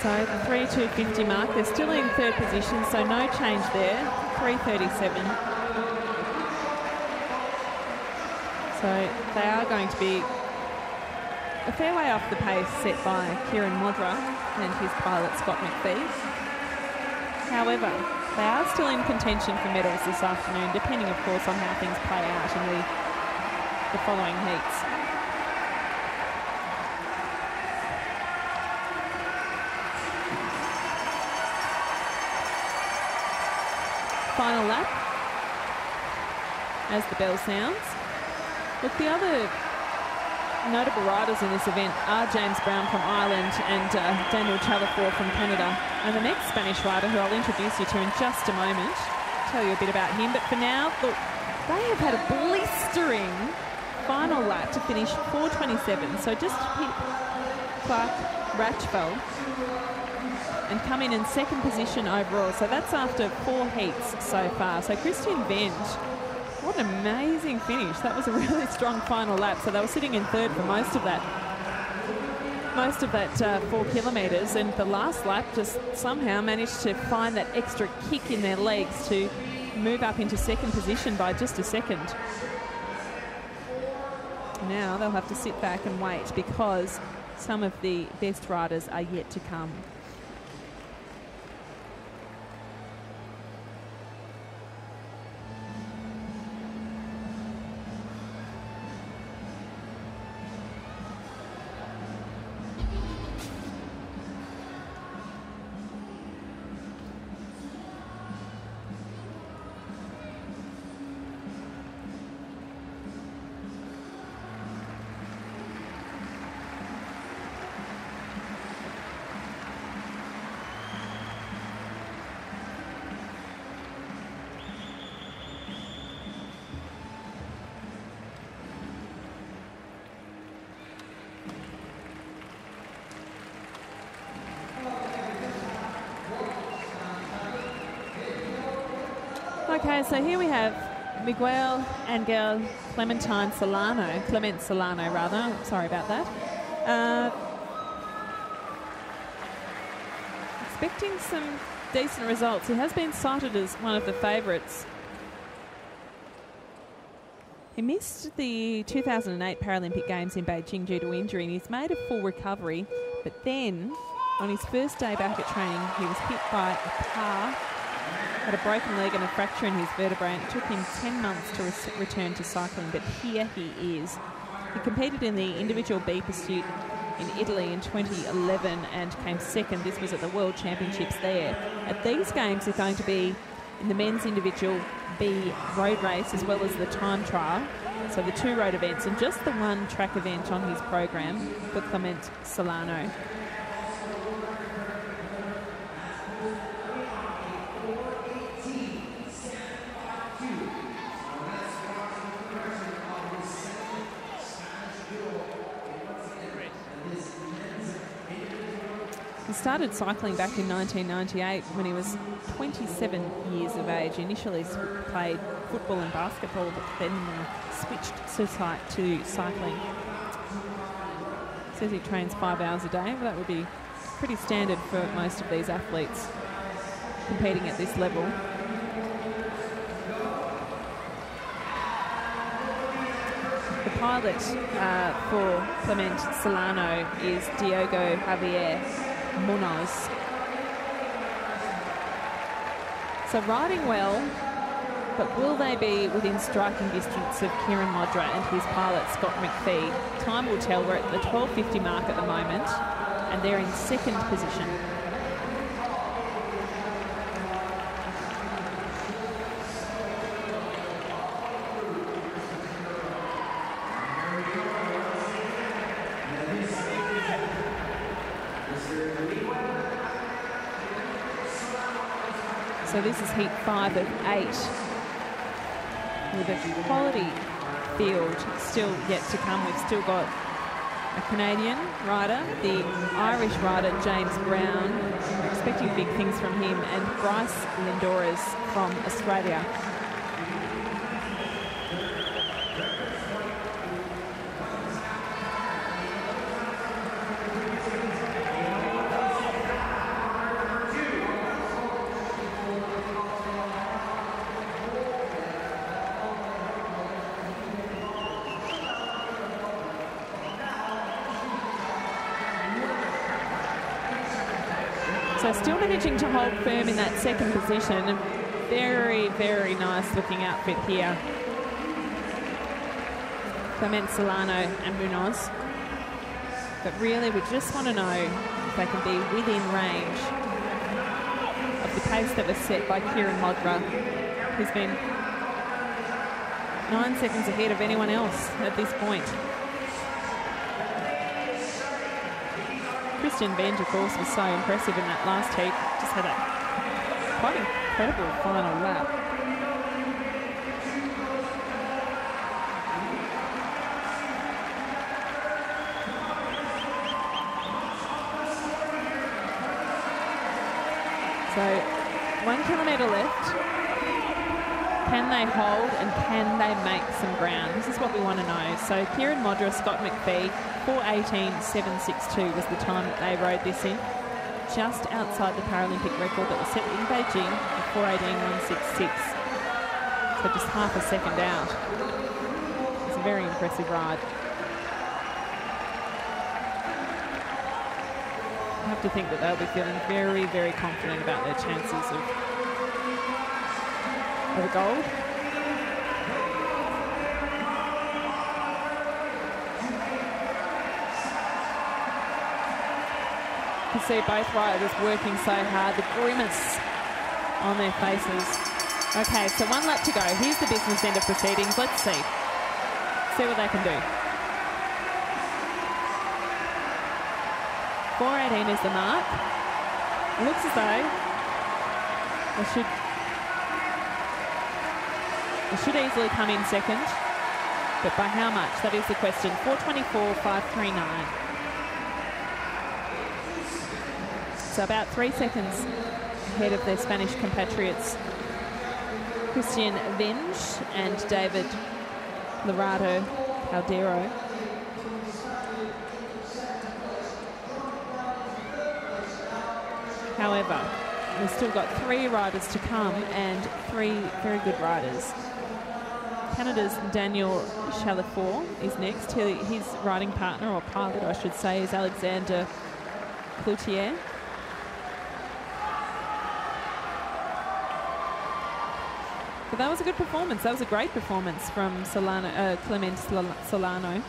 So the 3:2:50 mark, they're still in 3rd position, so no change there, 3:37. So they are going to be a fair way off the pace set by Kieran Modra and his pilot Scott McPhee. However, they are still in contention for medals this afternoon, depending of course on how things play out in the following heats. Final lap as the bell sounds. Look, the other notable riders in this event are James Brown from Ireland and Daniel Chalafour from Canada. And the next Spanish rider, who I'll introduce you to in just a moment, tell you a bit about him. But for now, look, they have had a blistering final lap to finish 4:27. So just hit Clark Ratchfeld and come in 2nd position overall. So that's after 4 heats so far. So Christian Vent, what an amazing finish. That was a really strong final lap. So they were sitting in 3rd for most of that 4 kilometres, and the last lap just somehow managed to find that extra kick in their legs to move up into 2nd position by just a second. Now they'll have to sit back and wait, because some of the best riders are yet to come. Okay, so here we have Miguel Angel Clement Solano rather, sorry about that. Expecting some decent results. He has been cited as one of the favourites. He missed the 2008 Paralympic Games in Beijing due to injury, and he's made a full recovery, but then on his first day back at training he was hit by a car, had a broken leg and a fracture in his vertebrae, and it took him 10 months to return to cycling, but here he is. He competed in the individual B pursuit in Italy in 2011 and came 2nd. This was at the World Championships there. At these games they're going to be in the men's individual B road race as well as the time trial, so the 2 road events and just the 1 track event on his program for Clement Solano. He started cycling back in 1998 when he was 27 years of age. He initially played football and basketball, but then switched to cycling. Says he trains 5 hours a day, but that would be pretty standard for most of these athletes competing at this level. The pilot for Clement Solano is Diogo Javier Munoz. So riding well, but will they be within striking distance of Kieran Modra and his pilot Scott McPhee? Time will tell. We're at the 12:50 mark at the moment, and they're in second position. So this is heat 5 of 8, with a quality field still yet to come. We've still got a Canadian rider, the Irish rider James Brown. We're expecting big things from him, and Bryce Lindoras from Australia. So still managing to hold firm in that second position. A very, very nice looking outfit here. Clement Solano and Munoz. But really we just want to know if they can be within range of the pace that was set by Kieran Modra, who's been 9 seconds ahead of anyone else at this point. Christian Benj, of course, was so impressive in that last heat. Just had a quite incredible final lap. So 1 kilometre left. Can they hold and can they make some ground? This is what we want to know. So Kieran Modra, Scott McPhee, 4:18.762 was the time that they rode this in. Just outside the Paralympic record that was set in Beijing at 4:18.166. So just half a second out. It's a very impressive ride. I have to think that they'll be feeling very, very confident about their chances of a gold. You can see both riders working so hard, the grimace on their faces. Okay, so 1 lap to go. Here's the business end of proceedings. Let's see. See what they can do. 4:18 is the mark. It looks as though they should easily come in second, but by how much? That is the question. 4:24.539. So about 3 seconds ahead of their Spanish compatriots, Christian Benj and David Lorado Caldero. However, we've still got 3 riders to come and 3 very good riders. Canada's Daniel Chalifort is next. His riding partner, or pilot I should say, is Alexander Cloutier. But that was a good performance. That was a great performance from Clement Solano.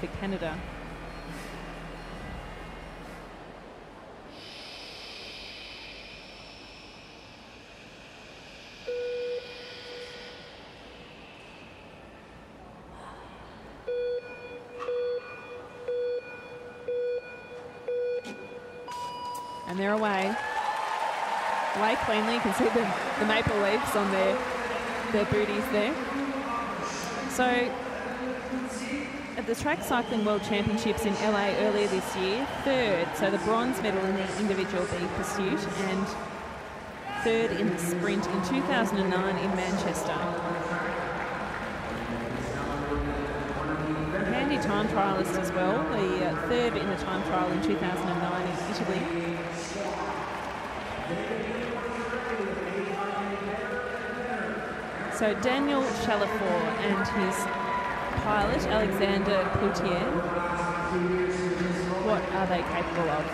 For Canada. And they're away cleanly. You can see the maple leaves on their booties there. So at the Track Cycling World Championships in LA earlier this year, third, so the bronze medal in the individual B pursuit, and third in the sprint in 2009 in Manchester. Handy time trialist as well, the third in the time trial in 2009 in Italy. So Daniel Chalafour and his pilot, Alexander Cloutier, what are they capable of?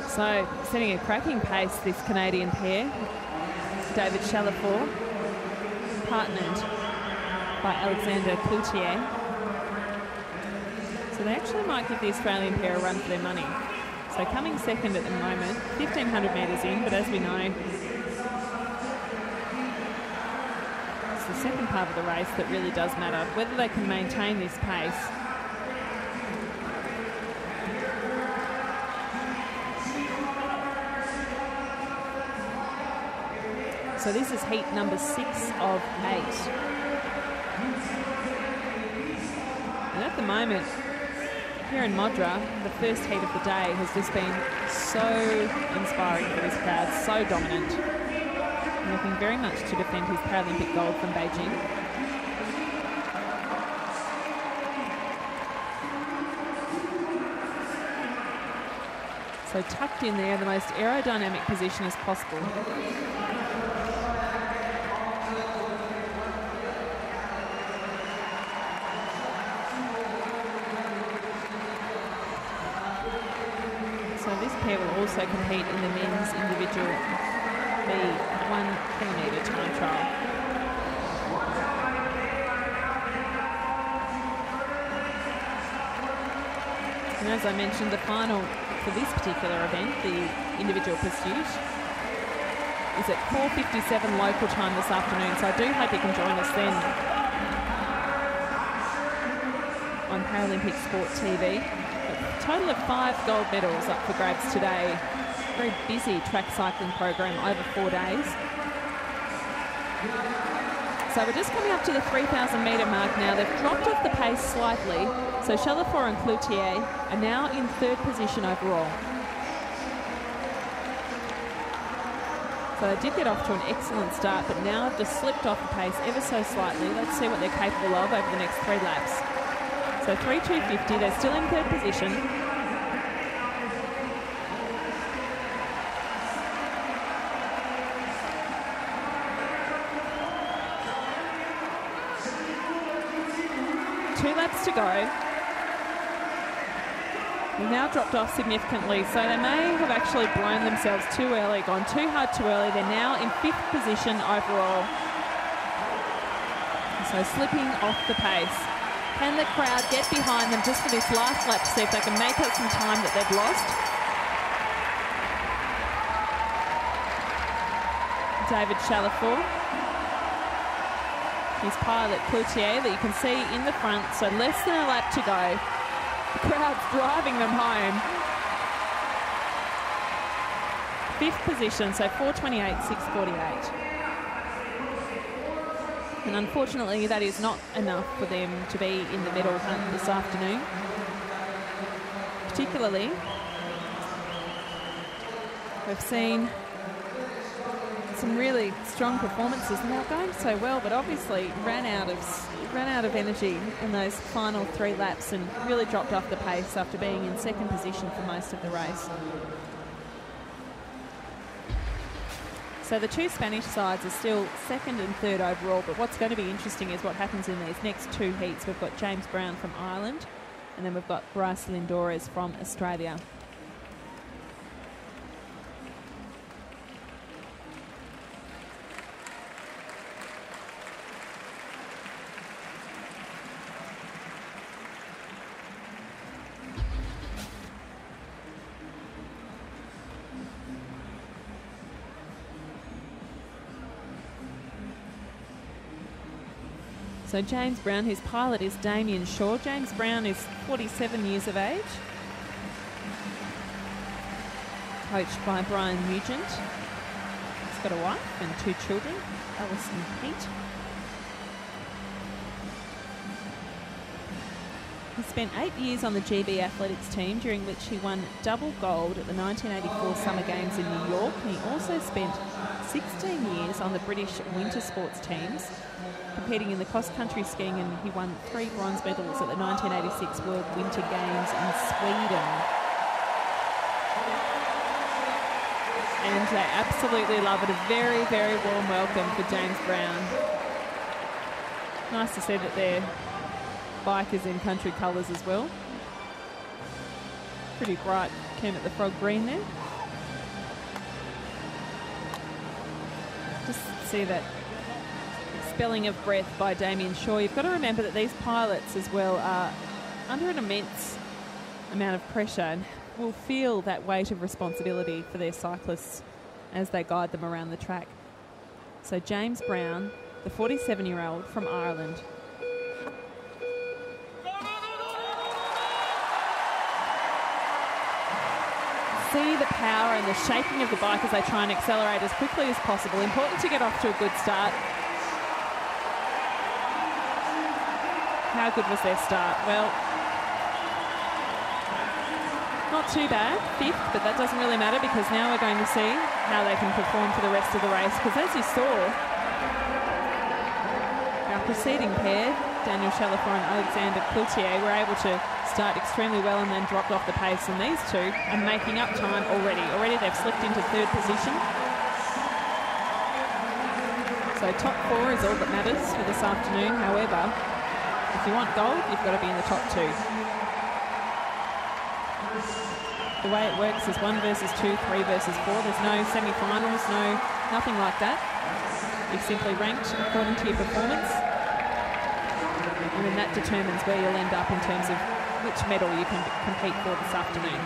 So, setting a cracking pace, this Canadian pair. David Chalafour, partnered by Alexander Cloutier. So they actually might give the Australian pair a run for their money. So coming second at the moment, 1,500 metres in, but as we know, it's the second part of the race that really does matter, whether they can maintain this pace. So this is heat number 6 of 8. And at the moment, here in Modra, the first heat of the day has just been so inspiring for this crowd, so dominant. And looking very much to defend his Paralympic gold from Beijing. So tucked in there, the most aerodynamic position as possible. Will also compete in the men's individual B 1 kilometre time trial. And as I mentioned, the final for this particular event, the individual pursuit, is at 4:57 local time this afternoon, so I do hope you can join us then on Paralympic Sport TV. Total of 5 gold medals up for grabs today. Very busy track cycling program over 4 days. So we're just coming up to the 3,000 metre mark now. They've dropped off the pace slightly. So Chalafour and Cloutier are now in 3rd position overall. So they did get off to an excellent start, but now have just slipped off the pace ever so slightly. Let's see what they're capable of over the next 3 laps. So 3:2:50, they're still in 3rd position. Two laps to go. They've now dropped off significantly, so they may have actually blown themselves too early, gone too hard too early. They're now in 5th position overall. So slipping off the pace. Can the crowd get behind them just for this last lap to see if they can make up some time that they've lost? David Chalafour. His pilot Cloutier that you can see in the front, so less than a lap to go. The crowd's driving them home. 5th position, so 4:28, 6:48. And unfortunately, that is not enough for them to be in the medal hunt this afternoon. Particularly, we've seen some really strong performances, and they were going so well, but obviously ran out of energy in those final 3 laps and really dropped off the pace after being in 2nd position for most of the race. So the two Spanish sides are still 2nd and 3rd overall, but what's going to be interesting is what happens in these next 2 heats. We've got James Brown from Ireland And then we've got Bryce Lindores from Australia. So James Brown, whose pilot is Damien Shaw. James Brown is 47 years of age. Coached by Brian Nugent. He's got a wife and 2 children, Alice and Pete. He spent 8 years on the GB athletics team, during which he won double gold at the 1984 Summer Games in New York. And he also spent 16 years on the British winter sports teams, competing in the cross-country skiing, and he won 3 bronze medals at the 1986 World Winter Games in Sweden. And they absolutely love it. A very, very warm welcome for James Brown. Nice to see that their bike is in country colours as well. Pretty bright Kermit the Frog green there. Just see that expelling of breath by Damien Shaw. You've got to remember that these pilots as well are under an immense amount of pressure and will feel that weight of responsibility for their cyclists as they guide them around the track. So James Brown, the 47-year-old from Ireland. See the power and the shaking of the bike as they try and accelerate as quickly as possible. Important to get off to a good start. How good was their start? Well, not too bad, 5th, but that doesn't really matter because now we're going to see how they can perform for the rest of the race. Because as you saw, our preceding pair, Daniel Chalafor and Alexander Cloutier, were able to start extremely well and then dropped off the pace. And these two are making up time already. Already they've slipped into 3rd position. So top 4 is all that matters for this afternoon. However, if you want gold, you've got to be in the top 2. The way it works is 1 versus 2, 3 versus 4. There's no semi-finals, nothing like that. You're simply ranked according to your performance. And then that determines where you'll end up in terms of which medal you can compete for this afternoon.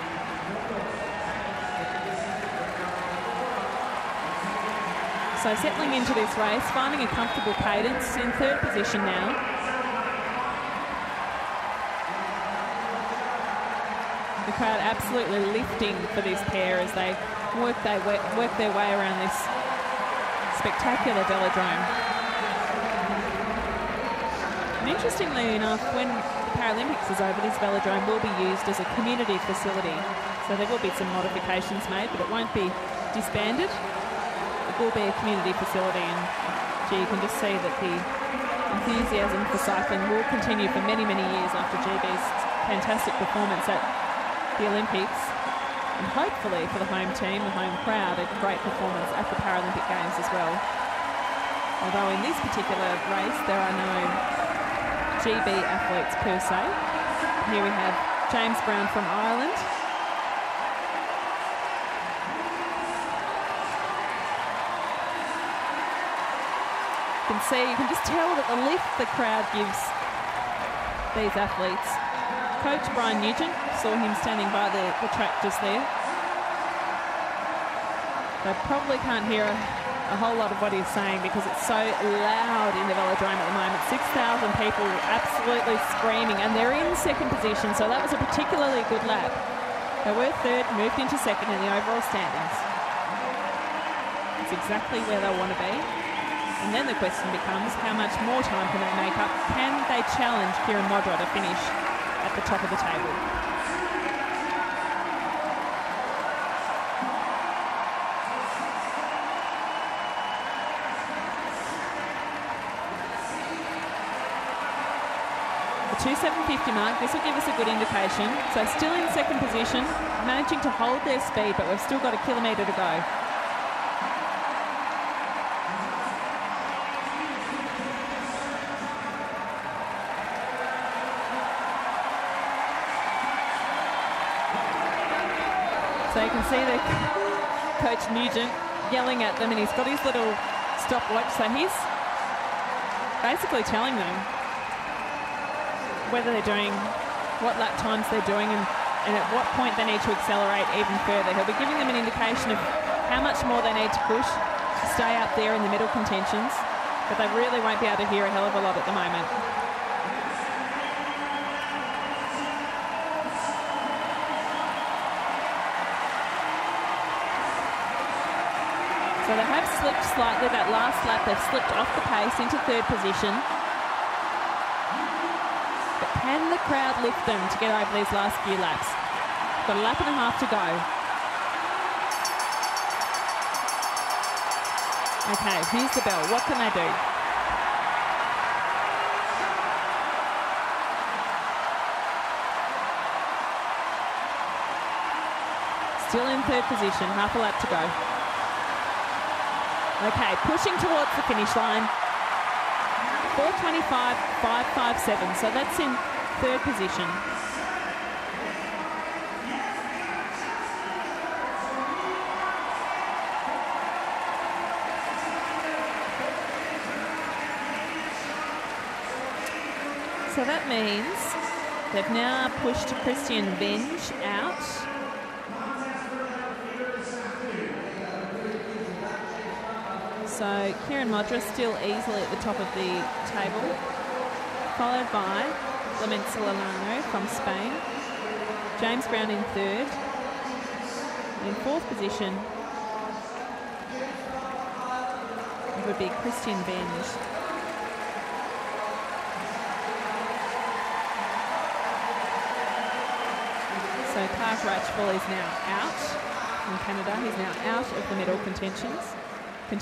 So settling into this race, finding a comfortable cadence, in 3rd position now. The crowd absolutely lifting for this pair as they work their way around this spectacular velodrome. And interestingly enough, when the Paralympics is over, this velodrome will be used as a community facility. So there will be some modifications made, but it won't be disbanded. It will be a community facility, and you can just see that the enthusiasm for cycling will continue for many, many years after GB's fantastic performance at the Olympics, and hopefully for the home team, the home crowd, a great performance at the Paralympic Games as well. Although in this particular race there are no GB athletes per se. Here we have James Brown from Ireland. You can just tell that the lift the crowd gives these athletes. Coach Brian Nugent, saw him standing by the track just there. They probably can't hear a whole lot of what he's saying because it's so loud in the velodrome at the moment. 6,000 people absolutely screaming, and they're in 2nd position, so that was a particularly good lap. They were 3rd, moved into 2nd in the overall standings. It's exactly where they want to be. And then the question becomes, how much more time can they make up? Can they challenge Kieran Modra to finish at the top of the table? The 2:750 mark, this will give us a good indication. So still in 2nd position, managing to hold their speed, but we've still got a kilometre to go. So you can see the Coach Nugent yelling at them, and he's got his little stopwatch. So he's basically telling them whether they're doing, what lap times they're doing, and at what point they need to accelerate even further. He'll be giving them an indication of how much more they need to push to stay up there in the middle contentions, but they really won't be able to hear a hell of a lot at the moment. So they have slipped slightly that last lap. They've slipped off the pace into third position. But can the crowd lift them to get over these last few laps? Got a lap and a half to go. Okay, here's the bell. What can they do? Still in third position, half a lap to go. Okay, pushing towards the finish line. 4:25.557, so that's in third position. So that means they've now pushed Christian Benj out. So Kieran Modra still easily at the top of the table, followed by Clement Solano from Spain, James Brown in third. In fourth position, it would be Christian Benj. So Clark Ratchfall is now out in Canada. He's now out of the medal contention. So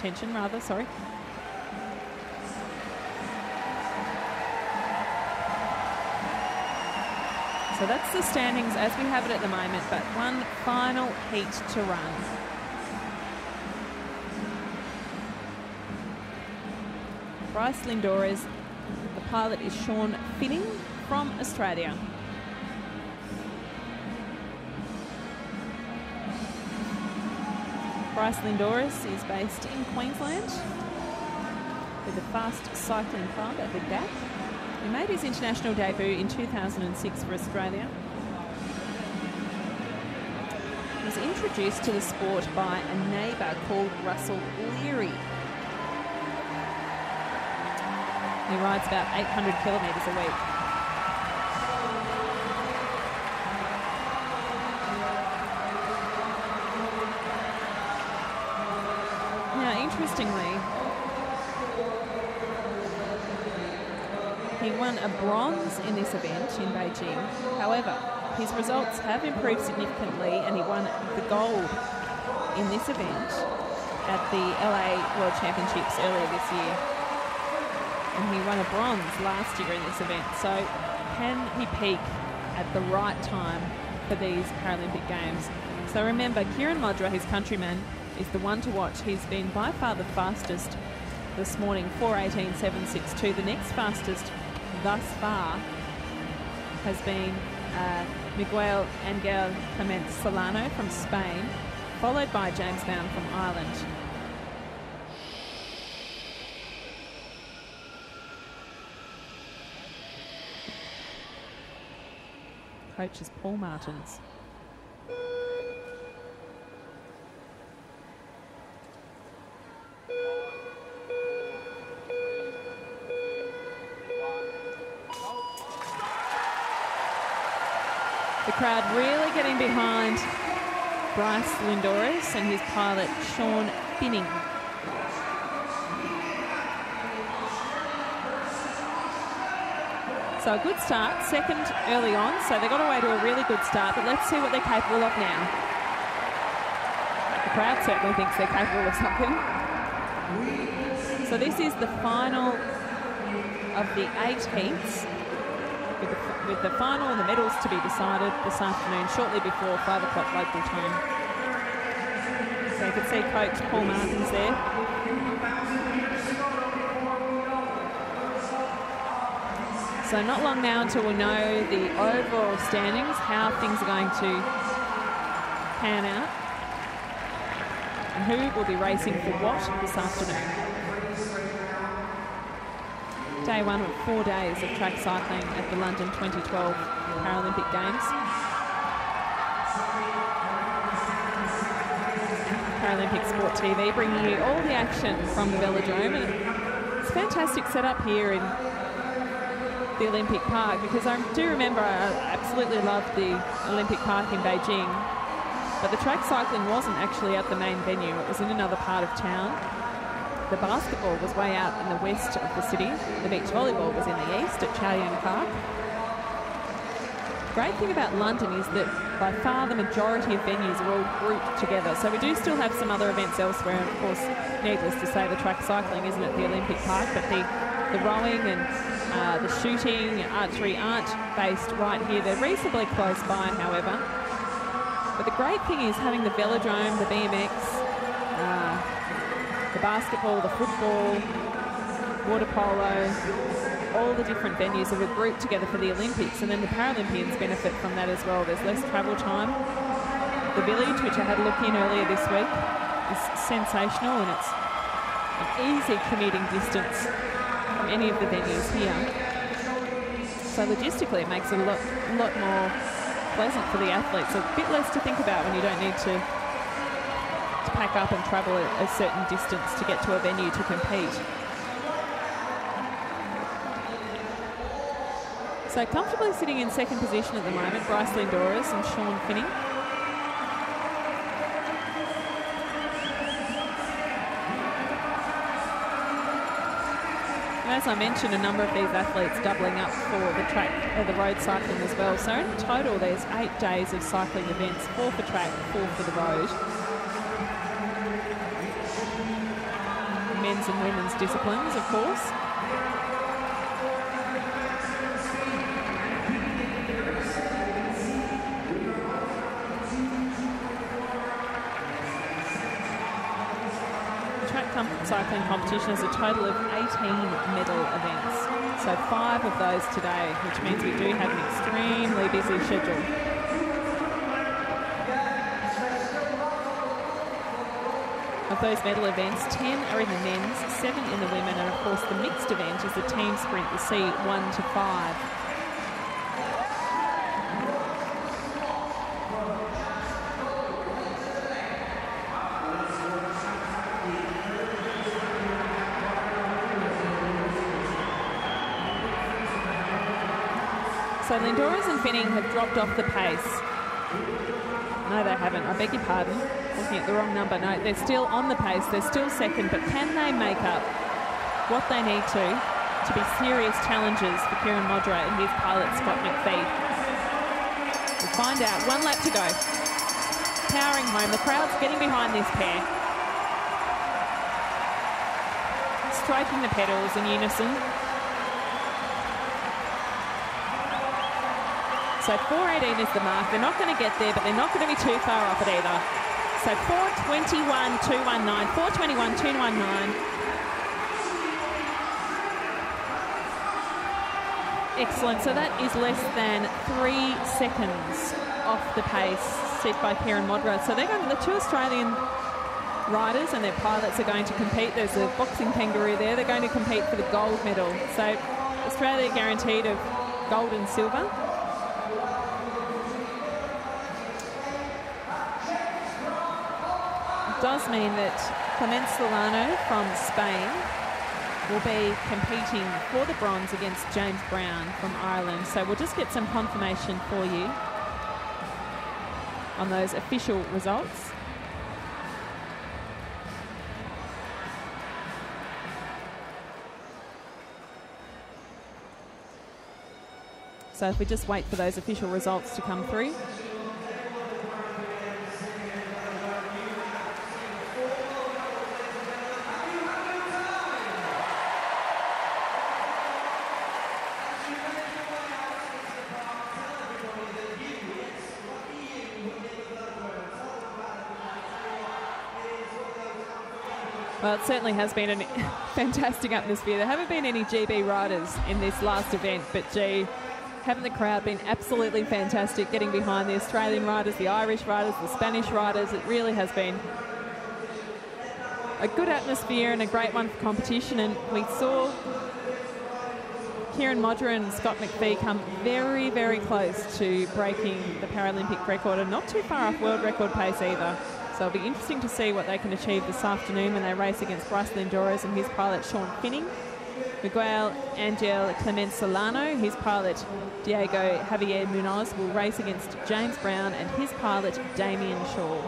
that's the standings as we have it at the moment, but one final heat to run. Bryce Lindores, the pilot is Sean Finning from Australia. Bryce Lindores is based in Queensland with the Fast Cycling Club at the Gap. He made his international debut in 2006 for Australia. He was introduced to the sport by a neighbour called Russell Leary. He rides about 800 kilometres a week. Interestingly, he won a bronze in this event in Beijing. However, his results have improved significantly, and he won the gold in this event at the LA World Championships earlier this year. And he won a bronze last year in this event. So can he peak at the right time for these Paralympic Games? So remember, Kieran Modra, his countryman, is the one to watch. He's been by far the fastest this morning, 4:18.762. The next fastest thus far has been Miguel Angel Clement Solano from Spain, followed by James Brown from Ireland. Coach is Paul Martins. The crowd really getting behind Bryce Lindores and his pilot Sean Finning. So a good start, second early on, so they got away to a really good start, but let's see what they're capable of now. The crowd certainly thinks they're capable of something. So this is the final of the 8 heats, with the final and the medals to be decided this afternoon, shortly before 5 o'clock local time. So you can see Coach Paul Martins there. So not long now until we know the overall standings, how things are going to pan out and who will be racing for what this afternoon. Day one of 4 days of track cycling at the London 2012 Paralympic Games. Paralympic Sport TV bringing you all the action from the velodrome, and it's a fantastic setup here in the Olympic Park, because I do remember I absolutely loved the Olympic Park in Beijing, but the track cycling wasn't actually at the main venue, it was in another part of town. The basketball was way out in the west of the city, the beach volleyball was in the east at Chaoyang Park. The great thing about London is that by far the majority of venues are all grouped together, so we do still have some other events elsewhere, and of course needless to say the track cycling isn't at the Olympic Park, but the rowing and the shooting, archery aren't based right here. They're reasonably close by, however. But the great thing is having the velodrome, the BMX, the basketball, the football, water polo, all the different venues that are grouped together for the Olympics, and then the Paralympians benefit from that as well. There's less travel time. The village, which I had a look in earlier this week, is sensational, and it's an easy commuting distance from any of the venues here. So logistically it makes it a lot more pleasant for the athletes. A bit less to think about when you don't need to pack up and travel a certain distance to get to a venue to compete. So comfortably sitting in second position at the moment, Bryce Lindoris and Sean Finning. As I mentioned, a number of these athletes doubling up for the track, the road cycling as well. So in total, there's 8 days of cycling events, 4 for track, 4 for the road. Men's and women's disciplines, of course. Cycling competition has a total of 18 medal events. So 5 of those today, which means we do have an extremely busy schedule. Of those medal events, 10 are in the men's, 7 in the women, and of course the mixed event is the team sprint, the C1 to 5. So Lindoris and Finning have dropped off the pace. No, they haven't. I beg your pardon. Looking at the wrong number. No, they're still on the pace. They're still second. But can they make up what they need to be serious challengers for Kieran Modra and his pilot Scott McPhee? We'll find out. 1 lap to go. Powering home. The crowd's getting behind this pair. Striking the pedals in unison. So 4:18 is the mark. They're not going to get there, but they're not going to be too far off it either. So 4:21.219, 4:21.219. Excellent. So that is less than 3 seconds off the pace set by Kieran Modra. So they're going to, the 2 Australian riders and their pilots are going to compete. There's a boxing kangaroo there. They're going to compete for the gold medal. So Australia guaranteed of gold and silver. Does mean that Clement Solano from Spain will be competing for the bronze against James Brown from Ireland. So we'll just get some confirmation for you on those official results. So if we just wait for those official results to come through. Well, it certainly has been a fantastic atmosphere. There haven't been any GB riders in this last event, but gee, Haven't the crowd been absolutely fantastic getting behind the Australian riders, the Irish riders, the Spanish riders? It really has been a good atmosphere and a great one for competition. And we saw Kieran Modra and Scott McPhee come very, very close to breaking the Paralympic record, and not too far off world record pace either. So it'll be interesting to see what they can achieve this afternoon when they race against Bryce Lindores and his pilot Sean Finning. Miguel Angel Clement Solano, his pilot Diego Javier Munoz, will race against James Brown and his pilot Damien Shaw.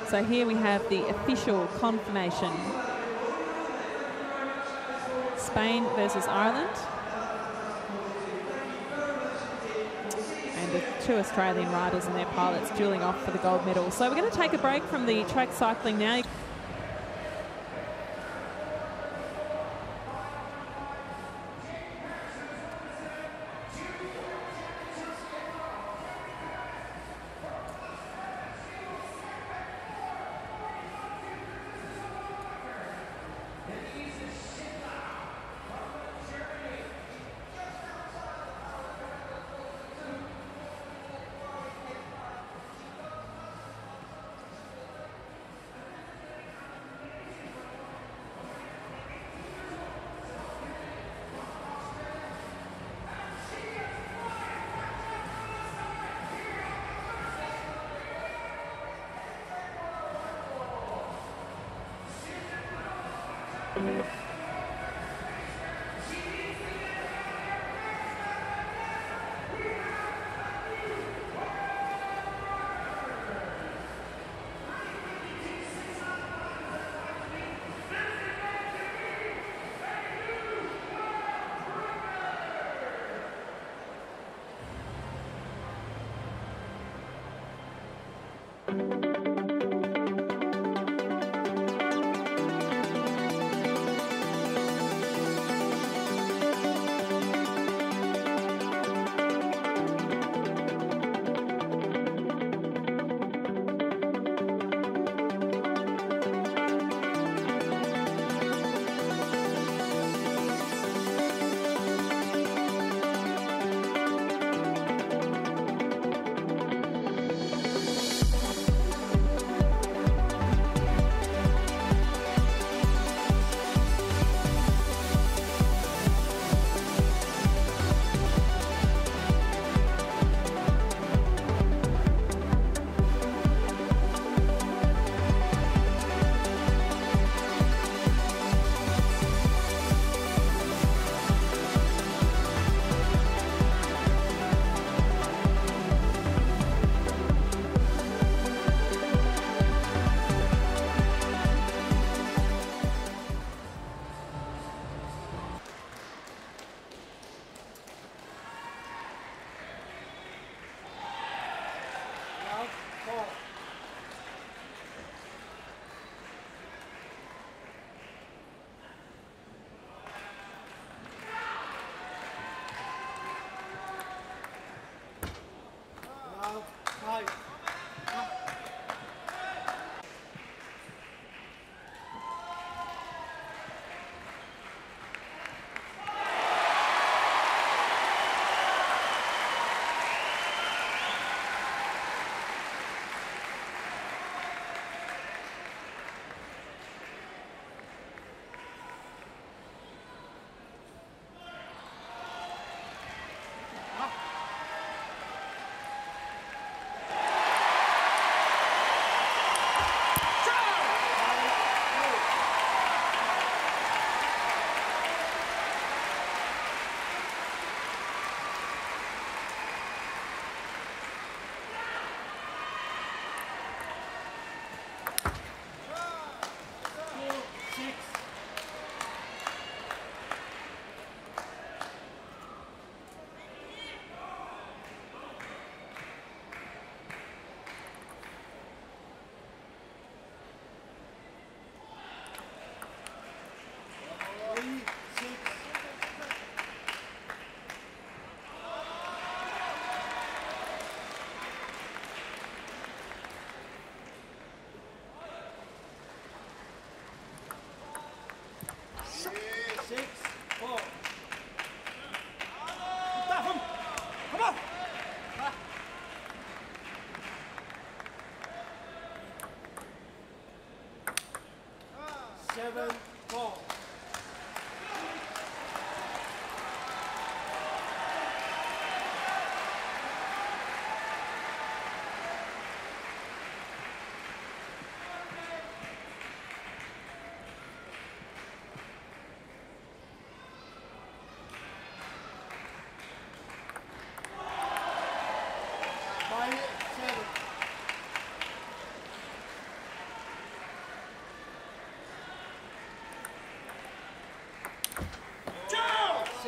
So here we have the official confirmation. Spain versus Ireland. And the two Australian riders and their pilots dueling off for the gold medal. So we're going to take a break from the track cycling now.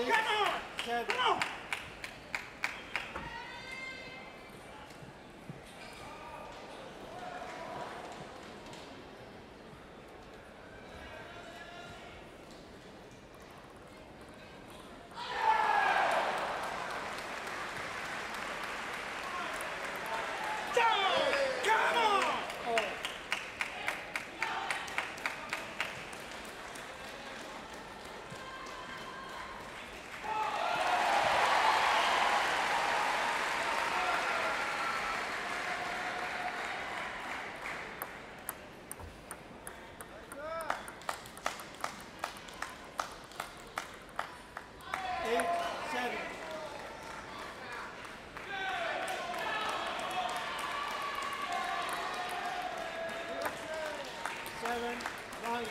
7. Come on!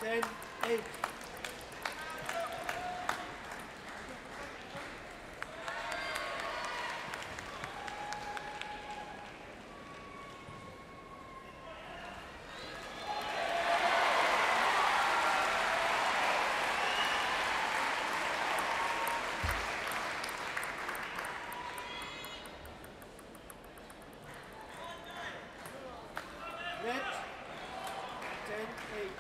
Ten, 8. Red, 10, 8.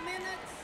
minutes.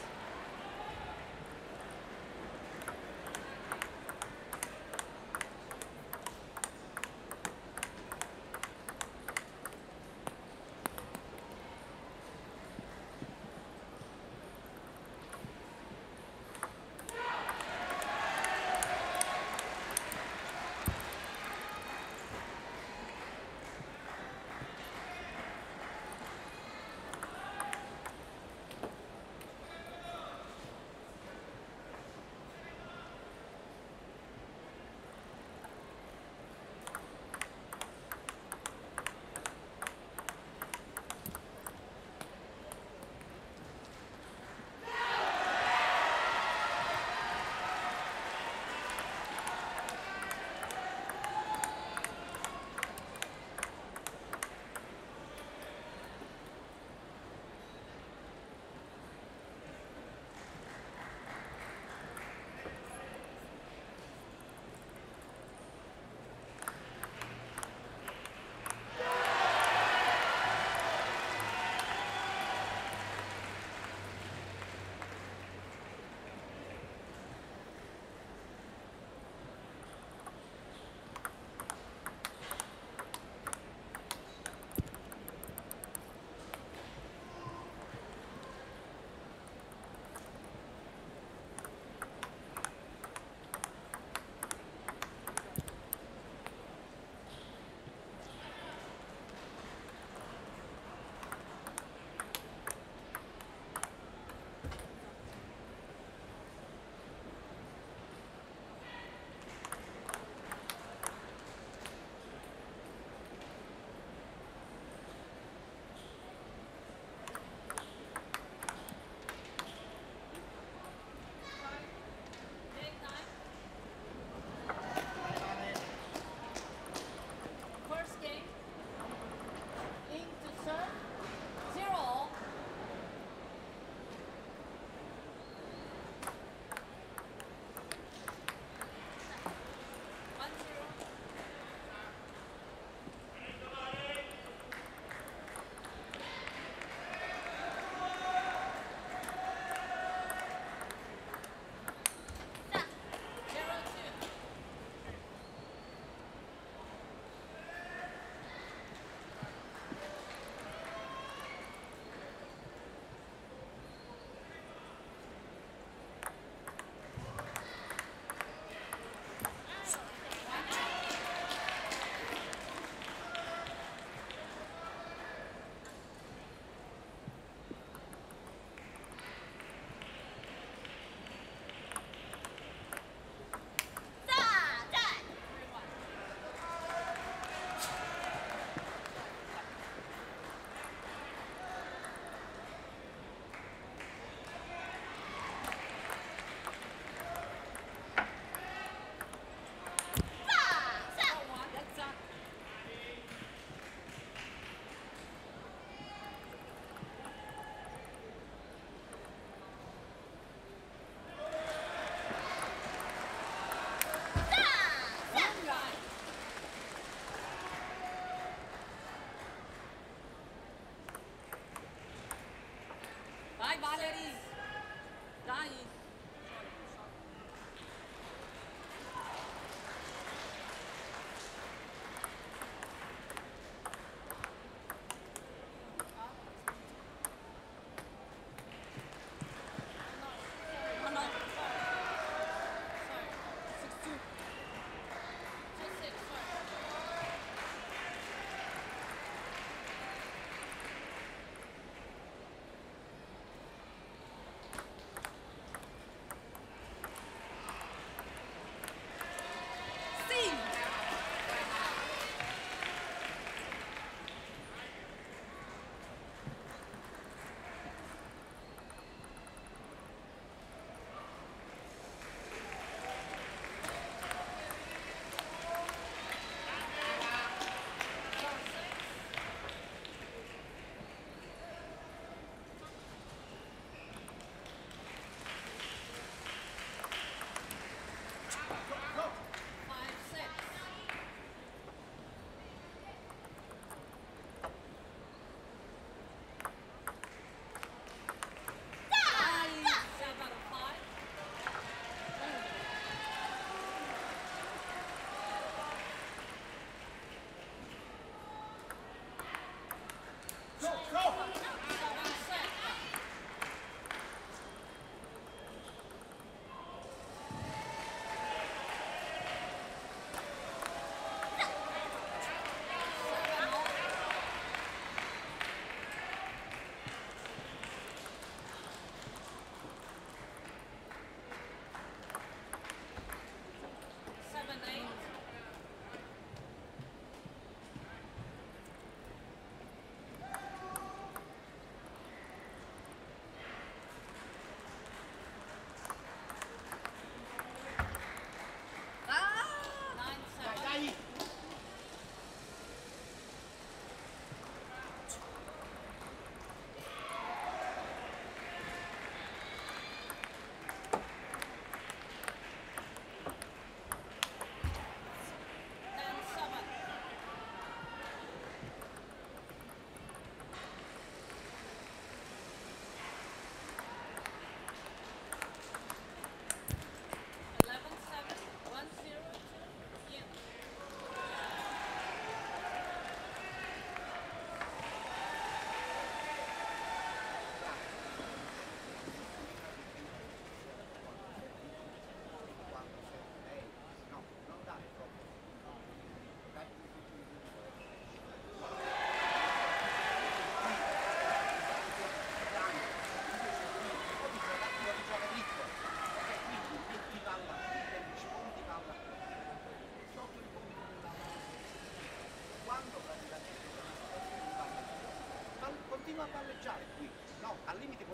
a palleggiare qui, no, al limite